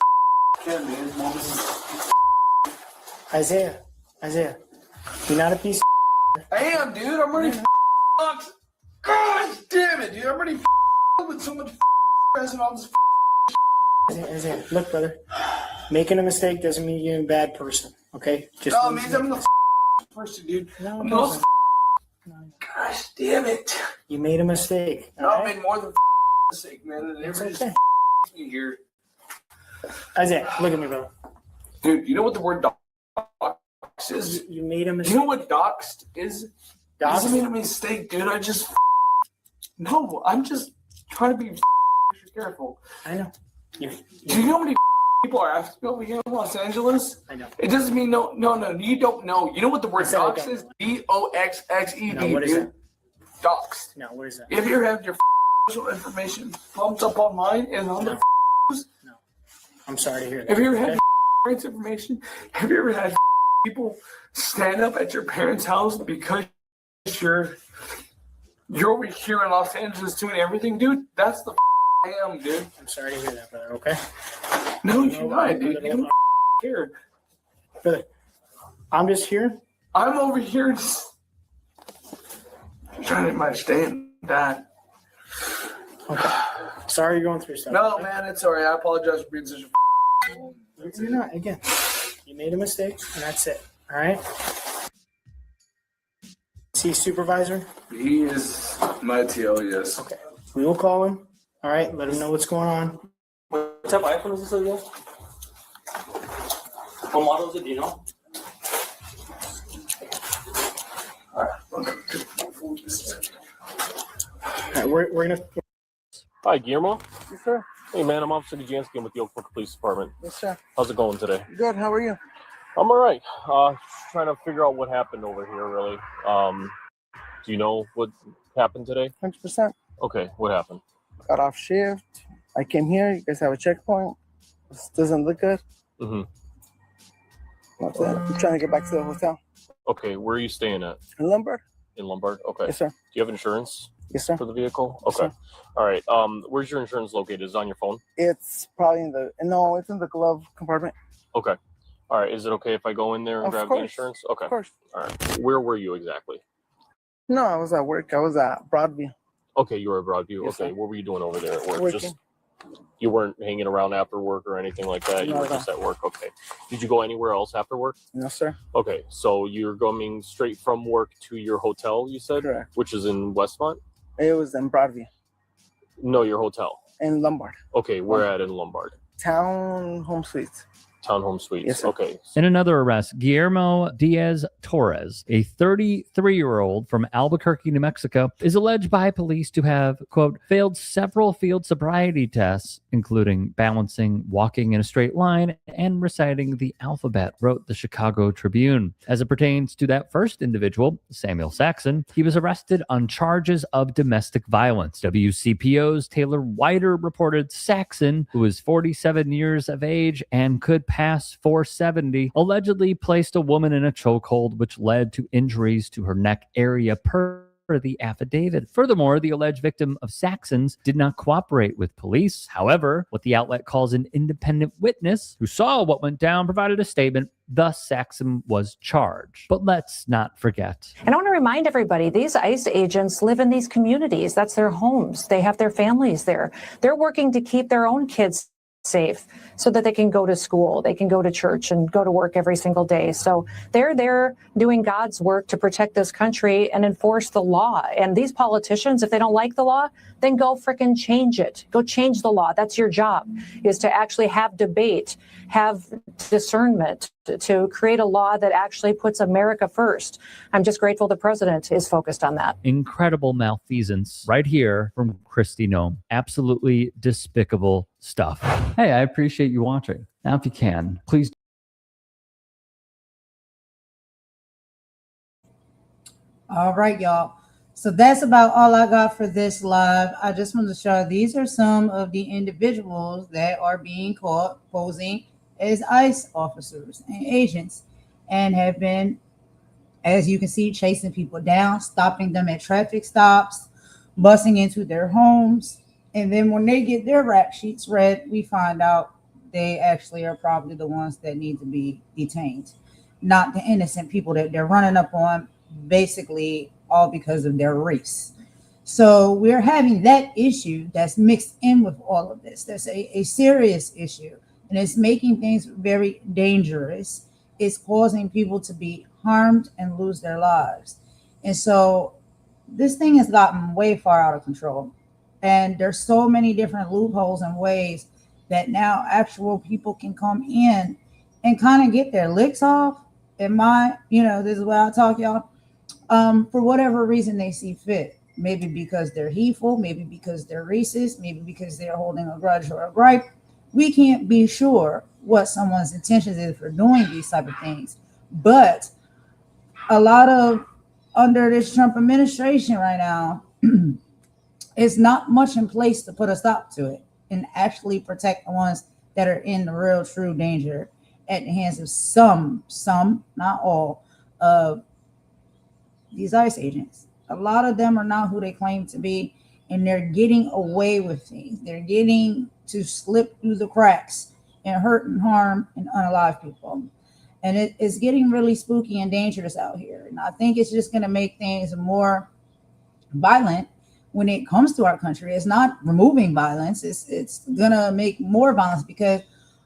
kill me. Isaiah, you're not a piece of I am, dude. I'm already fucked. God damn it, dude. I'm already with so much present on this. Isaiah, look, brother. Making a mistake doesn't mean you're a bad person, Okay, just No, man, I'm the person, dude. No, I'm no, the Gosh damn it. you made a mistake. No, all I right? made more than mistake, man. And It's everybody okay. just me here. Isaiah, look at me, brother. Dude, you know what the word doxed is? You made a mistake. You know what doxed is? I just made a mistake, dude. No, I'm just trying to be careful. I know. Do you know how many people are asking me over here in Los Angeles? I know. It doesn't mean no, you don't know. You know what the word said I doxed don't is? DOXXED, No, what is dude. Doxed. No, what is that? If you ever have your personal information pumped up online and on the I'm sorry to hear that. have you ever had okay? parents' information? Have you ever had people stand up at your parents' house because you're over here in Los Angeles doing everything, dude? That's the I am, dude. I'm sorry to hear that, brother, okay? No, you're not, dude. You don't care. Brother, I'm just here. I'm over here just trying to understand that. Okay. Sorry you're going through stuff. No, man, it's all right. I apologize for being such a You're not. Again, you made a mistake, and that's it. All right? Is he supervisor? He is my TL, yes. Okay. We will call him. All right? Let him know what's going on. What type of iPhone is this again? What model is it? Do you know? All right, we're going to... Hi, Guillermo. Yes, sir. Hey, man, I'm Officer Jansky. I'm with the Oak Brook Police Department. Yes, sir. How's it going today? Good. How are you? I'm all right. Trying to figure out what happened over here, really. Do you know what happened today? 100%. Okay, what happened? Got off shift. I came here. You guys have a checkpoint. This doesn't look good. Mm-hmm. That's it. I'm trying to get back to the hotel. Okay, where are you staying at? In Lombard? In Lombard? Okay. Yes, sir. Do you have insurance? Yes, sir. For the vehicle? Yes, Okay. sir. All right. Where's your insurance located? Is it on your phone? It's probably it's in the glove compartment. Okay. All right. Is it okay if I go in there and Of grab course. the insurance? Okay. Of course. All right. Where were you exactly? No, I was at work. I was at Broadview. Okay, you were at Broadview. Yes, Okay. sir. What were you doing over there at work? Working. Just you weren't hanging around after work or anything like that. You No, were no. just at work. Okay. Did you go anywhere else after work? No, sir. Okay. So you're going straight from work to your hotel, you said? Correct. Which is in Westmont? It was in Broadview. No, your hotel. In Lombard. Okay, where at in Lombard? Town Home Suites. Townhome Suites. Yes, sir. Okay. In another arrest, Guillermo Diaz Torres, a 33-year-old from Albuquerque, New Mexico, is alleged by police to have, quote, failed several field sobriety tests, including balancing, walking in a straight line, and reciting the alphabet, wrote the Chicago Tribune. As it pertains to that first individual, Samuel Saxon, he was arrested on charges of domestic violence. WCPO's Taylor Wider reported Saxon, who is 47 years of age and could pass 470, allegedly placed a woman in a chokehold, which led to injuries to her neck area per the affidavit. Furthermore, the alleged victim of Saxon's did not cooperate with police. However, what the outlet calls an independent witness who saw what went down provided a statement. Thus, Saxon was charged. But let's not forget. And I want to remind everybody, these ICE agents live in these communities. That's their homes. They have their families there. They're working to keep their own kids safe so that they can go to school, they can go to church and go to work every single day. So they're there doing God's work to protect this country and enforce the law. And these politicians, if they don't like the law, then go frickin' change it. Go change the law. That's your job, is to actually have debate, have discernment, to create a law that actually puts America first. I'm just grateful the president is focused on that. Incredible malfeasance right here from Kristi Noem. Absolutely despicable stuff. Hey, I appreciate you watching. Now, if you can, please. All right, y'all. So that's about all I got for this live. I just want to show these are some of the individuals that are being caught posing as ICE officers and agents and have been, as you can see, chasing people down, stopping them at traffic stops, busing into their homes. And then when they get their rap sheets read, we find out they actually are probably the ones that need to be detained, not the innocent people that they're running up on, basically all because of their race. So we're having that issue that's mixed in with all of this. That's a serious issue, and it's making things very dangerous. is causing people to be harmed and lose their lives. And so this thing has gotten way far out of control. And there's so many different loopholes and ways that now actual people can come in and kind of get their licks off. This is where I talk, y'all, for whatever reason they see fit. Maybe because they're hateful, maybe because they're racist, maybe because they're holding a grudge or a gripe. We can't be sure what someone's intentions is for doing these type of things. But a lot of, under this Trump administration right now, it's not much in place to put a stop to it and actually protect the ones that are in the real true danger at the hands of some, not all, of these ICE agents. A lot of them are not who they claim to be, and they're getting away with things. They're getting to slip through the cracks and hurt and harm and unalive people. And it's getting really spooky and dangerous out here. And I think it's just going to make things more violent when it comes to our country. It's not removing violence. It's going to make more violence, because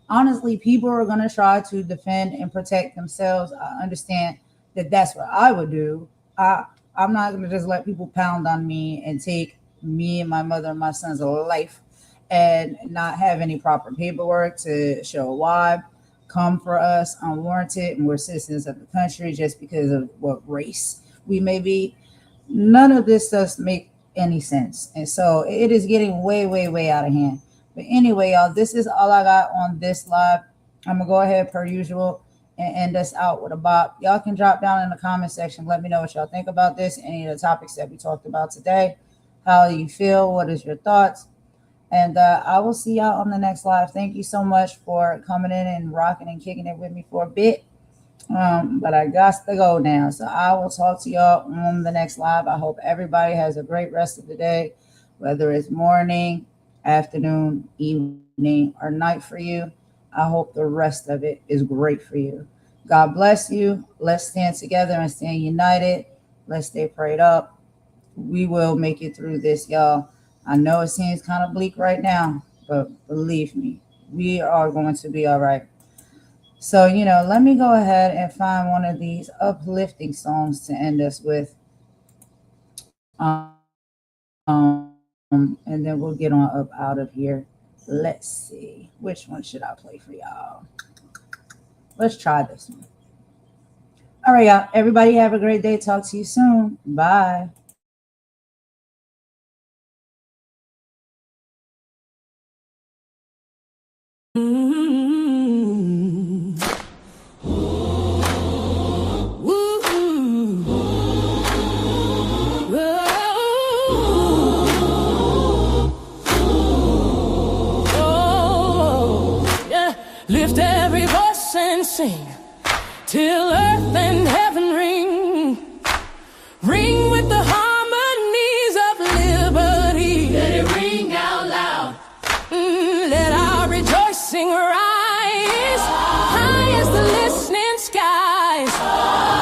honestly, people are going to try to defend and protect themselves. I understand that that's what I would do. I'm not going to just let people pound on me and take me and my mother and my son's life and not have any proper paperwork to show why. Come for us unwarranted, and we're citizens of the country just because of what race we may be. None of this does make any sense. And so it is getting way, way, way out of hand. But anyway, y'all, this is all I got on this live. I'm going to go ahead per usual and end us out with a bop. Y'all can drop down in the comment section. Let me know what y'all think about this, any of the topics that we talked about today. How do you feel? What is your thoughts? And I will see y'all on the next live. Thank you so much for coming in and rocking and kicking it with me for a bit. But I got to go now. So I will talk to y'all on the next live. I hope everybody has a great rest of the day, whether it's morning, afternoon, evening, or night for you. I hope the rest of it is great for you. God bless you. Let's stand together and stand united. Let's stay prayed up. We will make it through this, y'all. I know it seems kind of bleak right now, but believe me, we are going to be all right. So, let me go ahead and find one of these uplifting songs to end us with. And then we'll get on up out of here. Let's see. Which one should I play for y'all? Let's try this one. All right, y'all. Everybody have a great day. Talk to you soon. Bye. Lift every voice and sing till earth and heaven ring. Ring with the harmonies of liberty. Let it ring out loud. Let our rejoicing rise high as the listening skies.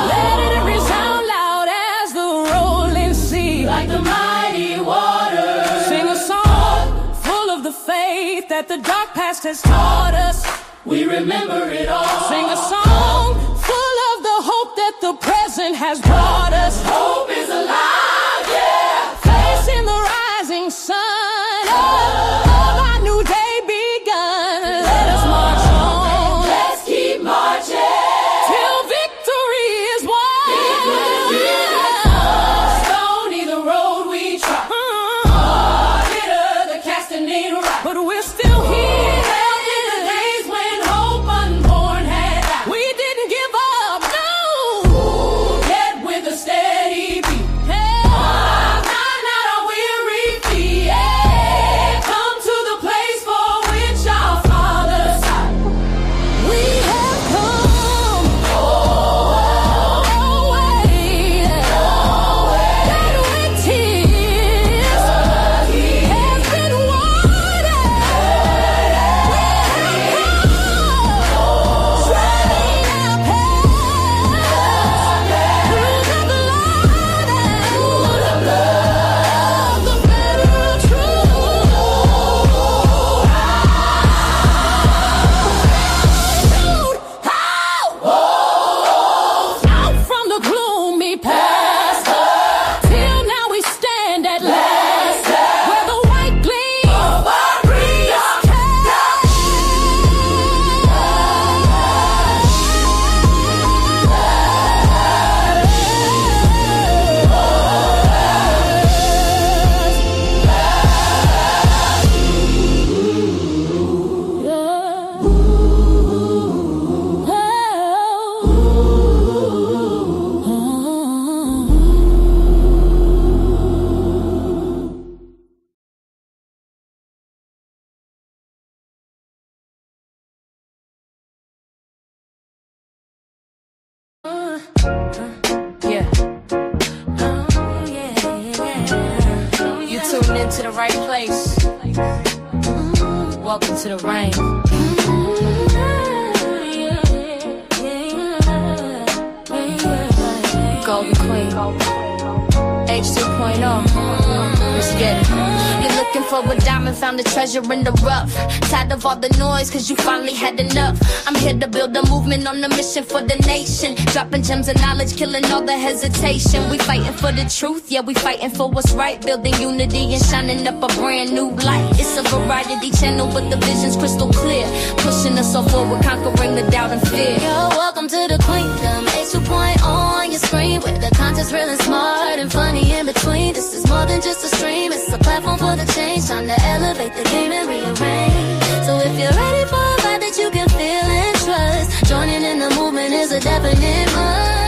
Let it resound loud as the rolling sea, like the mighty waters. Sing a song full of the faith that the dark past has taught us. We remember it all. Sing a song full of the hope that the present has brought us. Hope is alive, yeah. Facing the rising sun of our new day begun. Let us march on. Let's keep marching till victory is won. Stony the road we trod. Bitter the casting ain't right, but we're still here. Steady beat. Hey, not a weary right place. Welcome to the rain. Golden Queen, H2.0. Let's get it. You're looking for a diamond, found a treasure in the rough. Tired of all the noise, cause you finally had enough. I'm here to build a movement on a mission for the nation. Dropping gems of knowledge, killing all the hesitation. We fighting for the truth, yeah, we fighting for what's right. Building unity and shining up a brand new light. It's a variety channel, but the vision's crystal clear. Pushing us all forward, conquering the doubt and fear. Yo, welcome to the Queendom. H2.0 on your screen, with the content's real and smart and funny in between. This is more than just a stream, it's a platform for the change. Time to elevate the game and rearrange. So if you're ready for a vibe that you can feel and trust, joining in the movement is a definite must.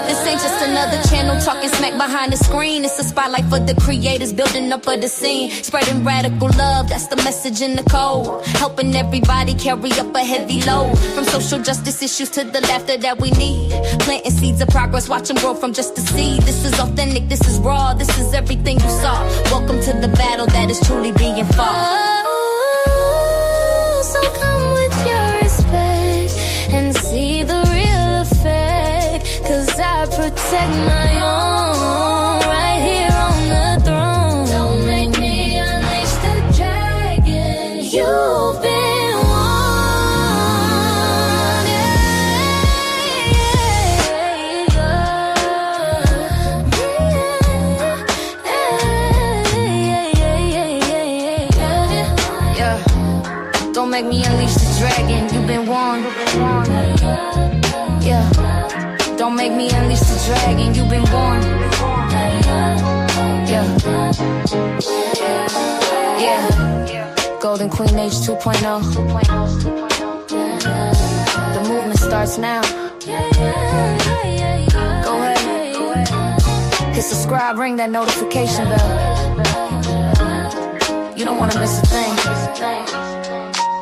This ain't just another channel talking smack behind the screen. It's a spotlight for the creators, building up of the scene, spreading radical love, that's the message in the code. Helping everybody carry up a heavy load, from social justice issues to the laughter that we need. Planting seeds of progress, watch them grow from just a seed. This is authentic, this is raw, this is everything you saw. Welcome to the battle that is truly being fought. Oh, so come with your respect and see the real effect, cause I protect my own right here on the throne. Don't make me unleash the dragon. You've been warned. Yeah. Don't make me unleash the dragon. You've been warned. Yeah. Don't make me unleash the dragon. You've been warned. Yeah. Yeah. Golden Queen H2.0. The movement starts now. Go ahead. Hit subscribe, ring that notification bell. You don't want to miss a thing.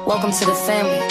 Welcome to the family.